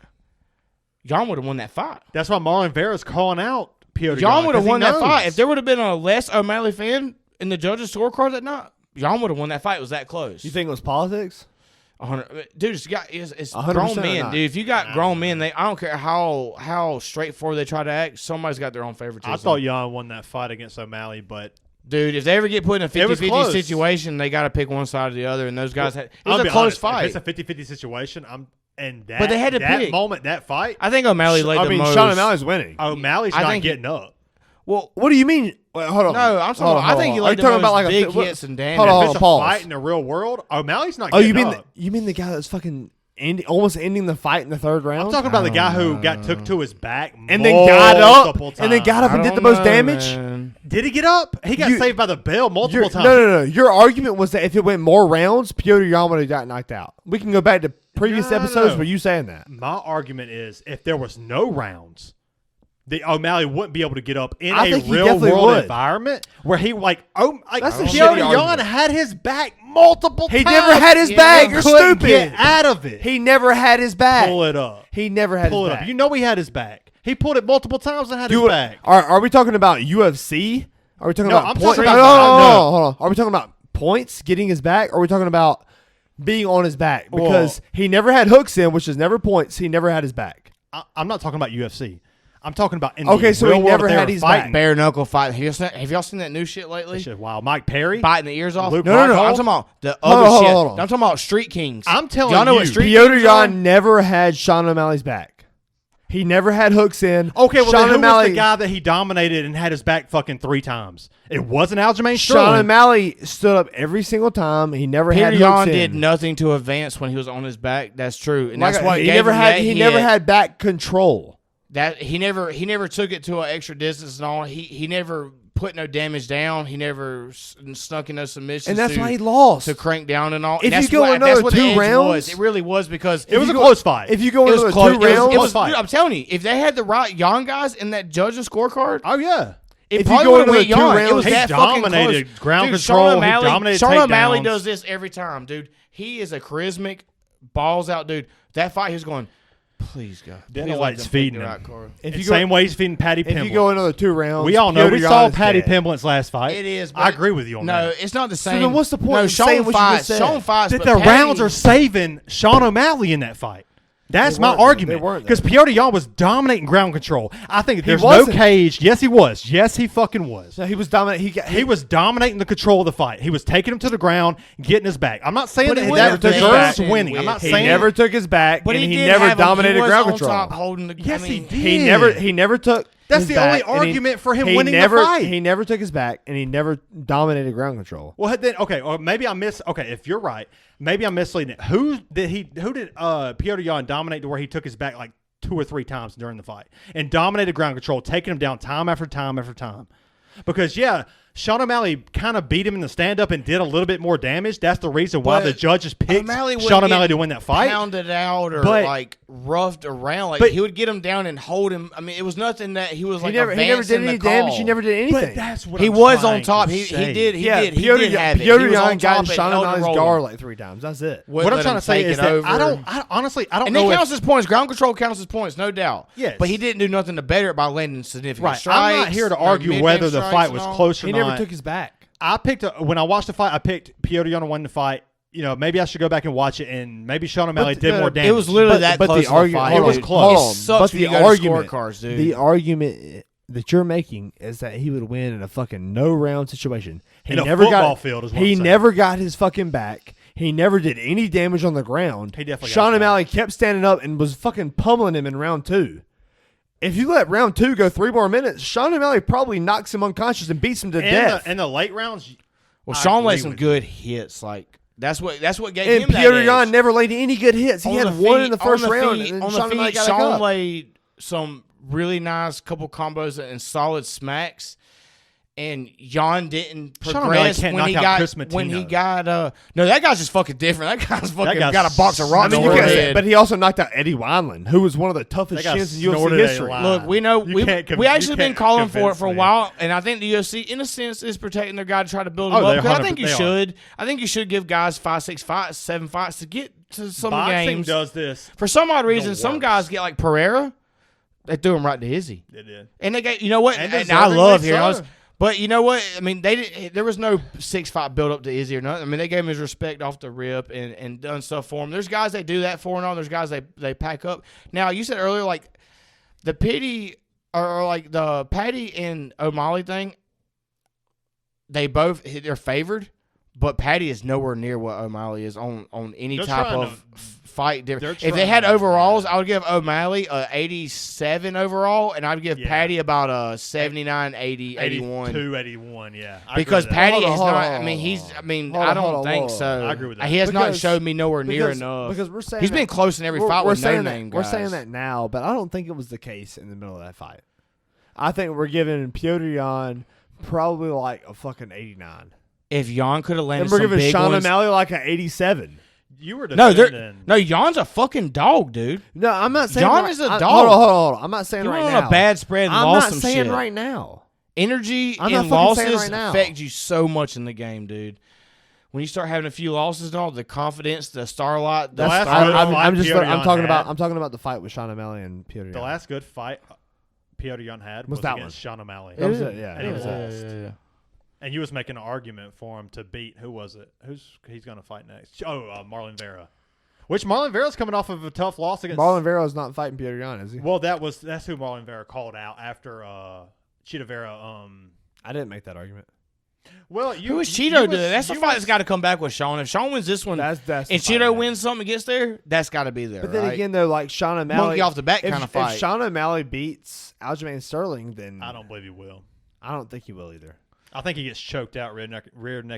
John would have won that fight. That's why Marlon Vera's calling out Piotr John Jan, would have 'cause he won that knows. fight. If there would have been a less O'Malley fan in the judges' scorecard that night, John would have won that fight. It was that close. You think it was politics? 100, dude, it's 100% grown or men, not? dude. If you got grown men, I don't care how straightforward they try to act. Somebody's got their own favoritism. I thought Jan won that fight against O'Malley, but dude, if they ever get put in a It was 50-50 close. situation, they got to pick one side or the other. And those guys had it was I'll a be close honest, fight. If it's a 50-50 situation, But they had to that pick. moment, that fight, I think O'Malley laid the most. Shawn O'Malley's winning. O'Malley's I not think getting up. Well, What do you mean? Wait, hold on. no, I'm Hold on, talking. I hold think on. he Are laid you the talking most about like a big what- hits and damage. Hold on, If it's a pause. fight in the real world, O'Malley's not Oh, getting up. you mean the guy that's fucking almost ending the fight in the third round? I'm talking about the guy who got took to his back and then got up multiple and then got up I and did don't the most know, damage. man. Did he get up? He got You- saved by the bell multiple Your- times. No. Your argument was that if it went more rounds, Piotr Jan would have got knocked out. We can go back to previous No. episodes where you saying that. My argument is if there was no rounds, the O'Malley wouldn't be able to get up in I a think he real definitely world would. environment where he That's the Piotr shitty Jan argument. had his back multiple He times. never had his Yeah. back. He You're couldn't stupid. get out of it. He never had his back. Pull it up. He never had Pull his it back. up. You know he had his back. He pulled it multiple times and had his You- back. Are we talking about UFC? Are we talking No, about I'm points? talking about- No, hold on. Are we talking about points, getting his back? Or are we talking about being on his back? Because he never had hooks in, which is never points. He never had his back. I'm not talking about UFC. I'm talking about in Okay, the so real he world never if they had were his fighting. Bare knuckle fight. Have y'all seen that new shit lately? That shit, wow, Mike Perry. Biting the ears off. Luke No. Rockhold? I'm talking about the Hold other on, shit. hold on. I'm talking about Street Kings. I'm telling y'all know you. what Street Piotr Kings are? Jan never had Shawn O'Malley's back. He never had hooks in. Okay, well, Shawn then who O'Malley, was the guy that he dominated and had his back fucking 3 times? It wasn't Aljamain Shawn Sterling. O'Malley stood up every single time. He never Peter had hooks Yan in. did nothing to advance when he was on his back. That's true, and Like, that's what he gave never him had. that He hit. never had back control. That he never took it to an extra distance and all. He never put no damage down. He never snuck in no submissions. And that's to, why he lost. to crank down and all. If And that's you go what, another that's what the 2 edge rounds, was. It really was because It was a you go- close fight. If you go it was another close. 2 rounds, It was, fight. dude, I'm telling you, if they had the right young guys in that judging scorecard, Oh, yeah. it If you probably go would have another went 2 Yan. It rounds, was he that fucking dominated close. ground Dude, control. Shawn He O'Malley, dominated Shawn O'Malley takedowns. does this every time, dude. He is a charismatic, balls out dude. That fight, he was going, please, God. Dana please let White's them pick feeding the him. right card. if you The go, same way he's feeding Patty if Pimblett. you go another 2 rounds, We all know. Piotr We Jan saw is Patty dead. Pimblett last fight. It is. I agree with you on No, that. it's not the same. then what's the point No, of saying what you fights. just said? Shawn fights. That but the Patty- rounds are saving Shawn O'Malley in that fight. That's They my weren't, though. argument. They weren't, Because though. Piotr Jan was dominating ground control. I think there's no wasn't. cage. Yes, he was. Yes, he fucking was. So he was dominant. He was dominating the control of the fight. He was taking him to the ground, getting his back. I'm not saying But that he he wouldn't deserves have been winning. I'm with- not He saying never took his back, But and he did never have him. dominated He was ground on control. top holding the. Yes, I mean, he did. He never took. That's his the back, only and argument for him he winning the never, fight. He never took his back, and he never dominated ground control. Well, then okay, or maybe I miss. Okay, if you're right, maybe I'm misleading it. Who did Piotr Jan dominate to where he took his back like 2 or 3 times during the fight and dominated ground control, taking him down time after time after time? Because yeah, Shawn O'Malley kind of beat him in the stand-up and did a little bit more damage. That's the reason why But the judges picked O'Malley wouldn't Shawn O'Malley get to win that fight. Pounded out or But- like roughed around. Like but- he would get him down and hold him. I mean, it was nothing that he was like he never did advancing any the damage. call. He never did anything. But that's what He I'm was trying on top. to He say. did. He yeah, did. He Piotr did have it. Piotr He was Jan on got top in and Shawn held him O'Malley's rolling. guard like 3 times. That's it. Wouldn't What I'm let trying him to say take is it that over. honestly, I don't And know it if counts as points. Ground control counts as points, no doubt. Yes. But he didn't do nothing to better it by landing significant right. strikes. I'm not here to or argue mid-range whether the strikes fight and was all. close or He not. never took his back. When I watched the fight, I picked Piotr Jan to win the fight. You know, maybe I should go back and watch it, and maybe Shawn O'Malley did more damage. It was literally But- that but close. the argument- of a fight, it was dude. close. Hold It on, sucks but when you the go to argument, scorecards, dude. the argument that you're making is that he would win in a fucking no round situation. He In a never football got, field is what he I'm saying. never got his fucking back. He never did any damage on the ground. He definitely got Shawn his back. O'Malley kept standing up and was fucking pummeling him in round 2. If you let round 2 go 3 more minutes, Shawn O'Malley probably knocks him unconscious and beats him to death. In the late rounds. Well, I Shawn agree laid some with good hits. Like That's what gave And him that Petr Yan edge. never laid any good hits. He On had the one feet- in the first on the round. feet- And on then the Shawn and Bryant feet, got a Shawn cup. laid some really nice couple combos and solid smacks. And Jan didn't Shawn and Bryant progress can't when he knock out got Chris when he Matino. got no, that guy's just fucking different. That guy's fucking guy's got a box of rocks I mean, on you his can't say, head. but he also knocked out Eddie Wineland, who was one of the toughest That guy shins in UFC snorted a history. line. Look, we know You can't we actually you been can't calling for it convince for a me. while, and I think the UFC, in a sense, is protecting their guy to try to build Oh, him up. they 'Cause I think you 100% should. I think you should give guys 5, 6 fights, 7 fights to get to some Boxing games. does this. For some odd reason, some works. guys get like Pereira, they threw him right to Izzy, It did. and they get what? And And I love deservingly hearing all so. this. But you know what? I mean, they didn't. There was no 6 fight build up to Izzy or nothing. I mean, they gave him his respect off the rip and done stuff for him. There's guys they do that for and all. There's guys they pack up. Now you said earlier like the pity or like the Patty and O'Malley thing. They're favored, but Patty is nowhere near what O'Malley is on any They're type trying of to- fight. they're If they had trying, overalls, yeah. I would give O'Malley a 87 overall, and I'd give Yeah. Patty about a 79, 80, 81. 82, 81, yeah. I Because agree with that. Patty Hold on, is hold not. on, I mean, hold he's. on. I mean, Hold I on, don't hold on, think hold on. so. I agree with that. He has not Because- showed me nowhere near enough. Because we're saying He's that- been close in every fight we're with no saying name that, We're guys. saying that now, but I don't think it was the case in the middle of that fight. I think we're giving Petr Yan probably like a fucking 89. If Jan could have landed And we're some giving big Shawn ones. O'Malley like an 87. You were No, defending. Jan's a fucking dog, dude. No, I'm not saying Jan right, is a I- dog. Hold on. I'm not saying He right went now. on a bad spread and I'm lost not some saying shit. right now. Energy I'm not and fucking saying losses right now. affect you so much in the game, dude. When you start having a few losses and all, the confidence, the starlight, the last star- good I'm fight just. Petr I'm Yan talking had- about. I'm talking about the fight with Shawn O'Malley and Petr Yan. The last good fight Petr Yan had was that against Shawn O'Malley. That was it. Yeah. And he it was lost. it. And you was making an argument for him to beat, who was it? He's going to fight next? Marlon Vera. Which Marlon Vera's coming off of a tough loss against. Marlon Vero's not fighting Petr Yan, is he? Well, that's who Marlon Vera called out after Cheetah Vera. I didn't make that argument. Well, Who is Cheeto doing? That's the fight that's got to come back with Shawn. If Shawn wins this one, That's and the fight, Cheeto man. wins something and gets there, that's got to be there. But then right? again, though, like Shawn O'Malley, Monkey off the back if, kind of fight. If Shawn O'Malley beats Aljamain Sterling, then I don't believe he will. I don't think he will either. I think he gets choked out rear naked.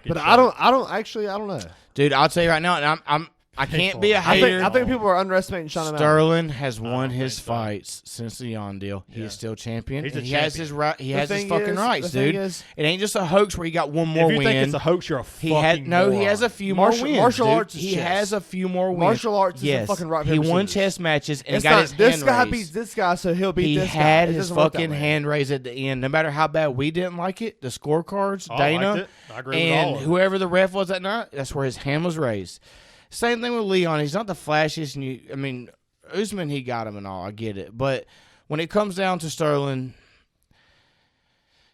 But choke. I don't know. Dude, I'll tell you right now, and I can't be a hater. I think people are underestimating Shawn O'Malley. Sterling has don't won think his so. fights since the Yon deal. He Yeah. is still champion. He's and a he has champion. his right. He The has his thing fucking is- rights, the thing dude. is- It ain't just a hoax where he got one more If you win. think it's a hoax, you're a He fucking had he moron. has a few Martial- more wins. martial dude. arts is He chess. has a few more wins. Martial arts isn't yes. fucking rock, He paper, won scissors. chess matches and It's got not, his this hand guy raised. beats this guy, so he'll beat He this guy. had It his doesn't work that fucking way. hand raised at the end. No matter how bad we didn't like it, the scorecards, I Dana, liked it. I agree with all and of it. whoever the ref was that night, that's where his hand was raised. Same thing with Leon. He's not the flashiest. And Usman, he got him and all. I get it. But when it comes down to Sterling,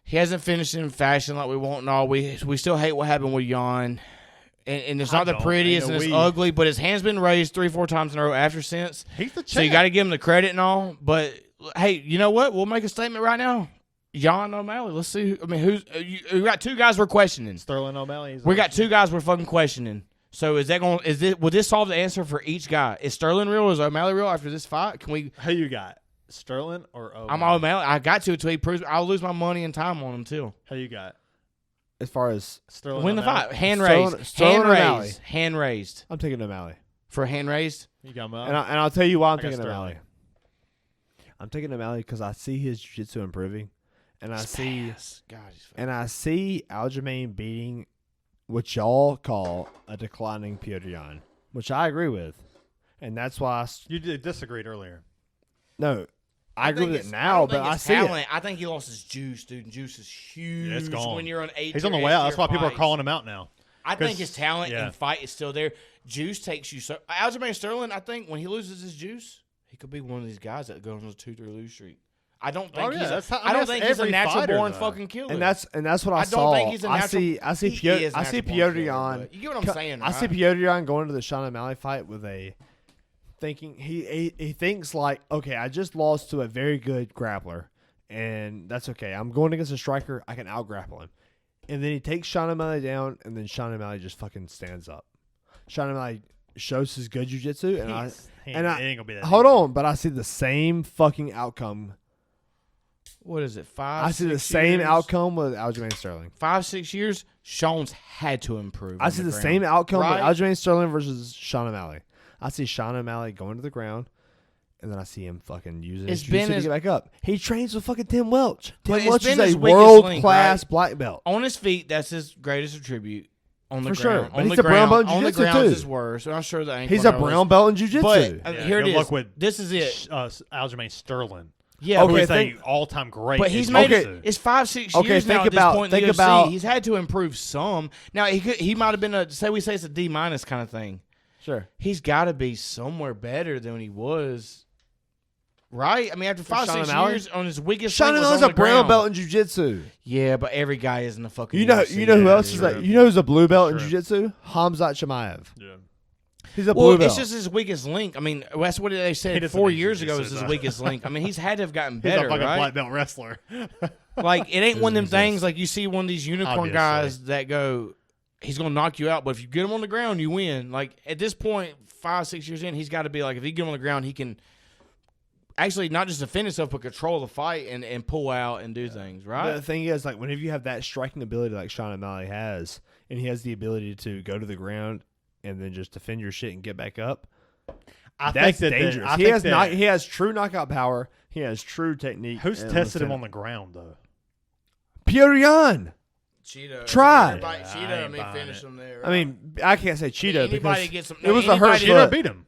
he hasn't finished in fashion like we want and all. We still hate what happened with Jan. And it's I not the don't. prettiest Ain't and no it's we. ugly, but his hand's been raised 3-4 times in a row after since. He's the champ. So you got to give him the credit and all. But, hey, you know what? We'll make a statement right now. Jan O'Malley. Let's see. We got 2 guys we're questioning. Sterling O'Malley. We got 2 guys we're fucking questioning. So will this solve the answer for each guy? Is Sterling real or is O'Malley real after this fight? Can we? Who you got? Sterling or O'Malley? I'm O'Malley. I got to until he proves. I'll lose my money and time on him too. Who you got? As far as Sterling. Win the O'Malley? fight. Hand Sterling- raised. Sterling Hand or O'Malley? raised. Hand raised. I'm taking O'Malley, For hand raised. You got him up. and I'll tell you why I'm I got taking Sterling. O'Malley. I'm taking O'Malley because I see his jiu-jitsu improving, and I see God, he's fast. and I see Aljamain beating what y'all call a declining Petr Yan, which I agree with, and that's why You disagreed earlier. I agree with it now, but I see it. I think he lost his juice, dude. And juice is huge. Yeah, it's gone. When you're on 8. He's on the way out. That's why people are calling him out now. I think 'Cause- his talent yeah. and fight is still there. Juice takes you so. Aljamain Sterling, I think when he loses his juice, he could be one of these guys that goes on a 2-3 lose streak. I don't think yeah, he's. that's how- I don't that's think he's a every natural fighter, born though. fucking killer. And that's what I I saw. don't think he's a natural. I see he Petr is a natural born Petr killer, Yan. but you get what I'm saying, I see right? Petr Yan going into the Shawn O'Malley fight with a thinking he thinks like, okay, I just lost to a very good grappler, and that's okay. I'm going against a striker. I can out grapple him, and then he takes Shawn O'Malley down, and then Shawn O'Malley just fucking stands up. Shawn O'Malley shows his good jiu-jitsu, and It ain't gonna be that. hold easy. on, but I see the same fucking outcome what is it, 5, I see the 6 same years? outcome with Aljamain Sterling. 5, 6 years, Shawn's had to improve. I see the same outcome Right? with Aljamain Sterling versus Shawn O'Malley. I see Shawn O'Malley going to the ground, and then I see him fucking using his jiu-jitsu to get back up. He trains with fucking Tim Welch. But Tim Welch it's is been his a weakest world-class link, black belt. On his feet, that's his greatest attribute. On the For sure. ground. But On he's the a brown ground, belt in on the jiu-jitsu, ground too. is his worst. I'm sure the ankle He's a knows. brown belt in jiu-jitsu. But Yeah, here it good is. luck with This is it. Aljamain Sterling. Yeah, Okay, who is think- a all-time great. but he's in made jiu-jitsu. it. It's 5, 6 Okay, years think now at about- this point in think the UFC. about- He's had to improve some. Now he might have been a say it's a D- kind of thing. Sure. He's got to be somewhere better than when he was. Right? I mean, after 5, Shawn 6 O'Malley? years on his weakest Shawn link was O'Malley's on a the brown ground. belt in jiu-jitsu. Yeah, but every guy isn't a fucking. You know UFC. who Yeah, else is true. that? You know who's a blue belt in True. jiu-jitsu? Hamzat Chimaev. Yeah. He's a Well, blue belt. it's just his weakest link. I mean, that's what they He said doesn't 4 need years ago. jiu-jitsu, Was his though. weakest link. I mean, he's had to have gotten He's better, a fucking right? black belt wrestler. Like it ain't one of them Jesus. things like you see one of these unicorn Obviously. guys that go, he's gonna knock you out, but if you get him on the ground, you win. Like at this point, 5, 6 years in, he's got to be like, if he get him on the ground, he can actually not just defend himself, but control the fight and pull out and do things. Right? The thing is, like, whenever you have that striking ability like Shawn O'Malley has, and he has the ability to go to the ground and then just defend your shit and get back up, I that's think that dangerous. I He think has that- he has true knockout power. He has true technique. Who's and tested him understanding. on the ground though? Petr Yan. Cheetah. Try. Everybody, Yeah, I Cheetah, I ain't mean, buying finish it. him there. I mean, I can't say Cheetah anybody because gets him- it was no, a hurt anybody- Cheetah foot, beat him.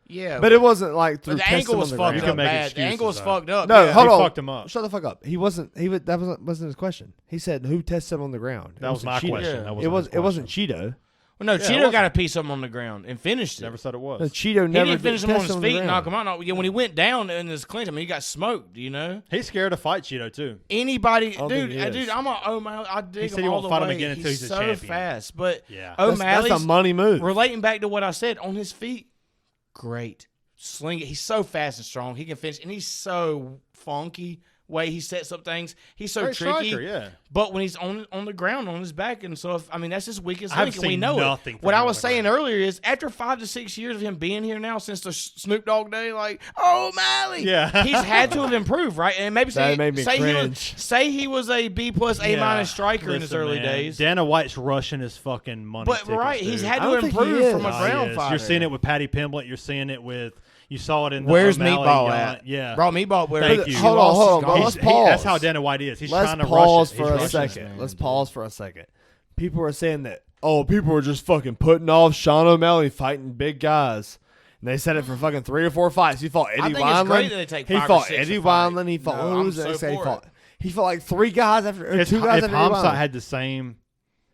yeah, but it wasn't like through the testing ankle on was the fucked ground. can up make bad. The ankle was excuses, though. fucked up. No, yeah. hold He on. fucked him up. Shut the fuck up. He wasn't. That wasn't his question. He said, "Who tested him on the ground?" That was my Cheetah. question. Yeah. That It was. his It wasn't question. Cheeto. Well, no, Yeah, it Cheeto wasn't. got a piece of him on the ground and finished it. Never said it was. No, Cheeto He never didn't finish him on tested his the feet and knock ground. him out. No, yeah, when he went down in his clinch, I mean, he got smoked. You know, He's scared to fight Cheeto too. anybody, don't think he is. dude, I'm a O'Malley. I dig said him he all won't the fight him way. again until he's a so champion. fast, but Yeah. O'Malley's That's a money move. relating back to what I said on his feet. Great, sling it. He's so fast and strong. He can finish, and he's so funky. Way he sets up things. He's so Great tricky. striker, yeah. But when he's on the ground on his back and stuff, I mean that's his weakest I've link, and we seen know nothing it. from What I him was on the saying ground. earlier is after 5 to 6 years of him being here now, since the Snoop Dogg day, like O'Malley, Yeah. he's had to have improved, right? And maybe That say, made me say he was cringe. say he was a B plus A minus Yeah. striker in his Listen, early man, days. Dana White's rushing his fucking money. But tickets, right, he's dude. had I to don't think he improve is. from a Oh, he ground is. fighter. You're seeing it with Patty Pimblett. You're seeing it with. You saw it in the Where's O'Malley Meatball Young- at? Yeah. Bro, Meatball. Where Thank he you. Hold lost on, hold his on, bro. guard. Let's He- pause. that's how Dana White is. He's Let's trying to pause rush it. for He's a rushing second. man, Let's dude. pause for a second. People are saying that, oh, people are just fucking putting off Shawn O'Malley fighting big guys. And they said it for fucking 3 or 4 fights. He fought Eddie think it's great Wineland. that they take He 5 or fought 6 Eddie a fight. Wineland. He fought No, who I'm was the so next guy he for fought? it. He fought like 3 guys after or If 2 guys if after Eddie Hamzat Wineland. had the same,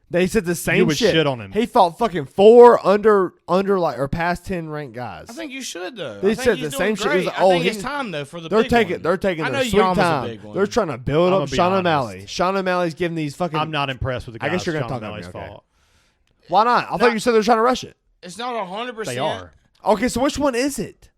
They said the same would shit. shit on him. He fought fucking 4 under like or past 10 ranked guys. I think you should though. They I think said he's the doing same shit. It great. was like, I oh, think he- it's time though for the They're big taking one. they're taking I their know sweet Yama's a time. big one. They're trying to build I'ma up be Shawn honest. O'Malley. Shawn O'Malley's giving these fucking. I'm not impressed with the guys. I guess you're gonna Shawn talk about O'Malley's me, okay. fought. Why not? I thought you said they're trying to rush it. It's not 100%. They are. Okay, so which one is it?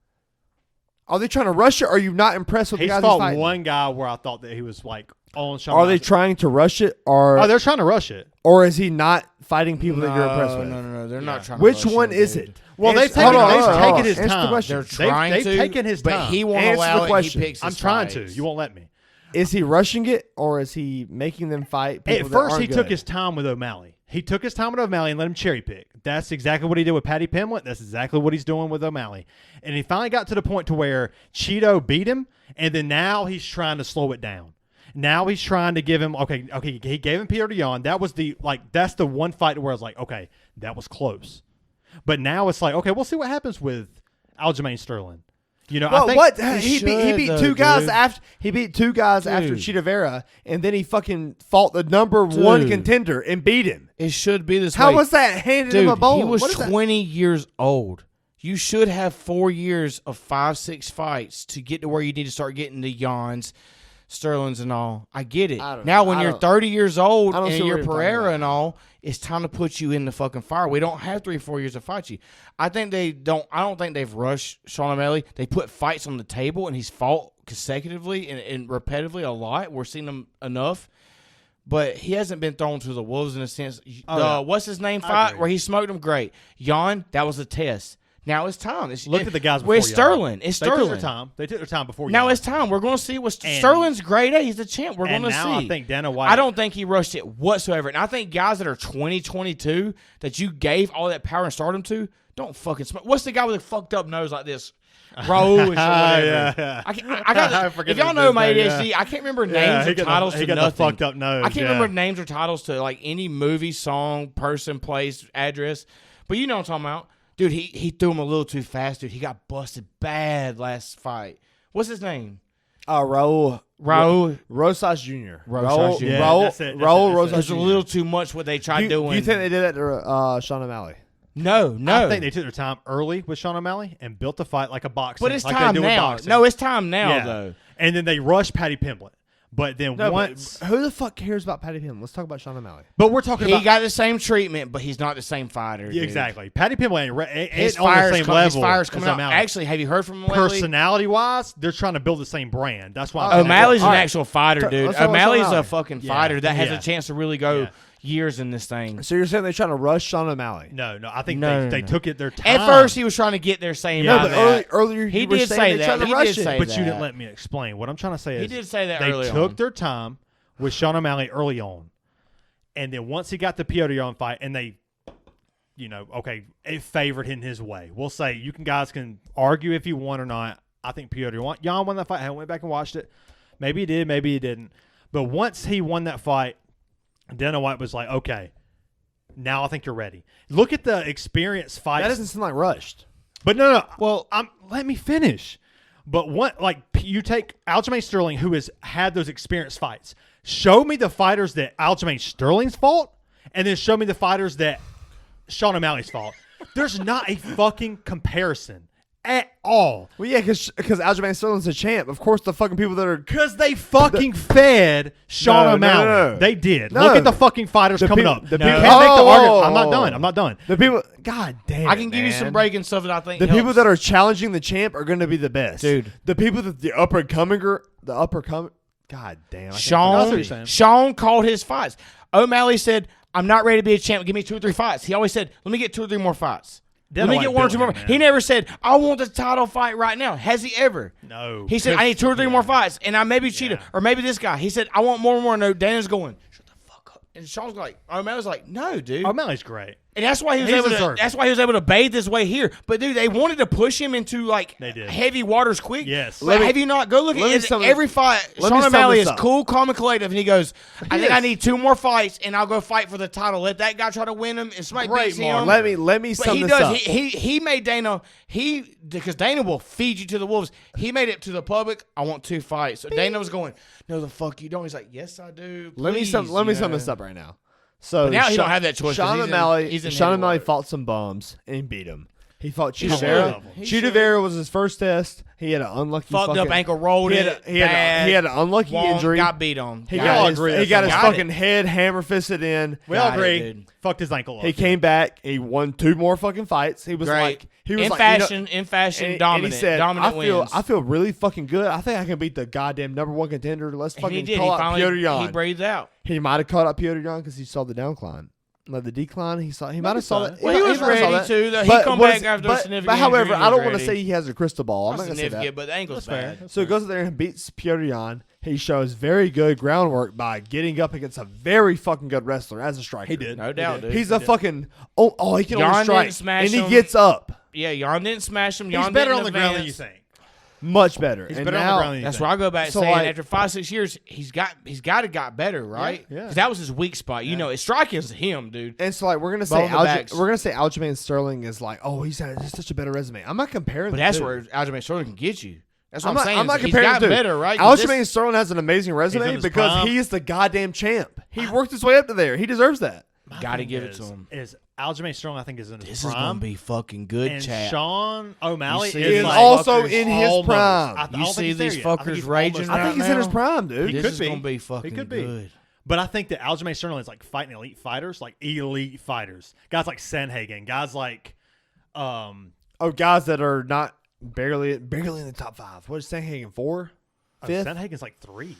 Are they trying to rush it? Or are you not impressed with He's the guys fought fighting? one guy where I thought that he was like on Shawn. Are they O'Malley. trying to rush it, or Oh, they're trying to rush it. or is he not fighting people that you're impressed with? No. They're Yeah. not trying. Which to rush one him, is dude. it? Well, they've Hold on, hold on, hold taken on. his Answer the time. question. They're trying they've to. taken his but time. he won't Answer allow the it. question. He picks I'm his trying fights. to. You won't let me. Is he rushing it, or is he making them fight people At that first, aren't he good? took his time with O'Malley. He took his time with O'Malley and let him cherry pick. That's exactly what he did with Patty Pimblett. That's exactly what he's doing with O'Malley. And he finally got to the point to where Cheeto beat him, and then now he's trying to slow it down. Now he's trying to give him okay. He gave him Petr Yan. That was that's the one fight where I was like, okay, that was close. But now it's like, okay, we'll see what happens with Aljamain Sterling. You know, Well, I think what He he beat should, 2 though, guys dude. after he beat 2 guys after Dude. Cheetah Vera, and then he fucking fought the number 1 Dude. contender and beat him. It should be this How way. was that handing Dude, him a bone? he was What is that? 20 years old. You should have 4 years of 5, 6 fights to get to where you need to start getting the Yans, Sterlings, and all. I get it. I don't Now, know. when I you're don't- 30 years old I don't see and what you're you're talking Pereira about. and all, it's time to put you in the fucking fire. We don't have 3 or 4 years to fight you. I think they don't. I don't think they've rushed Shawn O'Malley. They put fights on the table, and he's fought consecutively and repetitively a lot. We're seeing him enough. But he hasn't been thrown to the wolves in a sense. Oh, yeah. What's his name I fight agree. where he smoked him? Great. Yan, that was a test. Now it's time. Look at the guys before Where's y'all. Sterling? It's They took Sterling. their time. They took their time before Now y'all. it's time. We're going to see what Sterling's great at. He's the champ. We're going to see. And now I think Dana White. I don't think he rushed it whatsoever. And I think guys that are 2022 that you gave all that power and stardom to, don't fucking smoke. What's the guy with a fucked up nose like this? Raul or whatever. Yeah. I got. forget If y'all his know my name, ADHD, yeah. I can't remember names or titles he to got nothing. the fucked up nose. I can't remember names or titles to like any movie, song, person, place, address. But you know what I'm talking about. Dude, he threw him a little too fast, dude. He got busted bad last fight. What's his name? Raul Rosas Jr. Rosas Jr. Yeah, Raul that's it. Rosas It was Jr. a little too much what they tried doing. Do you think they did that to Shawn O'Malley? No. I think they took their time early with Shawn O'Malley and built the fight like a boxing. But it's like time they do with now. boxing. No, it's time now, Yeah. though. And then they rushed Patty Pimblett. But then No, once. but who the fuck cares about Patty Pimblett? Let's talk about Shawn O'Malley. But we're talking He about. got the same treatment, but he's not the same fighter. Yeah, dude. exactly. Patty Pimblett His ain't on the fire's same his level. fire's as coming out. O'Malley. Actually, have you heard from him lately? Personality wise, they're trying to build the same brand. That's why I'm O'Malley's an All right. actual fighter, dude. Let's talk about O'Malley's O'Malley. a fucking Yeah. fighter that has Yeah. a chance to really go Yeah. years in this thing. So you're saying they're trying to rush Shawn O'Malley? No, I think No, they no. took it their time. At first, he was trying to get there saying Yeah, No, by but that. earlier He you were did saying say they that. tried to He rush did it. say But you that. didn't let me explain. What I'm trying to say is He did say that they early took on. their time with Shawn O'Malley early on, and then once he got the Piotr Jan fight, and they, okay, it favored him his way. We'll say you guys can argue if you want or not. I think Piotr Jan won that fight. I went back and watched it. Maybe he did, maybe he didn't. But once he won that fight, Dana White was like, okay, now I think you're ready. Look at the experience fights. That doesn't seem like rushed. But no. Well, let me finish. But you take Aljamain Sterling, who has had those experience fights. Show me the fighters that Aljamain Sterling's fought, and then show me the fighters that Shawn O'Malley's fought. There's not a fucking comparison at all. Well, yeah, because Aljamain Sterling's a champ. Of course, the fucking people that are Because they fucking fed Shawn No, O'Malley. no. They did. No. Look at the fucking fighters coming up. The You people, can't make the argument. I'm not done. The people, God damn, I can give you some man. breaking stuff that I think The helps. people that are challenging the champ are going to be the best, Dude. The people that God damn, I can't what you're think. saying. Sean called his fights. O'Malley said, I'm not ready to be a champ. Give me 2 or 3 fights. He always said, let me get 2 or 3 more fights. Dana Let me White get 1 or built 2 more. him, man. He never said, I want the title fight right now. Has he ever? No. He said, I need 2 or 3 Yeah. more fights, and I maybe cheated. Yeah. Or maybe this guy. He said, I want more and more. No, Dana's going, shut the fuck up. And Sean's like, O'Malley's like, no, dude. O'Malley's great. And that's why he was He's able to. deserving. That's why he was able to bathe his way here. But dude, they wanted to push him into like They did. heavy waters quick. Yes. But Let me- have you not go look let me at sum- every fight? let me Sean sum O'Malley this is up. cool, calm, and collective, and he goes, "I think I is. need 2 more fights, and I'll go fight for the title. Let that guy try to win him, and somebody Great, beats Mark. him." Let me But sum he this does. up. He made Dana. Because Dana will feed you to the wolves. He made it to the public. I want 2 fights. So Dana was going, "No, the fuck you don't." He's like, "Yes, I do." Let me Please," sum you this know. up right now. So But now he Sha- don't have that choice 'cause Shawn he's in- O'Malley, he's in Shawn heavy O'Malley water. fought some bums and beat him. He fought He Cheetah should. Vera. He Cheetah should. Vera was his first test. He had an unlucky Fucked fucking, up ankle, rolled he had it. he had an unlucky Wong injury. got beat on. He We got all his, agree he that's got his something. fucking head hammer fisted in. We all Got it, agree. dude. Fucked his ankle up. He came back. He won 2 more fucking fights. He was Great. like, he was in like, fashion, and dominant. he said, dominant I wins. feel really fucking good. I think I can beat the goddamn #1 contender. Let's And fucking he did. call He out finally Piotr Jan. he breathed out. He might have caught out Piotr Jan because he saw the downcline. Like the decline, he might have saw that. Well, he was might have saw ready that. to. Though. He But come was- back after a but, significant But however, injury, I don't he was want to ready. say he has a crystal ball. I'm Not not going to say significant, that. but the ankle's That's bad. So he goes in there and beats Piotr Jan. He shows very good groundwork by getting up against a very fucking good wrestler as a striker. He did. No doubt, dude. He's a fucking he can Jan only didn't strike smash and he him. gets up Yeah, Jan didn't smash him. He's Jan better didn't on the ground than you advance. think. much better. He's and better on the now, ground than you That's think. where I go back So, saying like- after 5-6 years, he's got to got better, right? Yeah. 'Cause that was his weak spot. You know, his striking is him, dude. And so like we're gonna Ball say in the backs. Aljamain Sterling is like, oh, he's had such a better resume. I'm not comparing. But the that's two. where Aljamain Sterling can get you. That's what I'm I'm, not, saying. I'm not He's comparing got the two. better, right? 'Cause Aljamain this- Sterling has an amazing in resume his because prime. he is the goddamn champ. He worked his way up to there. He deserves that. Gotta thing give it to him. Is Aljamain Sterling? I think is in his This is prime. gonna be fucking good, and chat. Sean O'Malley You see is these like also fuckers in his almost. prime. I don't You think see he's there these yet. I think fuckers he's raging almost I right think he's now. in his prime, dude. He This could is be. gonna be fucking He could be. good. But I think that Aljamain Sterling is like fighting elite fighters, like elite fighters. Guys like Sanhagen, guys like Oh, guys that are not barely in the top 5. What is Sanhagen, 4? 5th? Sanhagen's like 3.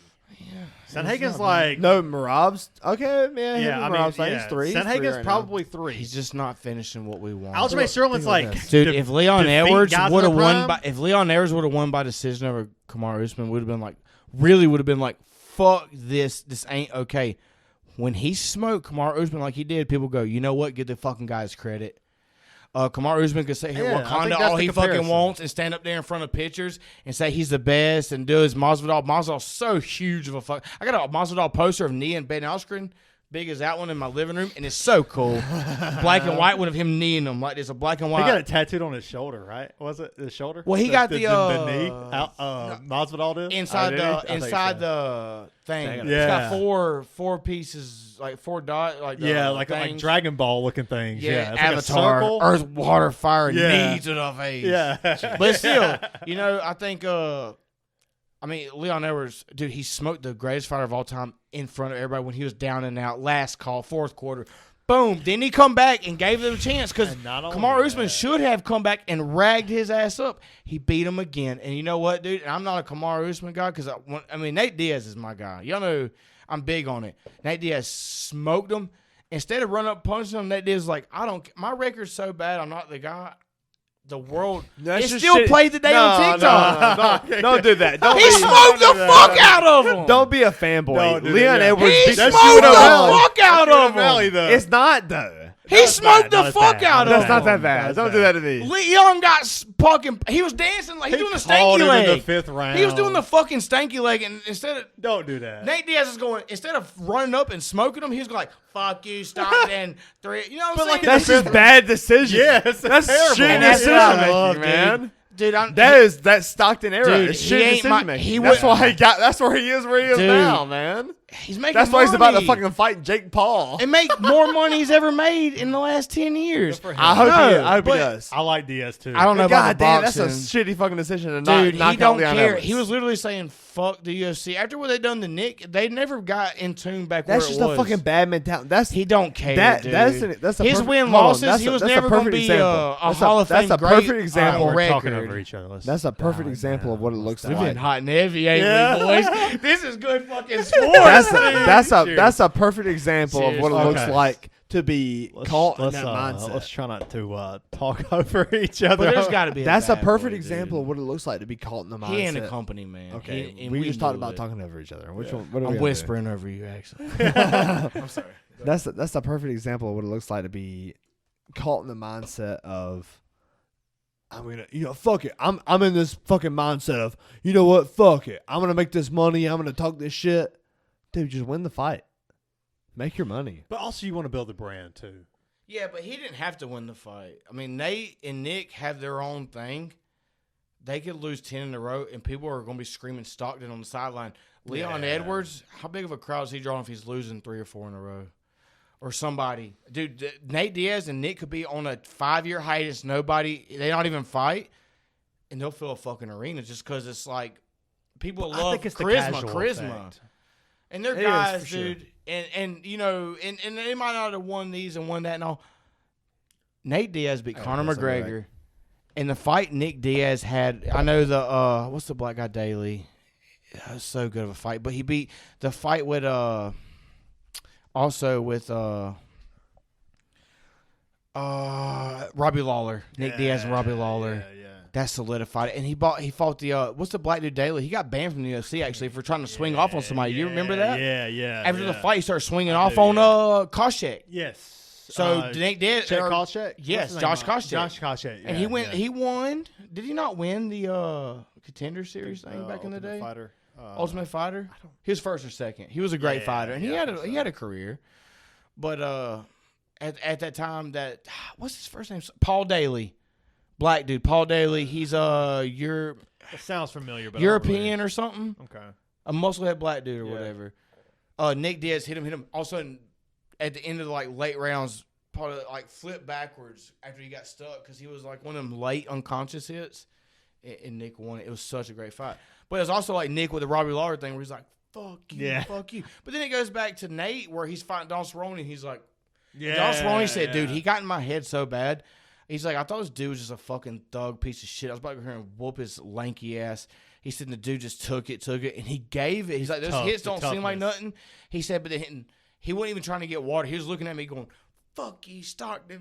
Sanhagen's like No, Marab's okay. Man, yeah. I mean, Marab's like, yeah. he's three. Sanhagen's probably 3. He's just not finishing what we want. Aljamain Sterling's like Dude, if Leon Edwards would have won by decision over Kamaru Usman, would have been like, fuck this. This ain't okay. When he smoked Kamaru Usman like he did, people go, you know what? Give the fucking guys credit. Kamaru Usman could say Wakanda all he fucking wants and stand up there in front of pictures and say he's the best and do his Masvidal. Masvidal's so huge of a fuck. I got a Masvidal poster of Nia and Ben Askren, big as that one, in my living room, and it's so cool. Black and white one of him kneeing him like this, a black and white. He got it tattooed on his shoulder, right? Was it his shoulder? Well, he got the knee. Masvidal did inside the thing. Yeah, it's got four pieces, like 4 dots, like like Dragon Ball looking things. Yeah, it's Avatar, like a circle. Earth, Water, Fire, Yeah. knee to the face. Yeah, But still, I think. Leon Edwards, dude, he smoked the greatest fighter of all time in front of everybody when he was down and out. Last call, 4th quarter. Boom. Didn't he come back and gave them a chance? Because Kamaru Usman should have come back and ragged his ass up. He beat him again. And you know what, dude? I'm not a Kamaru Usman guy because, Nate Diaz is my guy. Y'all know I'm big on it. Nate Diaz smoked him. Instead of running up punching him, Nate Diaz was like, my record's so bad, I'm not the guy. The world played the day on TikTok. No, don't do that. He smoked the fuck out of him. Don't be a fanboy. Leon Edwards He beat smoked the fuck out of him. It's not though. He smoked the fuck out of him. That's not that bad. Don't do that to me. Leon got fucking. He was dancing like he doing the stanky leg. In the 5th round. He was doing the fucking stanky leg, and instead of don't do that. Nate Diaz is going instead of running up and smoking him, he was going like fuck you, stop and 3. You know what I'm saying? That's just bad decision. Yes, that's terrible. shitty decision making, man. Dude, that's Stockton era. Dude, it's shitty decision making. That's where he is where he is now, man. He's making That's why he's about to fucking fight Jake Paul. And make more money he's ever made in the last 10 years. I hope he does. I like Diaz too. I don't know about the damn, boxing. that's a shitty fucking decision. To Dude, not he don't Leon care. Edwards. He was literally saying fuck the UFC. After what they done to Nick, they never got in tune back that's where it was. just a fucking bad mentality. He don't care, dude. That's his win-losses, he was never going to be a Hall of Fame That's a great perfect example. We're talking over each other. That's a perfect example of what it looks like. We've been hot and heavy, ain't we, boys? This is good fucking sports. That's a perfect example of what it looks like to be caught in that mindset. Let's try not to talk over each other. But there's got to be. That's a perfect example of what it looks like to be caught in the mindset. He ain't a company man. Okay, we just talked about talking over each other. Which one? What I'm whispering over you, actually. I'm sorry. That's a perfect example of what it looks like to be caught in the mindset of. I'm gonna, fuck it. I'm in this fucking mindset of, you know what, fuck it. I'm gonna make this money. I'm gonna talk this shit. Dude, just win the fight. Make your money. But also, you want to build a brand too. Yeah, but he didn't have to win the fight. I mean, Nate and Nick have their own thing. They could lose 10 in a row, and people are going to be screaming Stockton on the sideline. Leon Edwards, how big of a crowd is he drawing if he's losing 3 or 4 in a row? Or somebody. Dude, Nate Diaz and Nick could be on a 5-year hiatus. They don't even fight, and they'll fill a fucking arena just because it's like people love charisma. And they're guys, dude. Sure. And they might not have won these and won that and all. Nate Diaz beat Conor McGregor. And the fight Nick Diaz had, I know what's the black guy Daly? That was so good of a fight. But he beat the fight with also with Robbie Lawler. Nick Diaz and Robbie Lawler. Yeah. That solidified it. And he fought the what's the black dude Daly? He got banned from the UFC actually for trying to swing off on somebody. You remember that? Yeah. After the fight, he started swinging off on Koscheck. Yes. So Nick did. Koscheck? Yes, Josh Koscheck. Josh Koscheck. And he went. He won. Did he not win the Contender Series thing back in the day? Fighter. Ultimate Fighter. He was first or second. He was a great fighter, and he had a career. But at that time, what's his first name? Paul Daly. Black dude, Paul Daly. He's it sounds familiar, but European or something. Okay, a musclehead black dude or whatever. Nick Diaz hit him. All of a sudden, at the end of the late rounds, Paul flipped backwards after he got stuck because he was like one of them late unconscious hits, and Nick won it. It was such a great fight. But it was also like Nick with the Robbie Lawler thing where he's like, "Fuck you, fuck you." But then it goes back to Nate where he's fighting Don Cerrone and he's like, Don Cerrone said, "Dude, he got in my head so bad." He's like, I thought this dude was just a fucking thug piece of shit. I was about to go here and whoop his lanky ass. He said the dude just took it, and he gave it. He's like, those Tough, hits the don't seem like toughness. nothing. He said, but then he wasn't even trying to get water. He was looking at me going, fuck you, Stockton,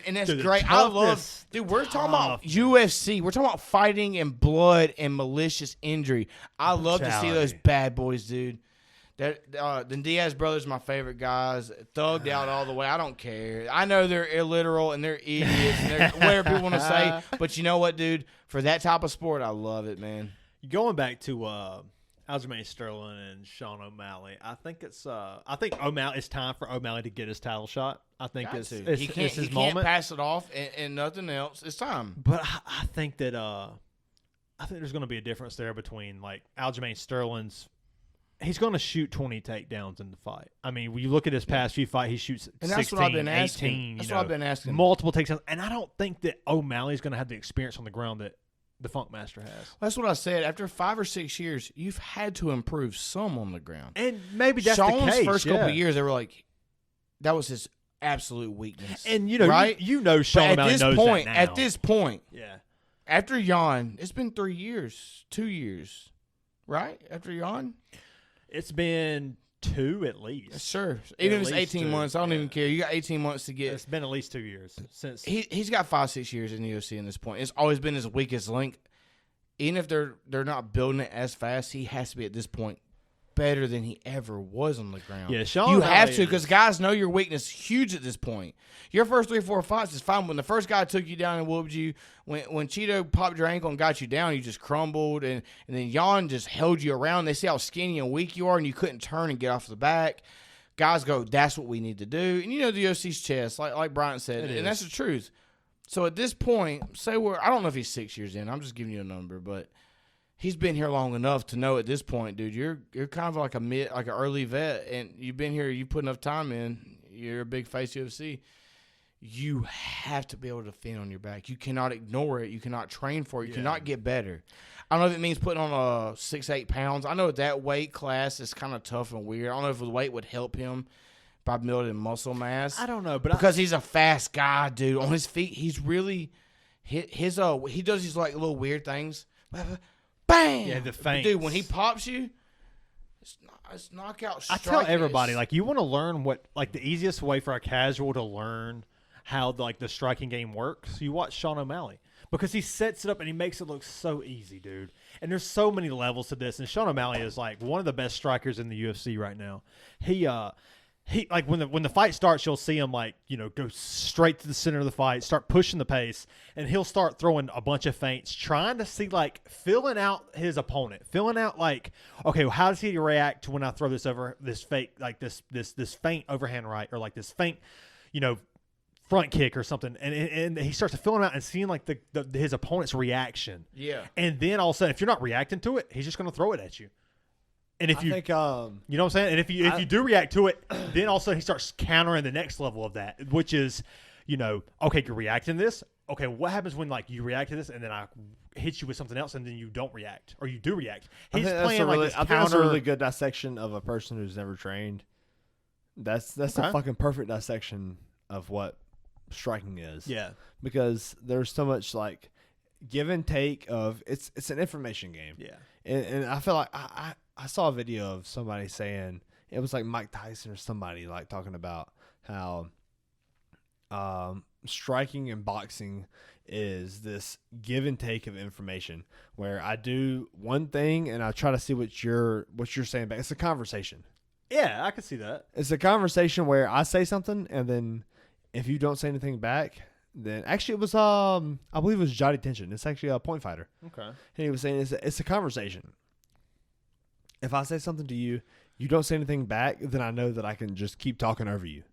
and that's Dude, the great. I love, toughness, dude. We're talking about toughness. UFC. We're talking about fighting and blood and malicious injury. I love to see those Brutality. bad boys, dude. That the Diaz brothers, my favorite guys, thugged out all the way. I don't care. I know they're illiteral and they're idiots and they're whatever people want to say. But you know what, dude? For that type of sport, I love it, man. Going back to Aljamain Sterling and Sean O'Malley, I think it's O'Malley. It's time for O'Malley to get his title shot. I think Got it's to. it's, He it's can't, his he moment. can't pass it off and nothing else. It's time. But I think that I think there's going to be a difference there between like Aljamain Sterling's. He's going to shoot 20 takedowns in the fight. I mean, when you look at his past few fights, he shoots And 16, that's what I've been 18, asking. That's what I've been asking. multiple takedowns. And I don't think that O'Malley's going to have the experience on the ground that the Funkmaster has. That's what I said. After 5 or 6 years, you've had to improve some on the ground. And maybe that's Sean's the case. first couple yeah. of years, they were like, that was his absolute weakness. And you know, right? you know, But Sean at O'Malley this knows point, that now. at this point, yeah, after Jan, it's been 3 years, 2 years, right? After Jan, it's been 2 at least. sure. Even if it's least 18 2, months, I don't yeah. even care. You got 18 months to get. It's been at least 2 years since. He's got 5-6 years in the UFC in this point. It's always been his weakest link. Even if they're not building it as fast, he has to be at this point better than he ever was on the ground. Yeah, Sean you have O'Malley to because is- guys know your weakness huge at this point. Your first 3 or 4 fights is fine. When the first guy took you down and whooped you, when Cheeto popped your ankle and got you down, you just crumbled, and then Jan just held you around. They see how skinny and weak you are, and you couldn't turn and get off the back. Guys go, that's what we need to do. And you know the UFC's chess, like Bryant said, and that's the truth. So at this point, say I don't know if he's 6 years in. I'm just giving you a number, but he's been here long enough to know at this point, dude, you're kind of like an early vet, and you've been here, you put enough time in, you're a big face UFC. You have to be able to defend on your back. You cannot ignore it. You cannot train for it. You cannot get better. I don't know if it means putting on 6-8 pounds. I know that weight class is kind of tough and weird. I don't know if the weight would help him by building muscle mass. I don't know, but because he's a fast guy, dude. On his feet, he's really he does these like little weird things. Bam! Yeah, the feints. Dude, when he pops you, it's knockout I striking. tell everybody, like, you want to learn what, like, the easiest way for a casual to learn how, like, the striking game works, you watch Sean O'Malley. Because he sets it up and he makes it look so easy, dude. And there's so many levels to this. And Sean O'Malley is, like, one of the best strikers in the UFC right now. He like when the fight starts, you'll see him like, you know, go straight to the center of the fight, start pushing the pace, and he'll start throwing a bunch of feints, trying to see, like, filling out his opponent, filling out like, okay, well, how does he react to when I throw this over this fake, like this feint overhand right, or like this feint, you know, front kick or something, and he starts to fill him out and seeing like his opponent's reaction. Yeah. And then all of a sudden, if you're not reacting to it, he's just going to throw it at you. And if I you think, you know what I'm saying? And if you do react to it, then all of a sudden he starts countering the next level of that, which is, you know, okay, you're reacting to this. Okay, what happens when, like, you react to this and then I hit you with something else and then you don't react, or you do react? He's playing like this I think that's a counter. really good dissection of a person who's never trained. That's a fucking perfect dissection of what striking is. Yeah. Because there's so much, like, give and take of it's an information game. Yeah. And I feel like I saw a video of somebody saying, it was like Mike Tyson or somebody, like, talking about how striking and boxing is this give and take of information where I do one thing and I try to see what you're saying back. It's a conversation. Yeah, I can see that. It's a conversation where I say something and then if you don't say anything back, then actually it was I believe it was Johnny Tension. It's actually a point fighter. Okay. And he was saying it's a conversation. If I say something to you, you don't say anything back, then I know that I can just keep talking over you.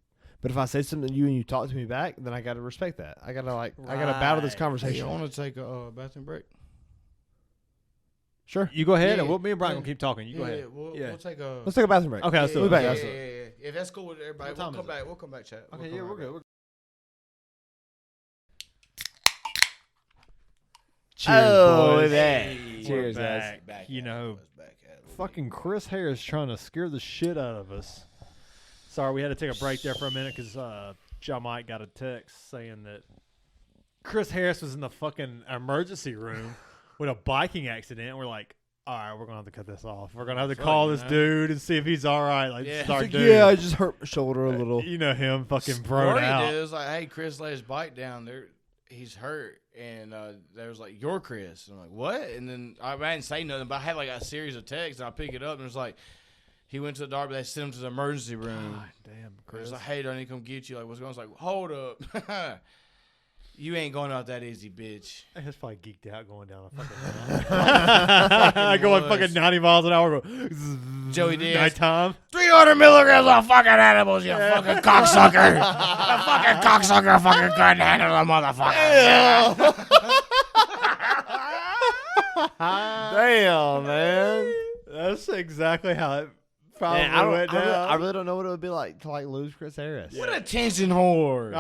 But if I say something to you and you talk to me back, then I got to respect that. I got to I got to battle this Right. Hey, conversation. you want to take a bathroom break? Sure. You go ahead, Yeah, and me and Brian yeah. will keep talking. You go ahead. We'll take a. Let's take a bathroom break. Okay, let's do We'll it. be back. Yeah, Let's yeah, do it. yeah. If that's cool with everybody, What time we'll come is it? back. We'll come back, chat. Okay, yeah, we're good. Cheers, Oh, boys. we're back. Hey, Cheers, we're guys. back. Back You at know, it, back at it. fucking Chris Harris trying to scare the shit out of us. Sorry, we had to take a break there for a minute because JonMikel got a text saying that Chris Harris was in the fucking emergency room with a biking accident. We're like, all right, we're gonna have to cut this off. We're gonna have to call this dude and see if he's all right. Like, Yeah. start Like, dude. yeah, I just hurt my shoulder a little. You know him, fucking What broed he out. did was like, hey, Chris laid his bike down there. He's hurt. And they was like, you're Chris. And I'm like, what? And then I didn't say nothing, but I had like a series of texts, and I pick it up, and it was like, he went to the doctor, but they sent him to the emergency room. God damn, It Chris. was like, hey, do I need to come get you? Like, what's going on? I was like, hold up. You ain't going out that easy, bitch. I was probably geeked out going down a fucking I go at fucking 90 miles an hour. Joey Diaz. Nighttime. 300 milligrams of fucking animals, you fucking cocksucker. The fucking cocksucker fucking couldn't handle the motherfucker. Damn, man. That's exactly how it probably Man, went down. I really don't know what it would be like to lose Chris Harris. What a tension whore.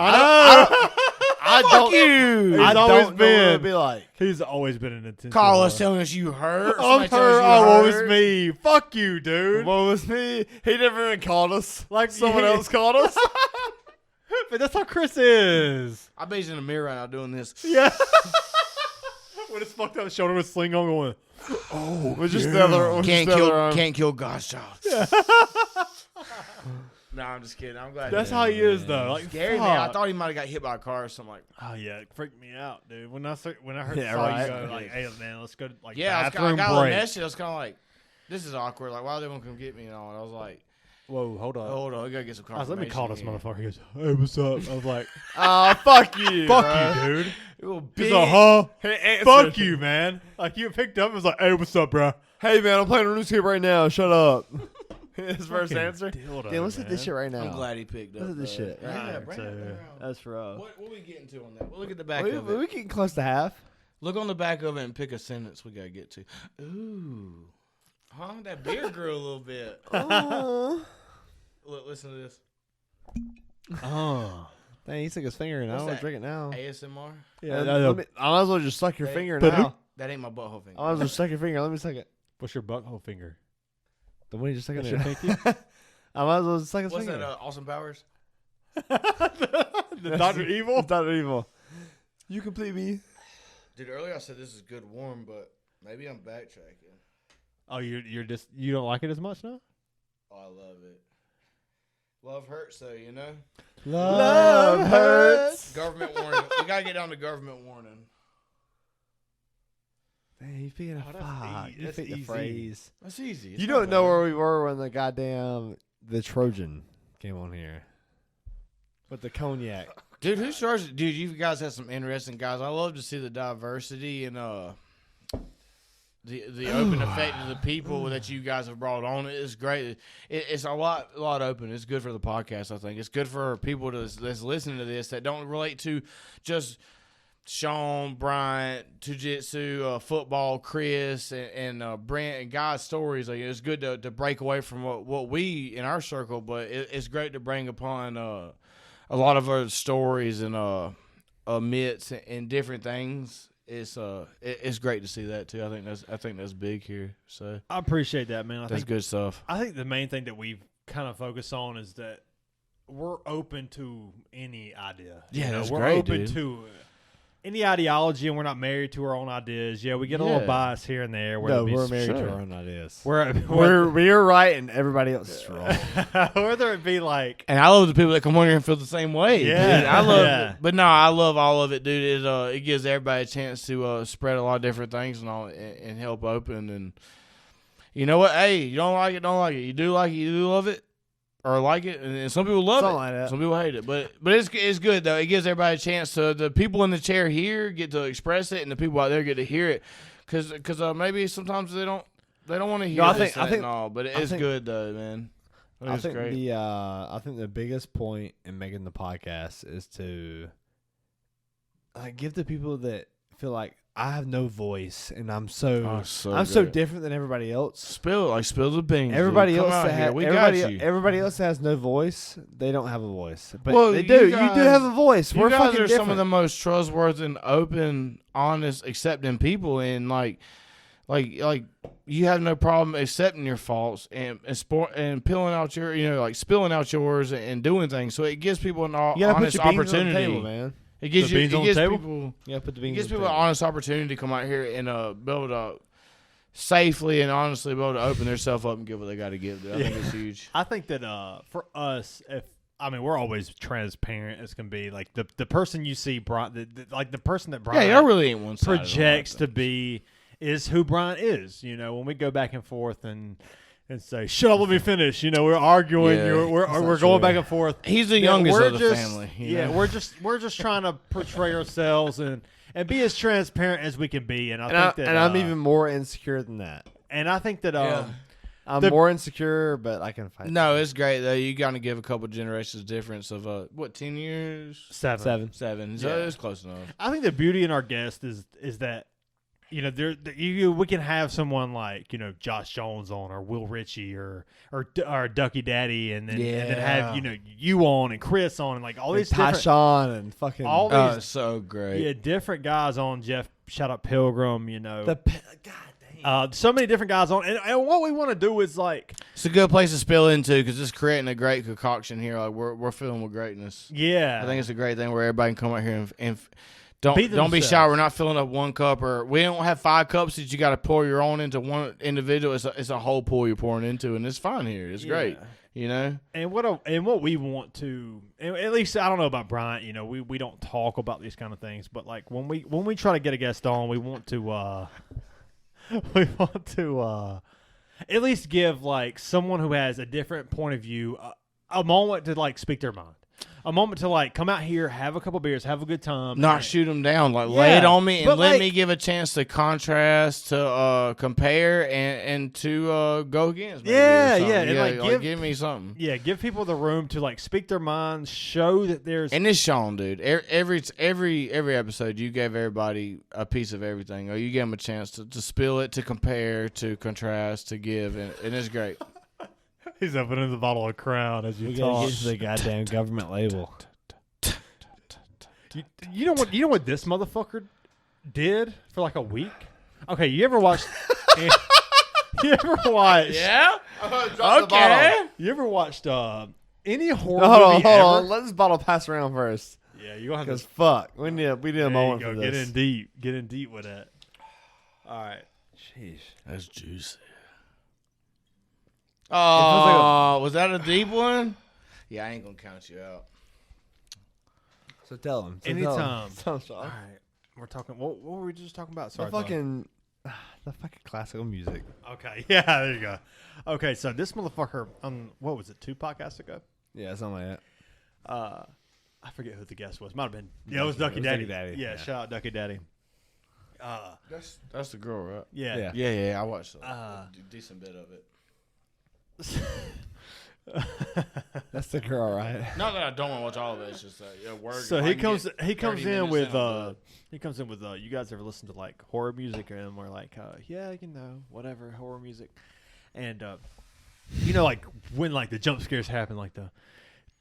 I Fuck you. I He's don't always know what it been. would be like. He's always been an intense. Call us telling us you hurt. I'm Somebody telling us hurt. you Oh, what hurt. was me? Fuck you, dude. What was me? He never even called us. Like Someone yeah. else called us. But that's how Chris is. I bet he's in the mirror right now doing this. Yeah. With his fucked up shoulder with sling on going. We're just the other. we're Can't just the kill, other arm. can't kill God's child. No, I'm just kidding. I'm glad. That's how he is, though. Like, Scary, man. I fuck. thought he might have got hit by a car or something like. Oh yeah, it freaked me out, dude. When I heard Yeah, saw right. you go like, hey man, let's go to like Yeah, I bathroom got a break. message. I was kind of like, this is awkward. Like, why are they gonna come get me and all? And I was like, Whoa, hold on. hold on, we gotta get some I was, confirmation. let me call this here. motherfucker. He goes, hey, what's up? I was like, Fuck you. fuck bro. you, dude. Little He's bitch. like, huh? Hey, answer. Fuck you, man. Like you picked up and was like, hey, what's up, bro? Hey, man, I'm playing RuneScape right now. Shut up. His first Fucking answer. dildo, Damn, listen to this man. shit right now. I'm glad he picked up. Listen to this though. shit. Yeah, Right, bring so- that around. That's rough. What we getting to on that? We'll look at the back We, of it. we getting close to half. Look on the back of it and pick a sentence we gotta get to. Ooh, huh? That beard grew a little bit. Oh. Look, listen to this. Oh. Dang, he took his finger and I What's don't want that? to drink it now. ASMR. Yeah, And I know. I might as well just suck your Hey, finger but now. That ain't my butthole finger. I might as well suck your finger. Let me suck it. What's your butthole finger? The one you just suck it. That's your pinky? I might as well suck his What's finger. that? Austin Powers. The Dr. Evil? Dr. Evil. You complete me. Dude, earlier I said this is good warm, but maybe I'm backtracking. Oh, you're just you don't like it as much now? Oh, I love it. Love hurts, though, you know. Love hurts. Government warning. We gotta get down to government warning. Dang, you picked a Oh, that's fuck. easy. You That's picked the easy. phrase. That's easy. You don't know where we were when the goddamn the Trojan came on here with the cognac. Dude, who's charged? Dude, you guys have some interesting guys. I love to see the diversity and the open effect of the people that you guys have brought on. It's great. It's a lot open. It's good for the podcast, I think. It's good for people that's listening to this that don't relate to just Shawn, Bryant, Jiu-Jitsu, football, Chris, and Brent and Guy's stories. Like, it's good to break away from what we in our circle, but it's great to bring upon a lot of our stories and myths and different things. It's great to see that too. I think that's big here. So I appreciate that, man. I that's think good stuff. I think the main thing that we've kind of focused on is that we're open to any idea. Yeah, You know, that's we're great, open dude. to any ideology, and we're not married to our own ideas. Yeah, we get a little Yeah. bias here and there. No, it'll be we're married sure. to our own ideas. we're We're right and everybody else is wrong. whether it be like And I love the people that come on here and feel the same way. Yeah, dude. I love yeah. it. But no, I love all of it, dude. It gives everybody a chance to spread a lot of different things and all and help open. And you know what? Hey, you don't like it, don't like it. You do like it, you do love it. Or like it, and some people love Something it. like that. Some people hate it, but it's good though. It gives everybody a chance to. The people in the chair here get to express it, and the people out there get to hear it, because maybe sometimes they don't want to hear I this think- and all. But I it's think- good though, man. I It's think great. I think the biggest point in making the podcast is to give the people that feel like I have no voice and I'm so so good. different than everybody else. Spill the beans. Everybody dude. else Come out that here. ha- We everybody, got you. everybody else that has no voice, they don't have a voice. But Well, they you do. You do guys- have a voice. You We're guys fucking are different. some of the most trustworthy and open, honest, accepting people, and like you have no problem accepting your faults and peeling out your, spilling out yours and doing things. So it gives people an you gotta put honest your beans opportunity. on the table, man. It gives The beans on the table? people. Yeah, put the It beans. gives on the people an table. honest opportunity to come out here and be able to safely and honestly be able to open themselves up and give what they got to give. Dude. I think it's huge. I think that for us, we're always transparent as can be. Like the person you see, like the person that Brian Y'all really ain't one side projects to be is who Brian is. You know, when we go back and forth and say, "Shut up, let me finish." You know, we're arguing. Yeah, we're going back and forth. He's the Yeah, youngest we're of the just- family. we're just trying to portray ourselves and be as transparent as we can be. And I'm even more insecure than that. And I think that I'm more insecure, but I can fight. No, it's great though. You got to give a couple generations difference of 10 years, 7. 7. So Yeah. it's close enough. I think the beauty in our guest is that, you know, we can have someone like, you know, Josh Jones on, or Will Ritchie, or Ducky Daddy, and then have, you know, you on and Chris on, and like all these different, Tyshawn and fucking all Oh, these it's so great. different guys on. Jeff, shout out Pilgrim, you know, God dang. so many different guys on, and what we want to do is like, It's a good place to spill into because it's creating a great concoction here. Like we're filling with greatness. yeah, I think it's a great thing where everybody can come out here and don't Be be themselves. shy. We're not filling up one cup, or we don't have 5 cups that you got to pour your own into one individual. It's a whole pool you're pouring into, and it's fine here. It's great, you know. And what we want to, and at least I don't know about Bryant. You know, we don't talk about these kind of things, but like when we try to get a guest on, we want to at least give like someone who has a different point of view a moment to like speak their mind, a moment to like come out here, have a couple beers, have a good time, Not and- shoot them down, like lay it on me and but, let like- me give a chance to contrast, to compare, and to go against. maybe, or Yeah, something. yeah, and, like, give me something. Yeah, give people the room to like speak their minds, show that there's And it's Shawn, dude. Every episode, you gave everybody a piece of everything. Or you gave them a chance to spill it, to compare, to contrast, to give, and it's great. he's opening the bottle of Crown as you We gotta talk. get to the goddamn government label. You know what? You know what this motherfucker did for like a week? Okay, you ever watched? You ever watched? Yeah. Drop the bottle. You ever watched any horror Hold on, movie hold ever? on. Let this bottle pass around first. Yeah, you gonna have Because to. fuck, we need a moment for Get this. in deep. Get in deep with that. All right. Jeez. That's juicy. Oh, was that a deep one? Yeah, I ain't gonna count you out. So tell him. Anytime. Tell him, All Sean. right. We're talking. What were we just talking about? The Sorry. fucking classical music. Okay. Yeah. There you go. Okay. So this motherfucker. What was it? 2 podcasts ago. Yeah, something like that. I forget who the guest was. Might have been. Yeah, it was Ducky It was Daddy. Ducky Daddy, Yeah, yeah. Shout out Ducky Daddy. That's the girl, right? Yeah. Yeah. Yeah. I watched a decent bit of it. That's the girl, right? Not that I don't want to watch all of it. It's just that word. So I he can comes. get He comes 30 in minutes with. I'm He comes in with. You guys ever listen to like horror music? And we're like, yeah, you know, whatever horror music, and you know, like when like the jump scares happen, like the.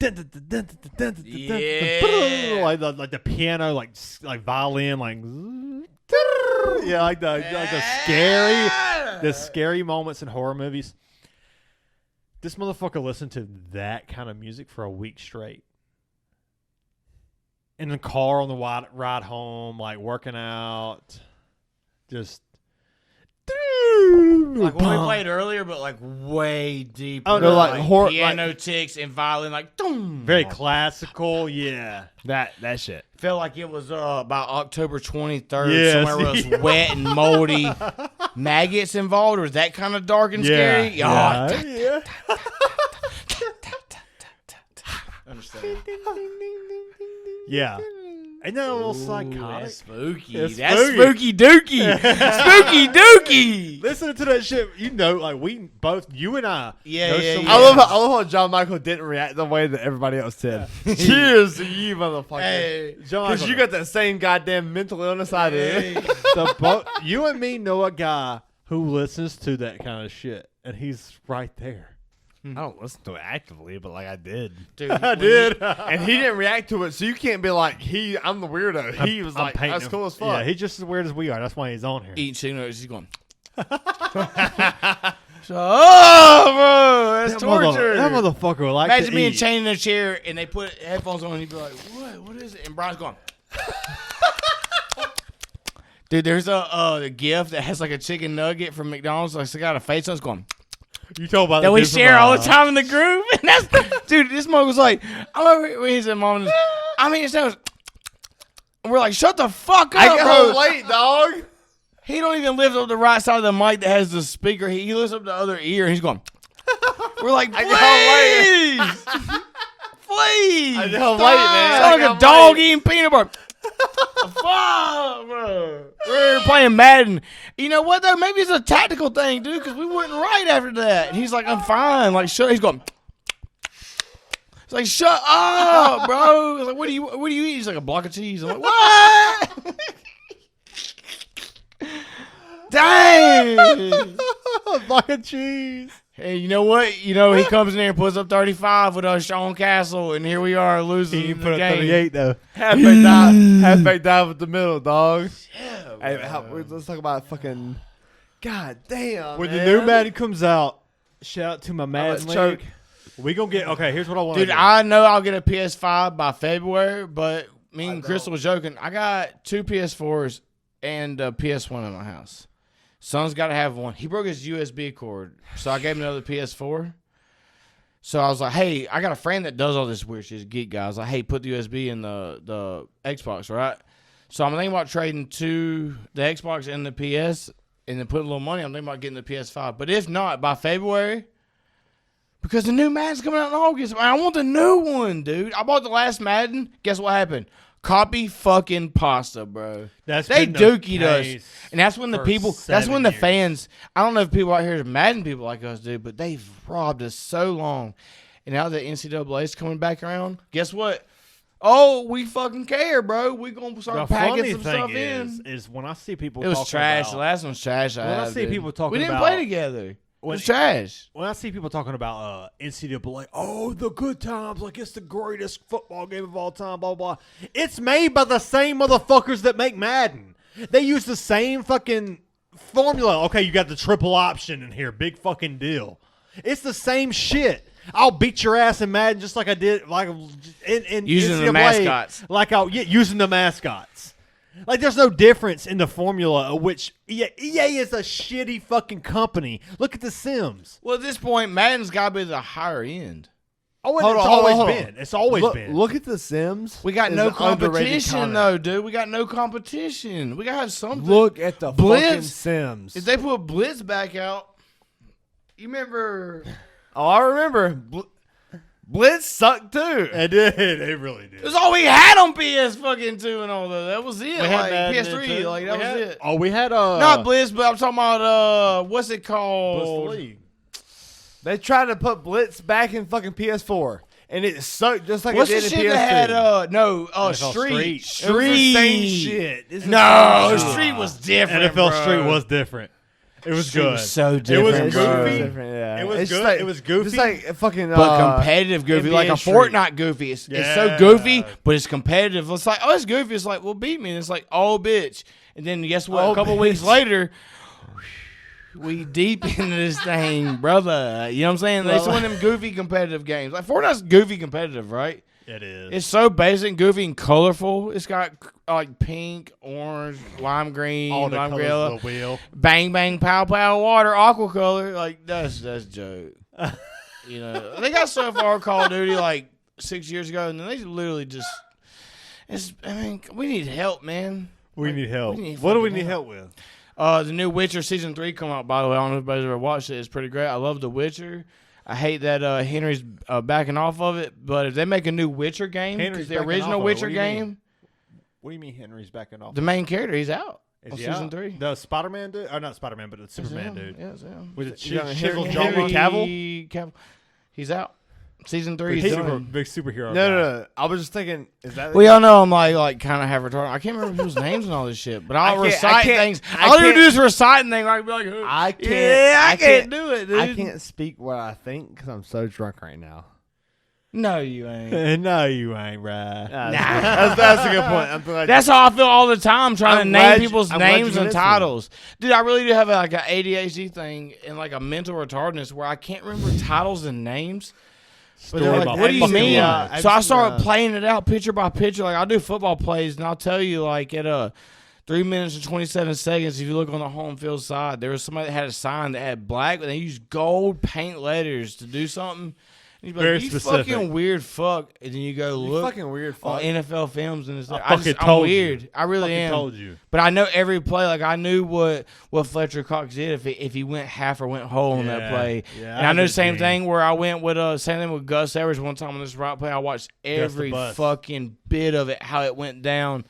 Yeah. Like the piano, like violin, like yeah, like the scary moments in horror movies. This motherfucker listened to that kind of music for a week straight. In the car on the ride home, like working out, just like when we played earlier, but like way deeper. Oh, no, like horror- piano ticks and violin, like doom. very classical. Yeah, That shit. Felt like it was about October 23rd, Yes. somewhere where it was wet and moldy, maggots involved. Or was that kind of dark and scary? yeah, Oh, yeah. understand. Yeah. Ain't that a little Ooh, psychotic? that's spooky. It's That's spooky. spooky dookie. Spooky dookie. Listen to that shit. You know, like we both, you and I. Yeah, know yeah, someone- yeah. I love how JonMikel didn't react the way that everybody else did. Cheers to you, motherfucker. Hey, John, Because you got that same goddamn mental illness I did. you and me know a guy who listens to that kind of shit, and he's right there. I don't listen to it actively, but like I did. dude, I when did. And he didn't react to it, so you can't be like, I'm the weirdo. He was I'm like, painting that's him. cool as fuck. Yeah, he's just as weird as we are. That's why he's on here. eating chicken nuggets, he's going. Oh, bro, that's torture. That motherfucker would like Imagine to being eat. chained in a chair and they put headphones on and you'd be like, what is it? And Brian's going, Dude, there's a GIF that has like a chicken nugget from McDonald's. Like, it's got a face on it going. You told about That we share all the time in the group. And that's dude, this mug was like, I love it when he said, Mom, I mean, it sounds. And we're like, shut the fuck up, bro. Wait, dog. He don't even lift up the right side of the mic that has the speaker. He lifts up the other ear and he's going. We're like, please. Please. I can't wait, man. Sound like a dog eating peanut butter. Fuck, bro. We're playing Madden. You know what, though? Maybe it's a tactical thing, dude, because we went right after that. And he's like, I'm fine. Like, shut. He's going. It's like, shut up, bro. It's like, what do you eat? He's like, a block of cheese. I'm like, what? Dang. A block of cheese. Hey, you know what? You know, he comes in there and puts up 35 with Sean Castle, and here we are losing He the put up game. 38 though. Halfback dive with the middle, dog. Yeah, hey, let's talk about fucking. God damn. When man. the new Madden comes out, shout out to my Madden choke. league. We gonna get okay. Here's what I want, Dude, do. I know I'll get a PS5 by February, but me and Crystal was joking. I got 2 PS4s and a PS1 in my house. Son's got to have one. He broke his USB cord, so I gave him another PS4. So I was like, hey, I got a friend that does all this weird shit. He's a geek guy. I was like, hey, put the USB in the Xbox, right? So I'm thinking about trading to the Xbox and the PS and then put a little money. I'm thinking about getting the PS5. But if not, by February, because the new Madden's coming out in August, man, I want the new one, dude. I bought the last Madden. Guess what happened? Copy fucking pasta, bro. They dookied us. And that's when the people, that's when the fans, I don't know if people out here are Madden people like us, dude, but they've robbed us so long. And now that NCAA's coming back around, guess what? Oh, we fucking care, bro. We gonna start packing some stuff in. Is when I see people, it was trash. The last one's trash. When I see people talking, we didn't about, play together. It was trash. When I see people talking about NCAA, oh, the good times, like it's the greatest football game of all time, blah, blah, blah. It's made by the same motherfuckers that make Madden. They use the same fucking formula. Okay, you got the triple option in here. Big fucking deal. It's the same shit. I'll beat your ass in Madden just like I did like in using NCAA, the mascots. Like using the mascots. Like, there's no difference in the formula of which EA is a shitty fucking company. Look at The Sims. Well, at this point, Madden's got to be the higher end. Oh, and it's always been. It's always been. Look at The Sims. We got no competition, though, dude. We got no competition. We got to have something. Look at the Blitz. fucking Sims. If they put Blitz back out, you remember? Oh, I remember. Blitz sucked too. It did. It really did. That's all we had on PS fucking 2 and all that. That was it. We had Madden PS3. Like that was it. Oh, we had not Blitz, but I'm talking about what's it called? Blitz League. They tried to put Blitz back in fucking PS4, and it sucked just like what's it did the shit in PS3. that had Street. Street. It was the same shit. No, Street was different. NFL bro. Street was different. It was Street good. was so It different. was bro. goofy. Yeah. It was It's good. like- It was goofy. Just like fucking But competitive goofy, NBA like a Street. Fortnite goofy. It's so Yeah. goofy, but it's competitive. It's like, oh, it's goofy. It's like, well, beat me. And it's like, oh, bitch. And then guess what? Oh, a couple bitch. weeks later, we deep into this thing, brother. You know what I'm saying? It's one of them goofy competitive games. Like Fortnite's goofy competitive, right? It is. It's so basic, goofy, and colorful. It's got like pink, orange, lime green, all the lime colors yellow, of the wheel. bang, bang, pow, pow, water, aqua color. Like that's joke. You know, they got so far Call of Duty like 6 years ago, and then they literally just. I mean, we need help, man. We need help. we need What do we fucking need help. help with? The new Witcher season 3 come out. By the way, I don't know if anybody's ever watched it. It's pretty great. I love The Witcher. I hate that Henry's backing off of it, but if they make a new Witcher game, Henry's because the backing original off of it. Witcher What do you mean? game, What do you mean Henry's backing off? the main character, he's out Is on he season out? 3. The Spider-Man dude? Or not Spider-Man, but the Superman dude. Yeah, it's him. With the You got chiseled Henry jawline. Cavill. He's out. Season 3 Big is done. superhero. No. I was just thinking, is that We all know I'm like kind of have retarded. I can't remember people's names and all this shit, but I'll recite things. All you do is reciting things. I'd be like, I can't. yeah, I can't do it, dude. I can't speak what I think because I'm so drunk right now. No, you ain't. No, you ain't, right? That's a good point. I'm glad. That's how I feel all the time trying I'm to glad name you- people's I'm glad names you and mentioned titles. Dude, I really do have like an ADHD thing and like a mental retardedness where I can't remember titles and names. But they're Story like, by what do you fucking mean? life. So I started playing it out picture by picture. Like I do football plays, and I'll tell you, like at 3 minutes and 27 seconds, if you look on the home field side, there was somebody that had a sign that had black, but they used gold paint letters to do something. And you'd be Very like, you specific. fucking weird fuck. And then you go look fucking weird on fuck. NFL films, and it's like, I fucking I'm told weird. you. I really Fucking am. told you. But I know every play. Like I knew what Fletcher Cox did if he went half or went whole on that Yeah. play. Yeah, And I know did the same too. thing where I went with same thing with Gus Edwards one time on this route play. I watched every bus. fucking bit of it, how it went down.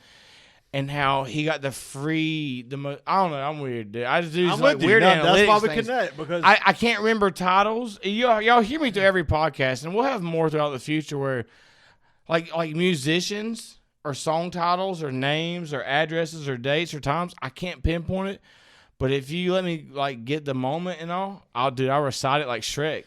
And how he got I don't know. I'm weird, dude. I just do these I'm like with you. weird No, analytics that's why we things. connect because I can't remember titles. Y'all hear me through every podcast, and we'll have more throughout the future where, like musicians or song titles or names or addresses or dates or times, I can't pinpoint it. But if you let me like get the moment and all, I'll recite it like Shrek.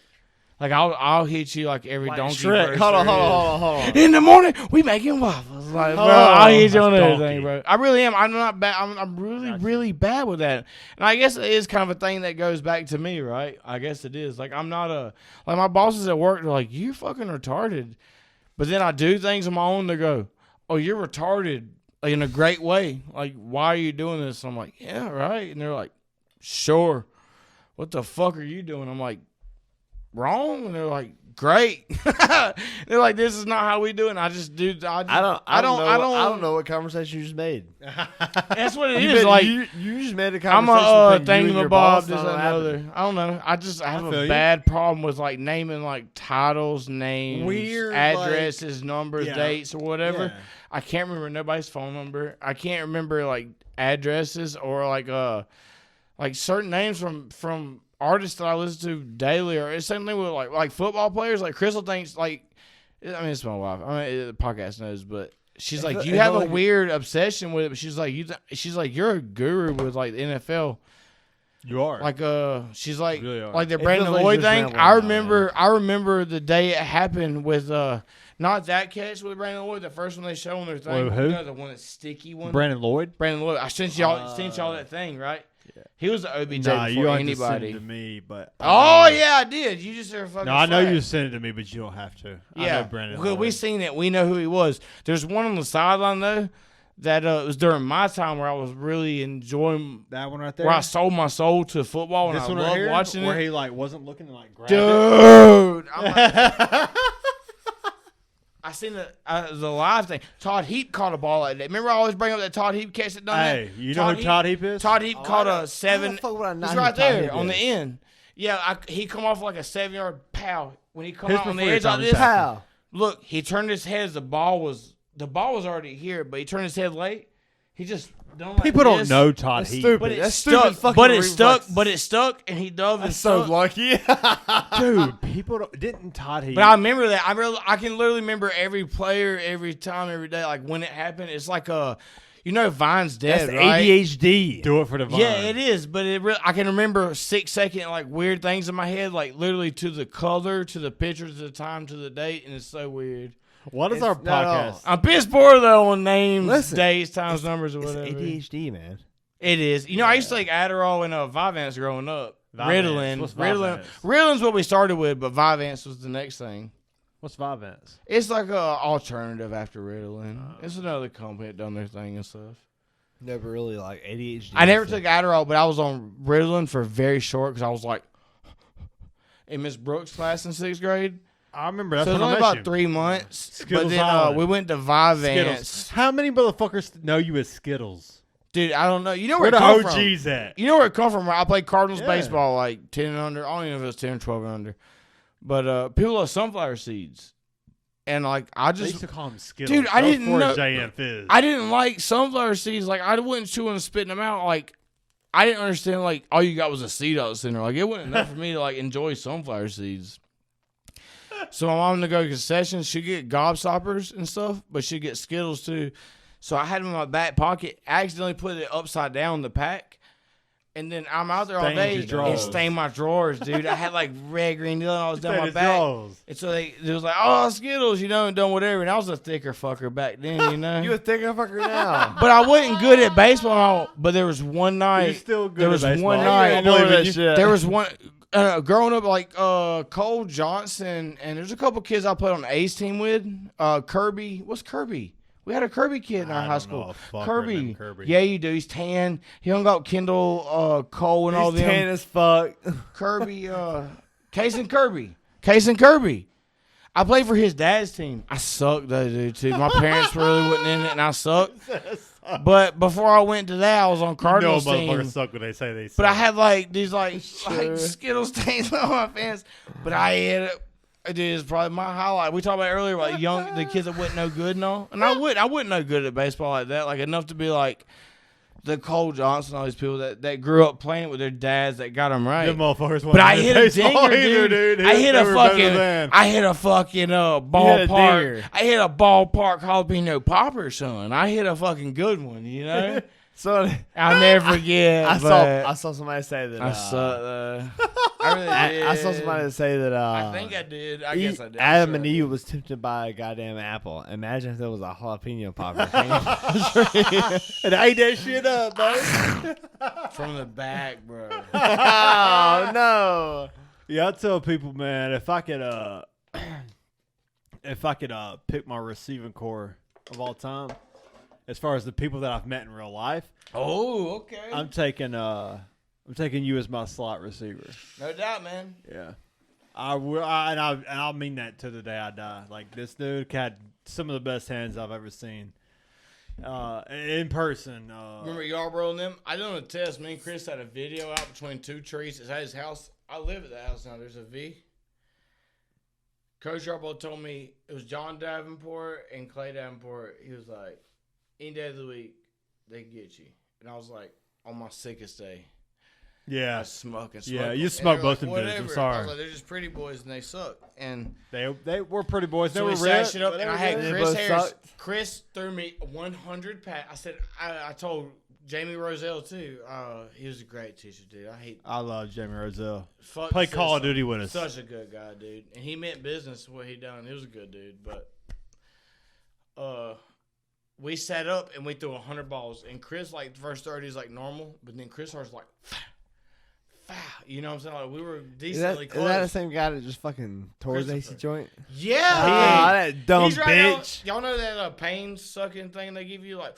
Like I'll hit you like every donkey Shrek. verse Hold on, there hold is. on, hold on. In the morning, we making waffles. Like, bro, Oh, I'll hit you on that's everything, donkey. bro. I really am. I'm not bad. I'm really, really bad with that. And I guess it is kind of a thing that goes back to me, right? I guess it is. Like, I'm not like my bosses at work, they're like, you're fucking retarded. But then I do things on my own to go, oh, you're retarded in a great way. Like, why are you doing this? And I'm like, yeah, right. And they're like, sure. What the fuck are you doing? I'm like, wrong? And they're like, great. They're like, this is not how we do it. And I just do. I don't know what conversation you just made. That's what it You is. made- Like, you just made a I'm conversation a between you and your boss. thingamabob, this not and happening. another. I don't know. I have feel a you. bad problem with like naming like titles, names, Weird, addresses, numbers, Yeah. dates, or whatever. Yeah. I can't remember nobody's phone number. I can't remember like addresses or like certain names from artists that I listen to daily. Or it's the same thing with like football players. Like Crystal thinks like, I mean, it's my wife. I mean, the podcast knows, but she's like, you have a weird obsession with it. But she's like, she's like, you're a guru with like the NFL. you are Like she's like You really are. like the It Brandon feels like Lloyd you're just thing. rambling I remember the day it happened with not that catch with Brandon Lloyd, the first one they showed on their thing. Wait, who? You know, the one that's sticky one. Brandon Lloyd. Brandon Lloyd. I sent y'all that thing, right? Yeah. He was the OBJ Nah, you before don't have to send anybody. it to me, but Oh yeah, I did. You just are fucking. No, I know slack. you sent it to me, but you don't have to. I Yeah, know Brandon. well, we Lloyd. seen it. We know who he was. There's one on the sideline though that it was during my time where I was really enjoying. that one right there. Where I sold my soul to football and This I one love right here, watching where it. he like wasn't looking to like grab it. Dude, I seen the live thing. Todd Heap caught a ball like that. Remember I always bring up that Todd Heap catch that done Hey, that? you know who Todd Heap is? Todd Heap caught I know. a 7. How the fuck would I not He's know right who Todd there Heap on the is? end. Yeah, he come off like a 7-yard pow when he come His out on the before edge your like time, this. How? Look, he turned his head as the ball was already here, but he turned his head late. He just done like People don't this, know Todd That's Heap. stupid. But it That's stuck. stupid fucking But it stuck. reflex. But it stuck, and he dove and That's so stuck. lucky. Dude, people don't, didn't Todd Heap. But I remember that. I can literally remember every player, every time, every day. Like when it happened, it's like Vine's dead, That's right? ADHD. do it for the Vine. Yeah, it is. But I can remember 6-second like weird things in my head, like literally to the color, to the picture, to the time, to the date, and it's so weird. What is It's our not podcast? I'm piss poor though on names, Listen, days, times, numbers, or It's whatever. ADHD, man. It is. You know, I used to take Adderall and Vyvanse growing up. Vyvanse. Ritalin. What's Ritalin. Vyvanse? Ritalin's what we started with, but Vyvanse was the next thing. What's Vyvanse? It's like a alternative after Ritalin. It's another company that done their thing and stuff. Never really like ADHD. I never took Adderall, but I was on Ritalin for very short because I was like in Miss Brooks' class in 6th grade. I remember that's So it was when I only met about you. 3 months. Skittles but then Island. we went to Vyvanse. Skittles. How many motherfuckers know you as Skittles? Dude, I don't know. You know Where where the it come from. OGs at? You know where it come from. I played Cardinals Yeah. baseball like 10 and under. I don't even know if it was 10 or 12 and under. But people love sunflower seeds. And like I They used just to call them Skittles. Dude, I That was didn't before know- JM Fizz. I didn't like sunflower seeds. Like I wouldn't chew and spitting them out. Like I didn't understand like all you got was a seed out the center. Like it wasn't enough for me to like enjoy sunflower seeds. So my mom to go to concessions, she'd get gobstoppers and stuff, but she'd get Skittles too. So I had them in my back pocket. I accidentally put it upside down in the pack. And then I'm out there all Stained day your and drawers. stained my drawers, dude. I had like red, green, yellow, and I was down my His back. drawers. And so it was like, oh, Skittles, and done whatever. And I was a thicker fucker back then, you know. You a thicker fucker now. But I wasn't good at baseball. But there was one You're night. still good There at was baseball. one I night. don't believe in you. There was one. growing up, like Cole Johnson, and there's a couple kids I played on the A's team with. Kirby, what's Kirby? We had a Kirby kid in our high school. Kirby. Yeah, you do. He's tan. He hung out with Kendall, Cole, and all them. He's tan as fuck. Kirby, Case and Kirby. I played for his dad's team. I sucked though, dude, too. My parents really wasn't in it, and I sucked. But before I went to that, I was on Cardinals team. Motherfuckers suck when they say they suck. But I had like these like Skittles stains on my pants. But I had it. Dude, it's probably my highlight. We talked about earlier about the kids that wasn't no good and all. And I wasn't no good at baseball like that. Like enough to be like the Cole Johnson, all these people that grew up playing with their dads that got them right. Them motherfuckers. But I hit a dinger, dude. I hit a fucking ballpark. I hit a ballpark jalapeno popper, son. I hit a fucking good one, you know. So I'll never forget. I saw somebody say that. I sucked. I really did. I saw somebody say that. I think I did. I guess I did. Adam and Eve was tempted by a goddamn apple. Imagine if there was a jalapeno popper. And I ate that shit up, bro. From the back, bro. Oh no. Yeah, I tell people, man, if I could pick my receiving core of all time, as far as the people that I've met in real life. Oh, okay. I'm taking you as my slot receiver. No doubt, man. Yeah. I will, and I'll mean that to the day I die. Like, this dude had some of the best hands I've ever seen in person. Remember Yarborough and them? I did on a test. Me and Chris had a video out between two trees. It's at his house. I live at that house now. There's a V. Coach Yarborough told me it was John Davenport and Clay Davenport. He was like, any day of the week, they get you. And I was like, on my sickest day. Yeah. I smoke. Yeah, you smoke both them dudes. I'm sorry. I was like, they're just pretty boys and they suck. And they were pretty boys. They so were we rich. shit up, and I had They Chris both Harris. sucked. Chris threw me 100 pass. I said, I told Jamie Roselle too. He was a great teacher, dude. I love Jamie Roselle. Fuck Play the Call of system. Duty with us. Such a good guy, dude. And he meant business what he done. He was a good dude. But we sat up and we threw 100 balls. And Chris, like, the first 30 is like normal. But then Chris was like, you know what I'm saying? Like, we were decently close. Is that the same guy that just fucking tore his AC joint? Yeah. That dumb He's right bitch. Y'all know that pain sucking thing they give you? Like,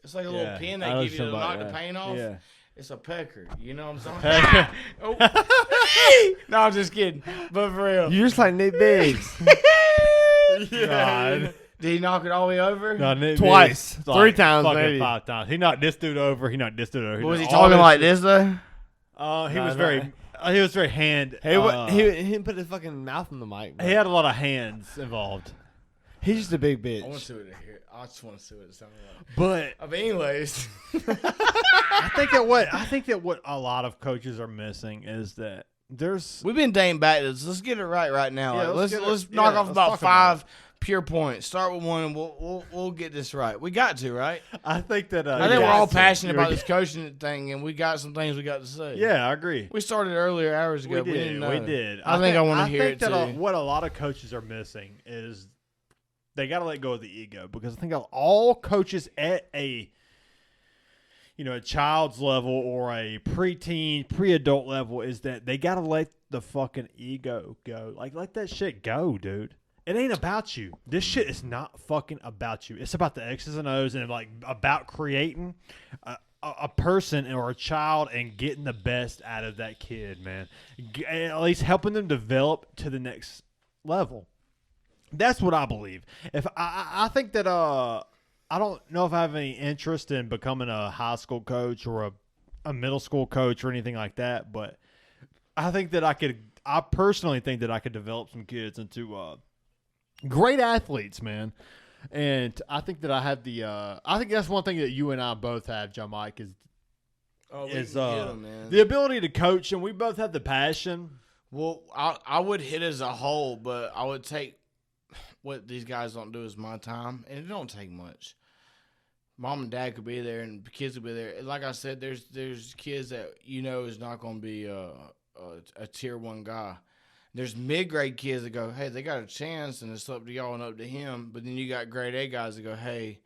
it's like a little pin they give you to knock the pain off. Yeah. It's a pecker. You know what I'm saying? Pecker. Oh. No, I'm just kidding. But for real. You're just like Nick Biggs. God. Did he knock it all the way over? No, Nick Twice. Biggs, 3 times, fucking maybe. 5 times. He knocked this dude over. He knocked this dude over. Was he talking like this, though? He was very hand. He didn't put his fucking mouth in the mic. He had a lot of hands involved. He's just a big bitch. I want to see what it hear. I just want to see what it sounded like. But anyways, I think that what a lot of coaches are missing is that we've been dating back to this. Let's get it right now. Yeah, like, let's knock off about 5 pure points. Start with one, and we'll get this right. We got to, right? I think that I think we're all passionate about this coaching thing, and we got some things we got to say. Yeah, I agree. We started earlier hours ago. We didn't know. We did. I think I want to hear it too. What a lot of coaches are missing is they got to let go of the ego, because I think all coaches at a child's level or a preteen, pre-adult level is that they got to let the fucking ego go. Like, let that shit go, dude. It ain't about you. This shit is not fucking about you. It's about the X's and O's and like about creating a person or a child and getting the best out of that kid, man. At least helping them develop to the next level. That's what I believe. If I think that I don't know if I have any interest in becoming a high school coach or a middle school coach or anything like that, but I think that I personally think that I could develop some kids into great athletes, man. And I think that I have I think that's one thing that you and I both have, JonMikel, is the ability to coach, and we both have the passion. Well, I would hit as a whole, but I would take what these guys don't do is my time, and it don't take much. Mom and dad could be there, and the kids could be there. Like I said, there's kids that is not going to be a tier 1 guy. There's mid-grade kids that go, hey, they got a chance, and it's up to y'all and up to him. But then you got grade A guys that go, hey,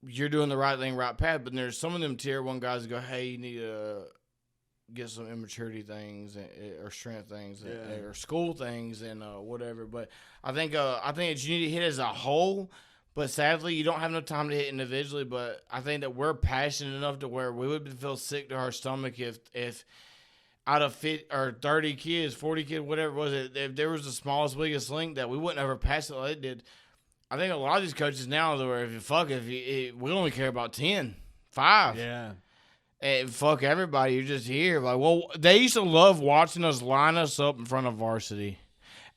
you're doing the right thing, right path. But there's some of them tier 1 guys that go, hey, you need get some immaturity things or strength things or school things and whatever. But I think that you need to hit as a whole. But sadly, you don't have enough time to hit individually. But I think that we're passionate enough to where we would feel sick to our stomach if out of 30 kids, 40 kids, whatever it was, if there was the smallest, weakest link that we wouldn't ever pass it like they did. I think a lot of these coaches now, where we only care about 10, 5. Yeah. And fuck everybody, you're just here. Like, well, they used to love watching us line us up in front of varsity.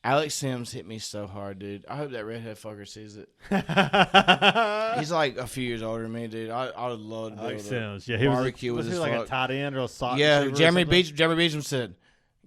Alex Sims hit me so hard, dude. I hope that redhead fucker sees it. He's like a few years older than me, dude. I would love to be Alex able Sims. to Yeah, barbecue with he his like fuck. a tight end or a sock Yeah, receiver or Jeremy something? Beecham said,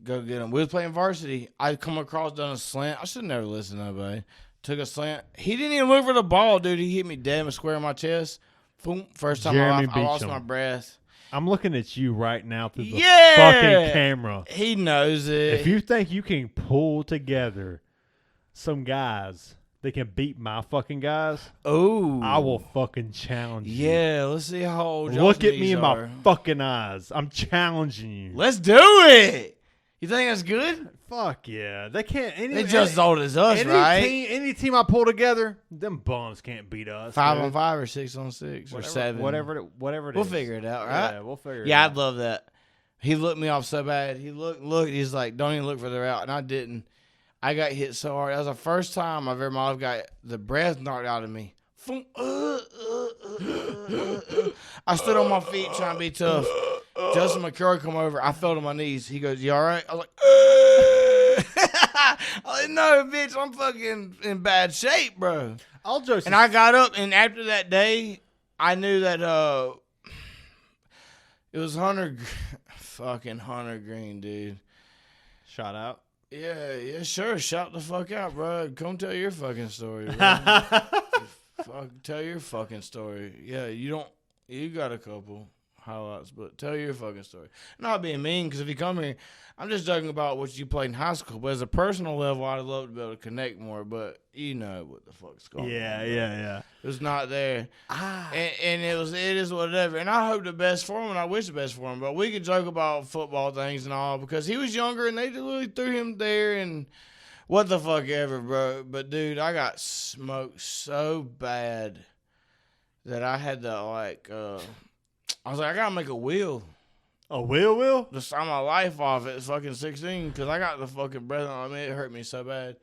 go get him. We was playing varsity. I'd come across, done a slant. I should never listen to nobody. Took a slant. He didn't even look for the ball, dude. He hit me dead and square in my chest. Boom. First time Jeremy I lost Beecham. my breath. I'm looking at you right now through the Yeah! fucking camera. He knows it. If you think you can pull together some guys that can beat my fucking guys, I will fucking challenge you. Yeah, let's see how old y'all's Look at me knees in are. my fucking eyes. I'm challenging you. Let's do it. You think that's good? Fuck yeah. They can't. They're just as old as us, right? Any team I pull together, them bums can't beat us. 5-on-5 or 6-on-6 or whatever, 7. Whatever it We'll is. figure it out, right? Yeah, we'll figure it Yeah, out. I'd love that. He looked me off so bad. He looked. He's like, don't even look for the route, and I didn't. I got hit so hard. That was the first time I've ever in my life got the breath knocked out of me. I stood on my feet trying to be tough. Justin McCurry come over. I fell to my knees. He goes, "You all right?" I was like, I was like, "No, bitch, I'm fucking in bad shape, bro." I'll just. And I got up, and after that day, I knew that it was fucking Hunter Green, dude. Shot out. Yeah, sure. Shout the fuck out, bro. Come tell your fucking story, bro. Tell your fucking story. Yeah, you got a couple highlights, but tell your fucking story. Not being mean, because if you come here, I'm just joking about what you played in high school, but as a personal level, I'd love to be able to connect more, but you know what the fuck's going on. Yeah. It was not there. And it is whatever. And I hope the best for him, and I wish the best for him, but we could joke about football things and all, because he was younger, and they really threw him there, and what the fuck ever, bro. But, dude, I got smoked so bad that I had to, I was like, I got to make a wheel. A wheel? To sign my life off at fucking 16, because I got the fucking breath on me. It hurt me so bad.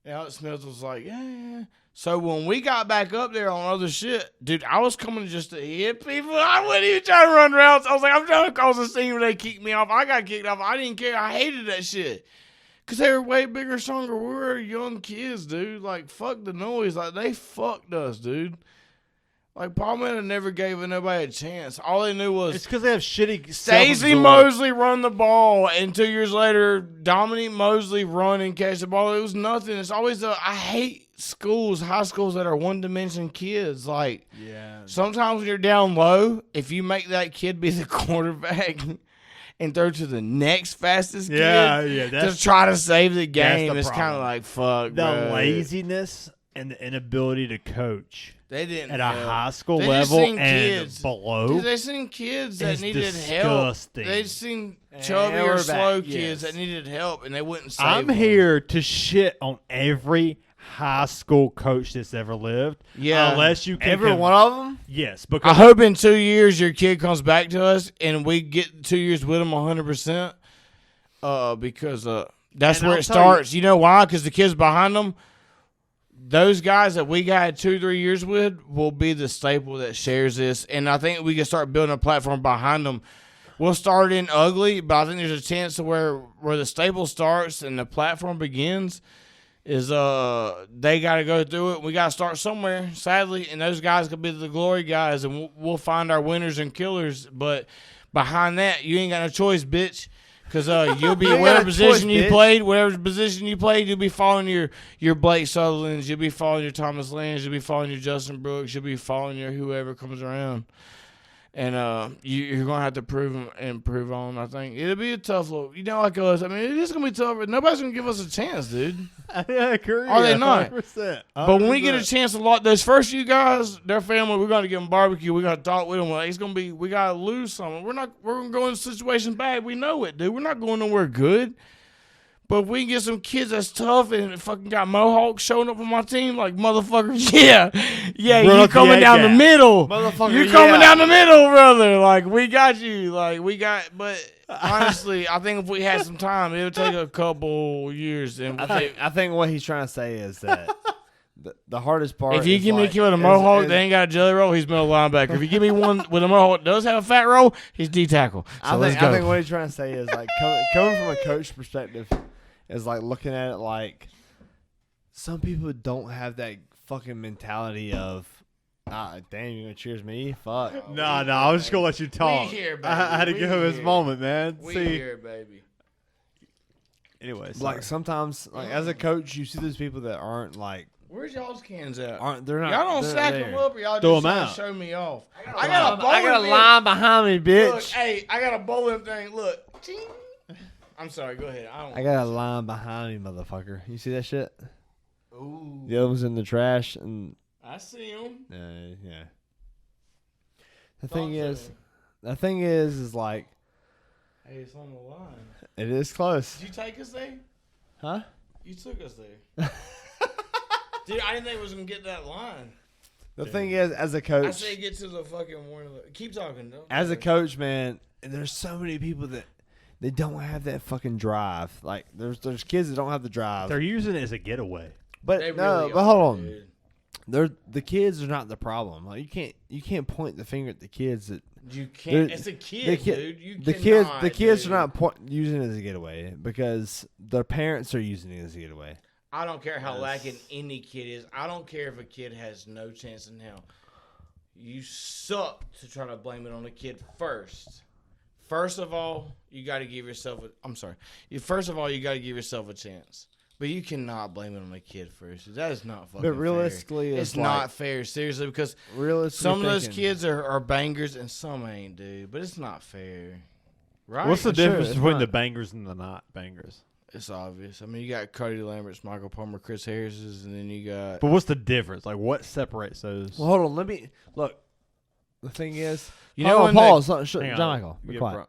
And Alex Smith was like, yeah. So when we got back up there on other shit, dude, I was coming just to hit people. I wasn't even trying to run routes. I was like, I'm trying to cause a scene when they kicked me off. I got kicked off. I didn't care. I hated that shit. Because they were way bigger, stronger. We were young kids, dude. Like, fuck the noise. Like, they fucked us, dude. Like, Palmetto never gave nobody a chance. All they knew was It's because they have shitty. Stacey self-absorbed- Mosley run the ball, and 2 years later, Dominique Mosley run and catch the ball. It was nothing. It's always I hate high schools that are one-dimension kids. Like, Yeah. sometimes when you're down low, if you make that kid be the quarterback and throw to the next fastest kid to try to save the game, it's kind of like, fuck, the bro. laziness and the inability to coach They didn't at a help. high school They just level seen and kids. below. Dude, they seen kids that is needed disgusting. help. They seen chubby we're or back, slow yes. kids that needed help, and they wouldn't save I'm them. here to shit on every high school coach that's ever lived. Yeah. Unless you can. Every one of them? Yes. I Because hope in 2 years your kid comes back to us, and we get 2 years with them 100%. Because that's And where I'll it tell starts. You know why? Because the kids behind them, those guys that we got 2-3 years with, will be the staple that shares this. And I think we can start building a platform behind them. We'll start in ugly, but I think there's a chance to where the staple starts and the platform begins. Is they got to go through it. We got to start somewhere, sadly, and those guys could be the glory guys, and we'll find our winners and killers. But behind that, you ain't got no choice, bitch, because you'll be You ain't got whatever a position choice, you bitch. played, whatever position you played, you'll be following your Blake Sutherlands, you'll be following your Thomas Lands, you'll be following your Justin Brooks, you'll be following your whoever comes around. And you're gonna have to improve on. I think it'll be a tough look. Like us. I mean, it is gonna be tough. Nobody's gonna give us a chance, dude. I agree. Are they not? 100%. But when we get a chance to lock those first few guys, their family, we're gonna give them barbecue. We're gonna talk with them. Like, it's gonna be. We gotta lose something. We're gonna go in situations bad. We know it, dude. We're not going nowhere good. But if we can get some kids that's tough and fucking got mohawks showing up on my team, like, motherfuckers, yeah, you coming down the middle. Motherfucker, you coming down the middle, brother. Like, we got you. But honestly, I think if we had some time, it'll take a couple years. And I think what he's trying to say is that the hardest part. if you give me a kid with a mohawk that ain't got a jelly roll, he's middle linebacker. If you give me one with a mohawk that does have a fat roll, he's D tackle. So I think what he's trying to say is like coming from a coach perspective is like looking at it like some people don't have that fucking mentality of damn, you're gonna cheers me? Fuck. No, I was just gonna let you talk. here, baby. I had to give him his moment, man. We See. here, baby. Anyway, Like sometimes, like as a coach, you see those people that aren't like Where's y'all's cans at? they're not. Y'all don't they're stack there. them up, or y'all Throw just 'em trying out. to show me off. I got a line behind me, bitch. Look, hey, I got a bowling thing. Look. Ting. I'm sorry. Go ahead. I got a line behind me, motherfucker. You see that shit? Ooh. The other one's in the trash, and I see him. yeah. The thing is like Hey, it's on the line. it is close, Did you take us there? huh? You took us there. Dude, I didn't think we was going to get that line. The thing is, as a I coach, say get to the fucking one of the... Keep talking, though. as a coach, man, and there's so many people that they don't have that fucking drive. Like there's kids that don't have the drive. they're using it as a getaway. But They no, really but are, hold on. dude. The kids are not the problem. Like you can't point the finger at the kids that You can't. They're- It's a kid, dude. You the cannot, kids dude. are not using it as a getaway because their parents are using it as a getaway. I don't care how lacking any kid is. I don't care if a kid has no chance in hell. You suck to try to blame it on the kid first. First of all, you got to give yourself First of all, you got to give yourself a chance. But you cannot blame it on the kid first. That is not fucking But realistically, fair. it's It's like- not fair. Seriously, because Realistically, some of those thinking- kids are bangers and some ain't, dude. But it's not fair. Right? What's the Sure, difference it's between not. the bangers and the not bangers? It's obvious. I mean, you got Cody Lambert's, Michael Palmer, Chris Harris's, and then you got... But what's the difference? Like, what separates those? Well, hold on. Let me look. The thing is, You hold know on, when pause. Hang on. JonMikel, be You quiet.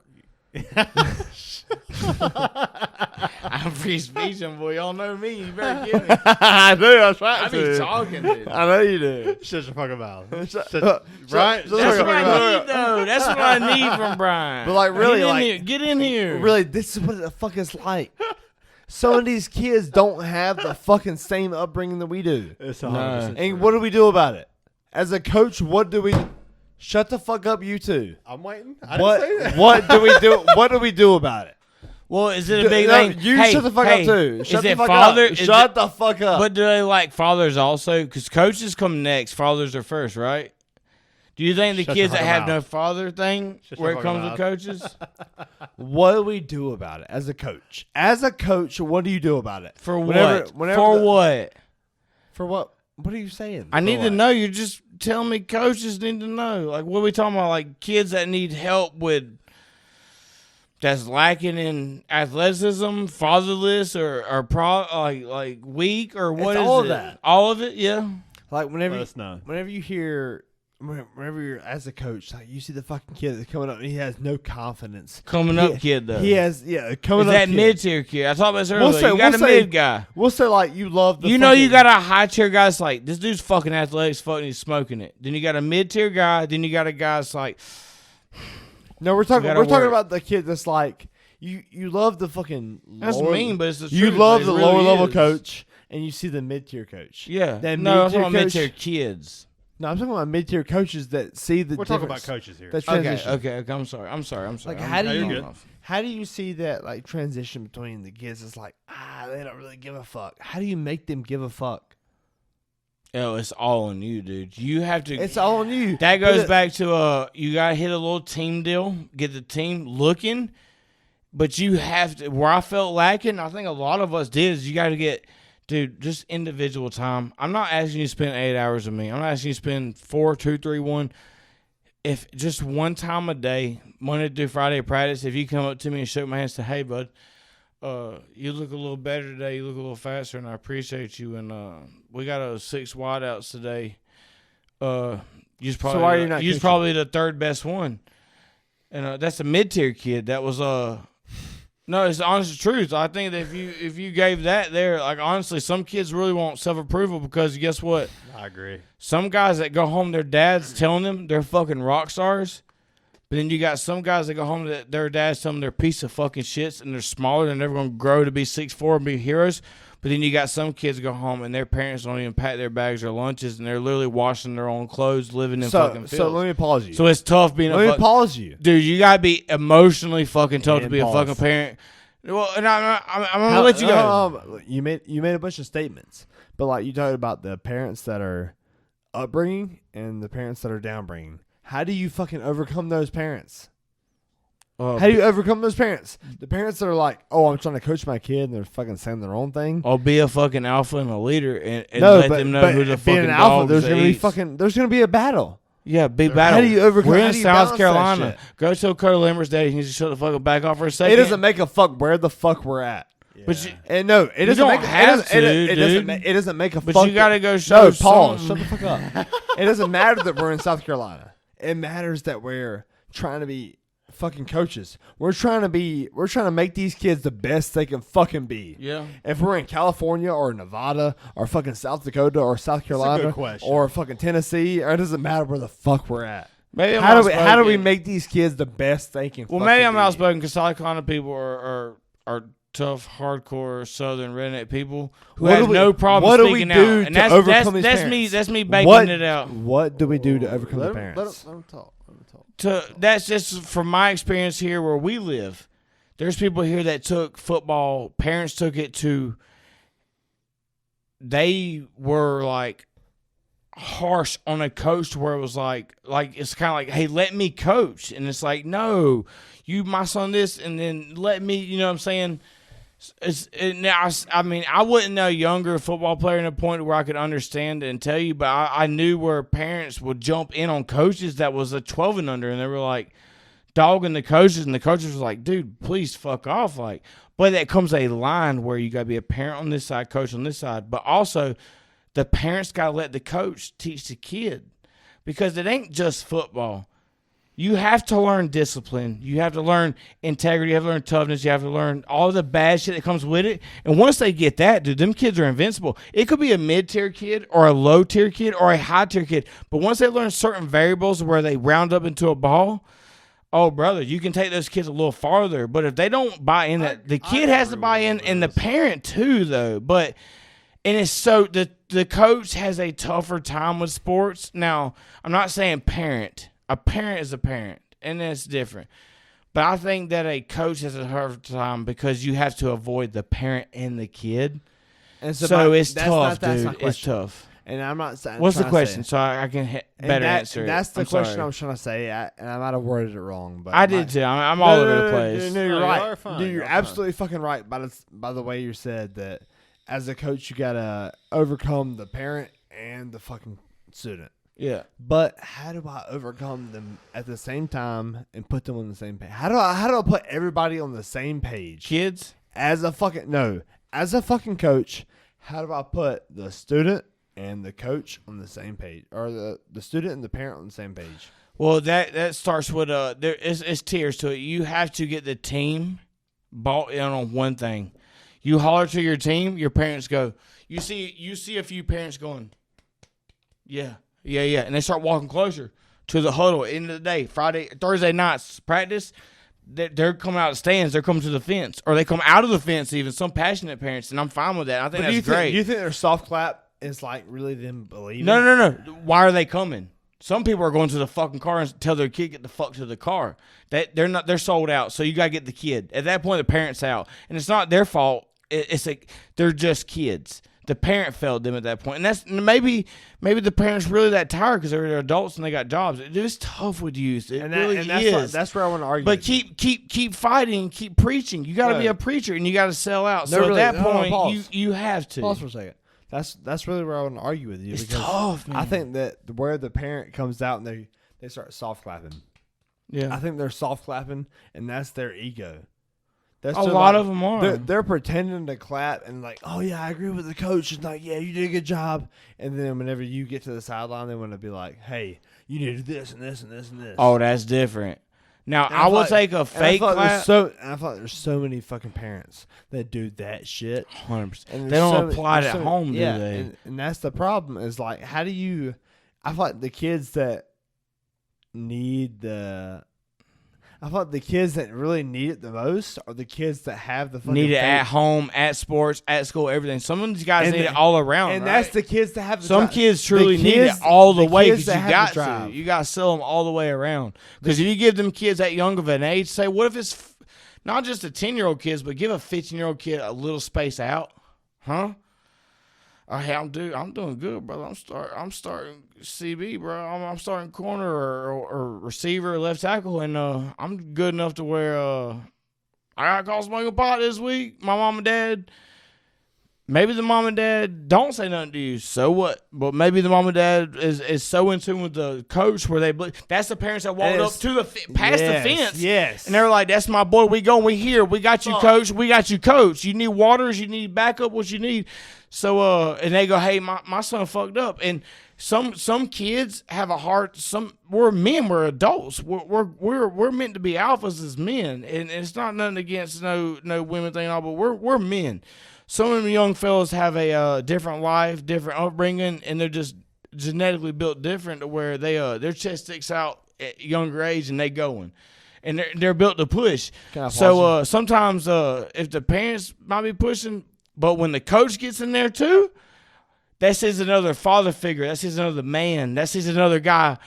I'm free speeching, boy. Y'all know me. You better get me. I do. I was I trying be to. talking, dude. I know you do. Shut your fucking mouth. Right? That's what I need, though. That's what I need from Brian. But, like, really, Get in here. Really, this is what the fuck it's like. Some of these kids don't have the fucking same upbringing that we do. It's No. 100% And true. what do we do about it? As a coach, what do we? Shut the fuck up, you two. I'm waiting. I didn't say that. What do we do? What do we do about it? Well, is it a big No, thing? You Hey, shut the fuck hey, up too. Shut is the it fuck father? up. Is Shut it- the fuck up. But do they like fathers also? Because coaches come next. Fathers are first, right? Do you think the Shut kids your that fucking have no mouth. father thing Shut where your it comes fucking with coaches? What do we do about it as a coach? As a coach, what do you do about it? For Whenever- what? whenever For the- what? For what? What are you saying? I For need to what? know. You're just telling me coaches need to know. Like, what are we talking about? Like, kids that need help with that's lacking in athleticism, fatherless, or like weak, or what It's is all it? of that. All of it, yeah. Like whenever Let us know. whenever you hear, whenever you're as a coach, like you see the fucking kid that's coming up and he has no confidence. Coming up kid, though. He has coming Is up that kid. mid-tier kid? I talked about this earlier. We'll say- You got we'll a say- mid guy. We'll say like you love the. You know you fucking- got a high-tier guy that's like, this dude's fucking athletics, fucking he's smoking it. Then you got a mid-tier guy. Then you got a guy that's like... No, we're talking gotta talking work. about the kid that's like you love the fucking. That's lower, mean, but it's the you truth. love It the really lower level is. coach, and you see the mid tier coach. Yeah. That No, I'm mid-tier talking about coach- mid-tier kids. No, I'm talking about mid tier coaches that see the. We're talking about difference, coaches here. that Okay, transition. okay. I'm sorry. Like, I'm how do going you- good. off. How do you see that like transition between the kids? It's like they don't really give a fuck. How do you make them give a fuck? Oh, it's all on you, dude. You have to. It's all on you. That But goes it- back to you gotta hit a little team deal, get the team looking, but you have to. Where I felt lacking, I think a lot of us did, is you got to get, dude, just individual time. I'm not asking you to spend 8 hours with me. I'm not asking you to spend 4, 2, 3, 1. if just one time a day, Monday through Friday at practice, if you come up to me and shake my hand and say, "Hey, bud, you look a little better today. You look a little faster, and I appreciate you. And we got a 6 wideouts today. You's probably why are you not you's coaching? probably the third best one. And that's a mid-tier kid. That was no, it's the honest truth. I think that if you gave that there, like honestly, some kids really want self-approval because guess what? I agree. Some guys that go home, their dad's telling them they're fucking rock stars. But then you got some guys that go home that their dad's telling them they're a piece of fucking shits and they're smaller. They're never going to grow to be 6'4" and be heroes. But then you got some kids that go home and their parents don't even pack their bags or lunches and they're literally washing their own clothes, living in fucking fields. So let me pause you. So it's tough being let me pause you. Dude, you got to be emotionally fucking tough to And be a pause. fucking parent. Well, and I'm going to let you go. You made a bunch of statements, but like you talked about the parents that are upbringing and the parents that are downbringing. How do you fucking overcome those parents? How do you overcome those parents? The parents that are like, "Oh, I'm trying to coach my kid," and they're fucking saying their own thing. I'll be a fucking alpha and a leader, and No, let but, them know but who the being fucking an alpha, dogs there's they gonna be eat. fucking. There's gonna be a battle. Yeah, big battle. How do you overcome? We're how in do you South balance that Carolina. shit? Go tell Cody Limmer's daddy he needs to shut the fuck back off for a second. It doesn't make a fuck where the fuck we're at. But you, And no, it doesn't don't make have to, it doesn't. dude. It doesn't make a. but fuck you got to go show No, pause. something. Shut the fuck up. It doesn't matter that we're in South Carolina. It matters that we're trying to be fucking coaches. We're trying to make these kids the best they can fucking be. Yeah. If we're in California or Nevada or fucking South Dakota or South Carolina question. or fucking Tennessee, it doesn't matter where the fuck we're at. Maybe I'm How do we outspoken. make these kids the best they can? Well, fucking maybe I'm be? outspoken because South Carolina people are tough, hardcore Southern redneck people who What have do we- no problem what do we speaking do out. And to that's overcome these me. parents? That's me baking What- it out. What do we do to overcome the parents? Let him talk. Let him talk. That's just from my experience here where we live. There's people here that took football. Parents took it to. They were like harsh on a coach where it was like it's kind of like, hey, let me coach, and it's like, no, you my son this, and then let me, you know what I'm saying? I mean, I wasn't a younger football player in a point where I could understand and tell you, but I knew where parents would jump in on coaches that was a 12 and under, and they were like dogging the coaches, and the coaches was like, dude, please fuck off. Like, but that comes a line where you got to be a parent on this side, coach on this side, but also the parents got to let the coach teach the kid because it ain't just football. You have to learn discipline. You have to learn integrity. You have to learn toughness. You have to learn all the bad shit that comes with it. And once they get that, dude, them kids are invincible. It could be a mid-tier kid or a low-tier kid or a high-tier kid. But once they learn certain variables where they round up into a ball, oh, brother, you can take those kids a little farther. But if they don't buy in, that the kid has to buy in, and the parent too, though. And it's so the coach has a tougher time with sports. Now, I'm not saying parent. A parent is a parent, and that's different. But I think that a coach has a hard time because you have to avoid the parent and the kid. And So it's that's tough, that's dude. my It's question. tough. And I'm not saying. What's the trying to say question? it. So I can And better that- answer it. That's the I'm question sorry. I was trying to say, and I might have worded it wrong. But I did too. I'm all over the place. No, you're No, right. you're fine, Dude, you're you're fine. absolutely fucking right. By the way you said that, as a coach, you gotta overcome the parent and the fucking student. Yeah. But how do I overcome them at the same time and put them on the same page? How do I put everybody on the same page? Kids? As a fucking coach, how do I put the student and the coach on the same page, or the student and the parent on the same page? Well, that starts with it's tiers to it. You have to get the team bought in on one thing. You holler to your team, your parents go. You see a few parents going, yeah, and they start walking closer to the huddle. End of the day, Thursday nights practice. They're coming out of the stands. They're coming to the fence, or they come out of the fence. Even some passionate parents, and I'm fine with that. I think But that's great. Do you think their soft clap is like really them believing? No. Why are they coming? Some people are going to the fucking car and tell their kid get the fuck to the car. They're sold out. So you gotta get the kid. At that point, the parent's out, and it's not their fault. It's like they're just kids. The parent failed them at that point, and that's maybe the parents really that tired because they're adults and they got jobs. It's tough with youth. It really is. That's where I want to argue. But with you. keep fighting, keep preaching. You got to be a preacher, and you got to sell out. So really- at that no, point, pause. you have to. Pause for a second. That's really where I want to argue with you. It's because tough, man. I think that where the parent comes out and they they start soft clapping. Yeah. I think they're soft clapping, and that's their ego. That's A their, lot like, of them are. They're pretending to clap and like, oh yeah, I agree with the coach. It's like, yeah, you did a good job. And then whenever you get to the sideline, they want to be like, hey, you need to do this and this and this and this. Oh, that's different. Now, And I will feel take a fake clap. I feel like there's so many fucking parents that do that shit. 100%. And They don't apply it at home, do yeah, they? And that's the problem is like, how do you, I feel like the kids that really need it the most are the kids that have the fucking Need it fake- at home, at sports, at school, everything. Some of these guys And need the- it all around. And right? that's the kids that have the Some drive. kids The truly need kids- it all the way kids because that you have got the drive. to. You got to sell them all the way around. Because if you give them kids that young of an age, say, what if it's not just a 10-year-old kids, but give a 15-year-old kid a little space out, huh? Hey, I'm doing good, brother. I'm starting CB, bro. I'm starting corner or receiver, or left tackle, and I'm good enough to where I got called smoking pot this week. My mom and dad. Maybe the mom and dad don't say nothing to you. So what? But maybe the mom and dad is so in tune with the coach where that's the parents that walked up to the past the fence. Yes. And they're like, that's my boy. We going. We here. We got you, coach. We got you, coach. You need waters. You need backup. What you need. So, and they go, hey, my son fucked up. And some kids have a heart. We're men. We're adults. We're meant to be alphas as men. And it's not nothing against no women thing and all, but we're men. Some of them young fellas have a different life, different upbringing, and they're just genetically built different to where their chest sticks out at younger age and they going. And they're built to push. So sometimes if the parents might be pushing, but when the coach gets in there too, that sees another father figure. That sees another man. That sees another guy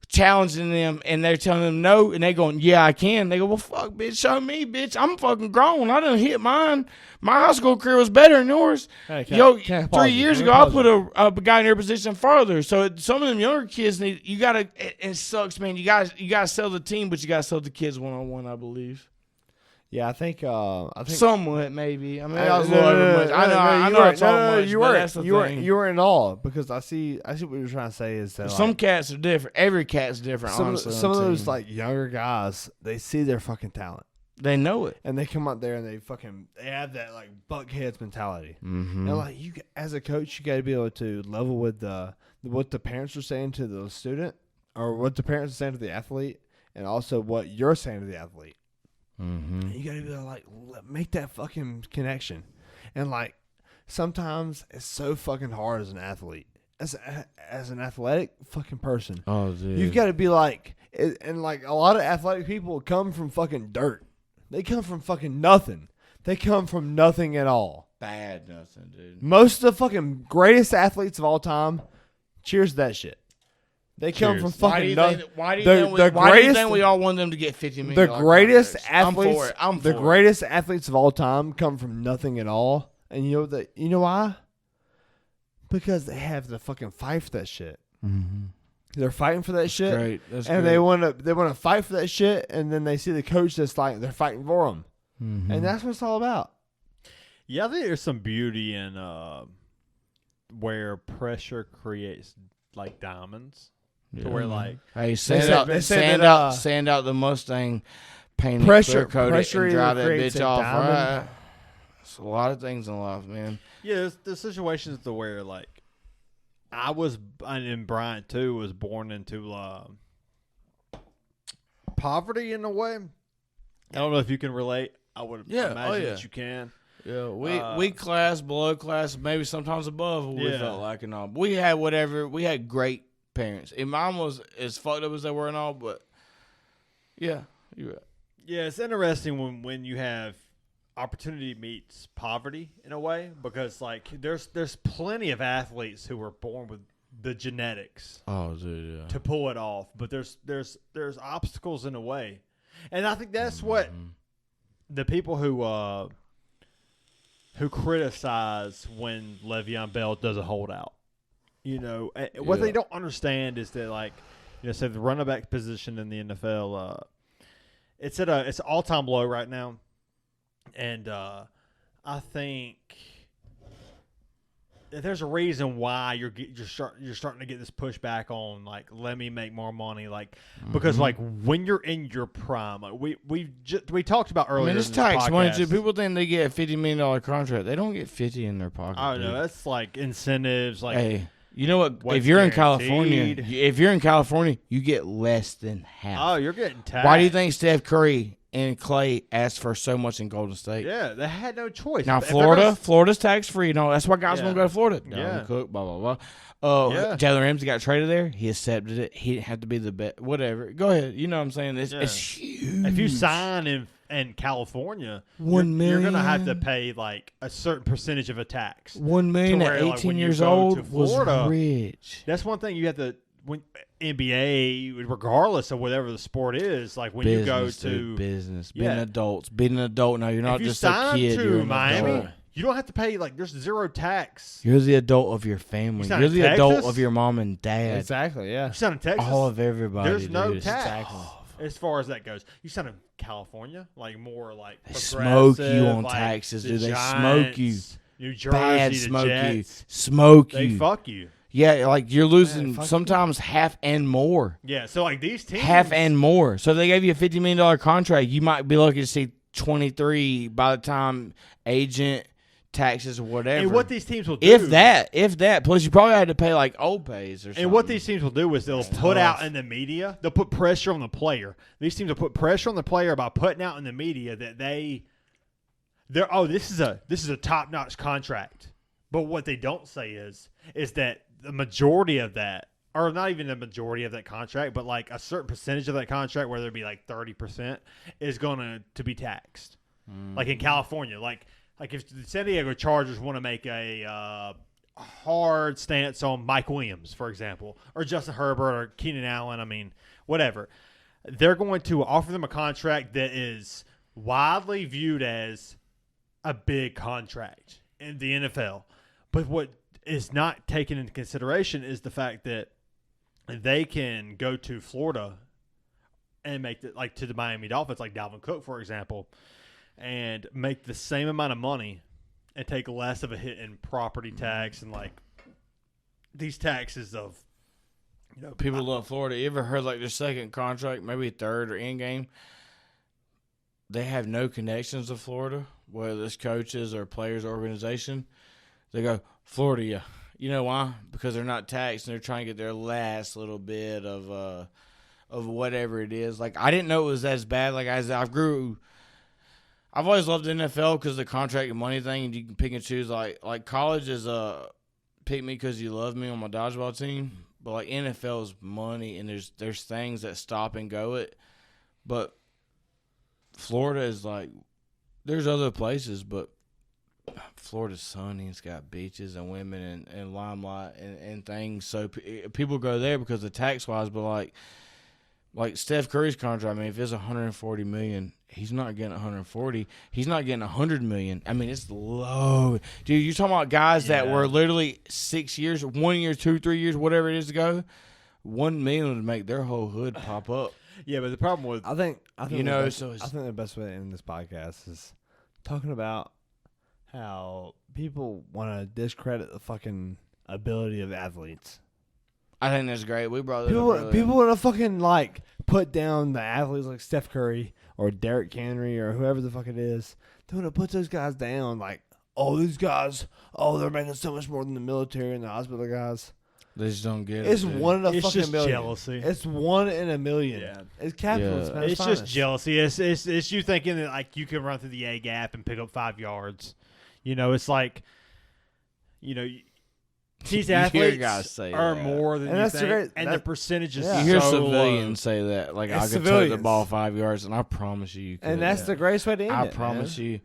challenging them, and they're telling them no, and they going, yeah, I can. They go, well, fuck, bitch, show me, bitch. I'm fucking grown. I done hit mine. My high school career was better than yours. Hey, 3 years ago, I put a guy in your position farther. So some of them younger kids need. You gotta. It sucks, man. You gotta sell the team, but you gotta sell the kids one-on-one, I believe. Yeah, I think Somewhat, maybe. I mean, I was a little over much. I know I talk much. You were in awe because I see what you're trying to say is that Some cats are different. Every cat's different. Honestly, some of those like younger guys, they see their fucking talent. They know it, and they come out there and they have that like buckheads mentality. Mm-hmm. And like you, as a coach, you got to be able to level with what the parents are saying to the student, or what the parents are saying to the athlete, and also what you're saying to the athlete. Mm-hmm. You got to be able to like make that fucking connection, and like sometimes it's so fucking hard as an athlete, as an athletic fucking person. Oh, dude, you've got to be like, and like a lot of athletic people come from fucking dirt. They come from fucking nothing. They come from nothing at all. Bad nothing, dude. Most of the fucking greatest athletes of all time, cheers to that shit. They come from fucking nothing. Why do you think we all want them to get $50 million? The greatest athletes, I'm for it. Greatest athletes of all time come from nothing at all. And you know why? Because they have to fucking fight for that shit. Mm-hmm. They're fighting for that shit. Great. That's and great. they want to fight for that shit, and then they see the coach that's like they're fighting for them, and that's what it's all about. Yeah, I think there's some beauty in where pressure creates like diamonds. Yeah. To where like sand out the Mustang, paint pressure, it, coat it, and drive that creates bitch a off. diamond. Right? It's a lot of things in life, man. Yeah, there's situations to where like I was, and Bryant too, was born into poverty in a way. I don't know if you can relate. I would imagine that you can. Yeah, we class, below class, maybe sometimes above what we felt like and all. But we had whatever. We had great parents. And mine was as fucked up as they were and all, but yeah, you're right. Yeah, it's interesting when you have opportunity meets poverty in a way, because like there's plenty of athletes who were born with the genetics to pull it off, but there's obstacles in the way, and I think that's what the people who criticize when Le'Veon Bell does a holdout, what they don't understand is that like say the running back position in the NFL, it's at it's an all-time low right now. And I think there's a reason why you're starting to get this pushback on like let me make more money because like when you're in your prime, like we talked about earlier. I mean, it's in this tax money too. podcast. People think they get a $50 million contract. They don't get 50 in their pocket. I don't know. That's like incentives. Like, hey, you know what? what's If you're guaranteed? in California, you get less than half. Oh, you're getting taxed. Why do you think Steph Curry and Clay asked for so much in Golden State? Yeah, they had no choice. Now If they're gonna- Florida's tax free. You know that's why guys Yeah. want to go to Florida. Yeah. Dalvin Cook, blah blah blah. Yeah. Jalen Ramsey got traded there. He accepted it. He didn't have to be the best. Whatever. Go ahead. You know what I'm saying? It's huge. If you sign in California, $1 you're gonna have to million. pay like a certain percentage of a tax. 1 million To at where, like, 18 when you years go to old Florida, was rich. That's one thing you have to when NBA, regardless of whatever the sport is, like when you go to business, Yeah. being adults, being an adult now, you're not if you just a sign kid. You're to an Miami, adult. you don't have to pay like there's zero tax. You're the adult of your family. You sign You're in the adult Texas? of your mom and dad. Exactly. Yeah. You sign in Texas, All of everybody. there's no dude. tax Exactly. as far as that goes. You sign in California, like more like They smoke you progressive, on like taxes, the dude. They Giants, smoke you. New Jersey, Bad the smoke Jets, you. Smoke they you. fuck you. Yeah, like you're losing fuck you. sometimes half and more. Yeah, so like these teams, Half and more. So they gave you a $50 million contract. You might be lucky to see 23 by the time agent, taxes, or whatever. and what these teams will do, if that. Plus, you probably had to pay like OPAYs or something. and what these teams will do is they'll put out in the media, they'll put pressure on the player. These teams will put pressure on the player by putting out in the media that this is a top notch contract. But what they don't say is that the majority of that, or not even the majority of that contract, but like a certain percentage of that contract, whether it be like 30%, is going to be taxed. Like in California, like if the San Diego Chargers want to make a hard stance on Mike Williams, for example, or Justin Herbert or Keenan Allen, I mean, whatever, they're going to offer them a contract that is widely viewed as a big contract in the NFL. But what is not taken into consideration is the fact that they can go to Florida and make like to the Miami Dolphins, like Dalvin Cook, for example, and make the same amount of money and take less of a hit in property tax and like these taxes of, People love Florida. You ever heard like their second contract, maybe third or end game? They have no connections to Florida, whether it's coaches or players or organization. They go, Florida, yeah. You know why? Because they're not taxed and they're trying to get their last little bit of whatever it is. Like, I didn't know it was as bad. Like, I've always loved the NFL because of the contract and money thing, and you can pick and choose. Like college is pick me because you love me on my dodgeball team, but like NFL is money, and there's things that stop and go it. But Florida is like, there's other places, but Florida's sunny. It's got beaches and women and limelight and things. So people go there because of tax-wise, but like Steph Curry's contract, I mean, if it's $140 million, he's not getting 140. He's not getting $100 million. I mean, it's low. Dude, you're talking about guys that were literally 6 years, 1 year, 2, 3 years, whatever it is ago. $1 million would make their whole hood pop up. Yeah, but the problem with I think You know, the best, so it's- I think the best way to end this podcast is talking about how people want to discredit the fucking ability of athletes. I think that's great. We brought that up earlier. People want to fucking like put down the athletes like Steph Curry or Derek Henry or whoever the fuck it is. They want to put those guys down like, oh, these guys, they're making so much more than the military and the hospital guys. They just don't get it. It's dude. one in a it's fucking just million. jealousy. It's 1 in a million. Yeah. It's capitalism. Yeah. at It's finest. just jealousy. It's you thinking that like you can run through the A gap and pick up 5 yards. It's like, these You hear athletes guys say earn that. more than And you that's the think, great- and that- the percentage is Yeah. You hear so civilians say that, like, It's I could take the civilians. ball 5 yards, and I promise you could. And that's the greatest way to end I it. promise man. you.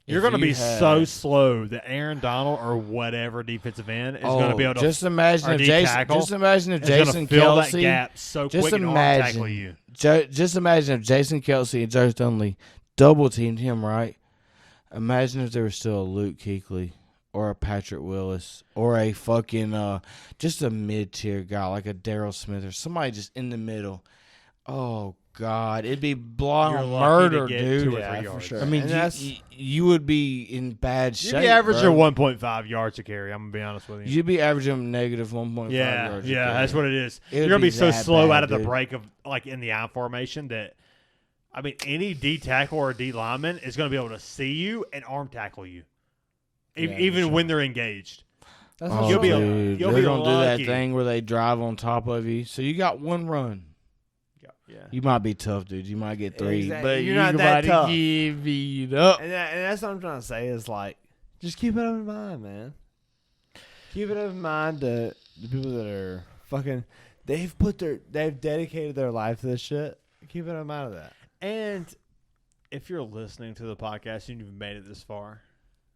You're if going to you be had- so slow that Aaron Donald or whatever defensive end is going to be able to just imagine or if D Jason. tackle Just imagine if is gonna Jason fill that Kelsey. gap so Just quick and arm tackle imagine. you. Just imagine if Jason Kelsey and Joe Stunley double teamed him, right? Imagine if there was still a Luke Kuechly or a Patrick Willis or a fucking just a mid tier guy like a Darryl Smith or somebody just in the middle. Oh God, it'd be blood You're on lucky murder, to get dude. 2 or 3 Yeah, for yards. sure. I mean, And you would be in bad shape. You'd be averaging bro. 1.5 yards a carry. I'm gonna be honest with you. You'd be averaging negative 1.5 Yeah, yards. yeah, a carry. that's what it is. It would You're gonna be be so that slow bad, out of the dude. break of like in the I formation that, I mean, any D tackle or D lineman is gonna be able to see you and arm tackle you, Yeah, even for when they're engaged. That's Oh, You'll be- dude, you'll they're be gonna do that lucky. thing where they drive on top of you. So you got one run. Yeah. You might be tough, dude. You might get 3, Exactly. but You're you not that about to tough. give it up. And that's what I'm trying to say is like, just keep it in mind, man. Keep it in mind that the people that are fucking, they've dedicated their life to this shit. Keep it in mind of that. And if you're listening to the podcast and you've made it this far,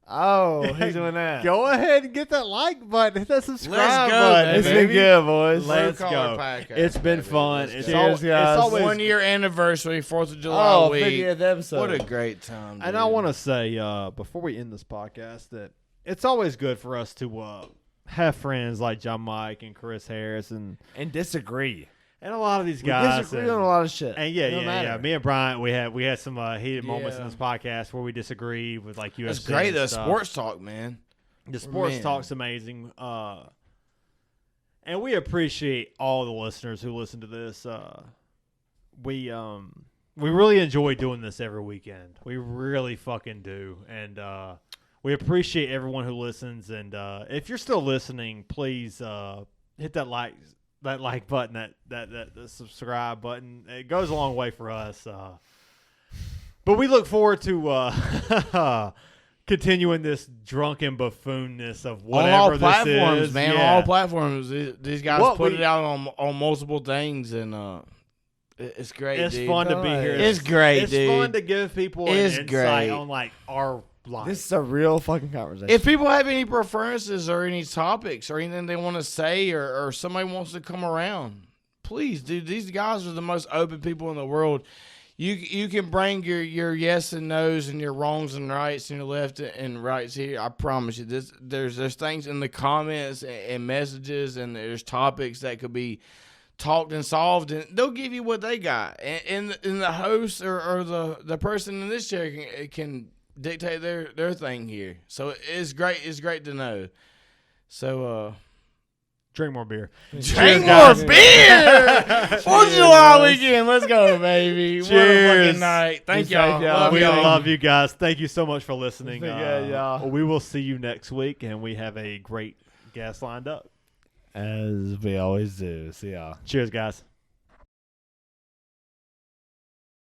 Oh, who's doing that? go ahead and get that like button, hit that subscribe Let's go, button. It's baby. been good, boys. Let's Blue go. Collar Podcast, It's been baby. fun. Let's It's, go. Cheers, guys. it's always 1 year anniversary, 4th of July Oh, week. 50th episode. What a great time, dude. And I want to say before we end this podcast that it's always good for us to have friends like JonMikel and Chris Harris and disagree. a lot of these We guys. disagree on a lot of shit. And It don't matter. Me and Bryant, we had some heated moments in Yeah. this podcast where we disagreed with like UFC. That's great. and The stuff. sports talk, man. The sports Men. talk's amazing. And we appreciate all the listeners who listen to this. We really enjoy doing this every weekend. We really fucking do. And we appreciate everyone who listens. And if you're still listening, please hit that like button, that subscribe button. It goes a long way for us. But we look forward to continuing this drunken buffoonness of whatever on all this platforms, is. man. Yeah. On all platforms. These guys What put we- it out on multiple things, and it's great. It's dude. fun to be here. It's great, It's dude. fun to give people an It's insight great. on like our life. This is a real fucking conversation. If people have any preferences or any topics or anything they want to say, or somebody wants to come around, please, dude. These guys are the most open people in the world. You can bring your yes and no's and your wrongs and rights and your left and rights here. I promise you, there's things in the comments and messages, and there's topics that could be talked and solved, and they'll give you what they got. And the host or the person in this chair can dictate their thing here. So it's great. It's great to know. So Drink more beer. drink more guys. beer. 4th of July weekend. Let's go, baby. What a Cheers. fucking night. Thank Be y'all. safe, y'all. Love We y'all. love you guys. Thank you so much for listening. Be good, y'all. We will see you next week, and we have a great guest lined up. As we always do. See y'all. Cheers, guys.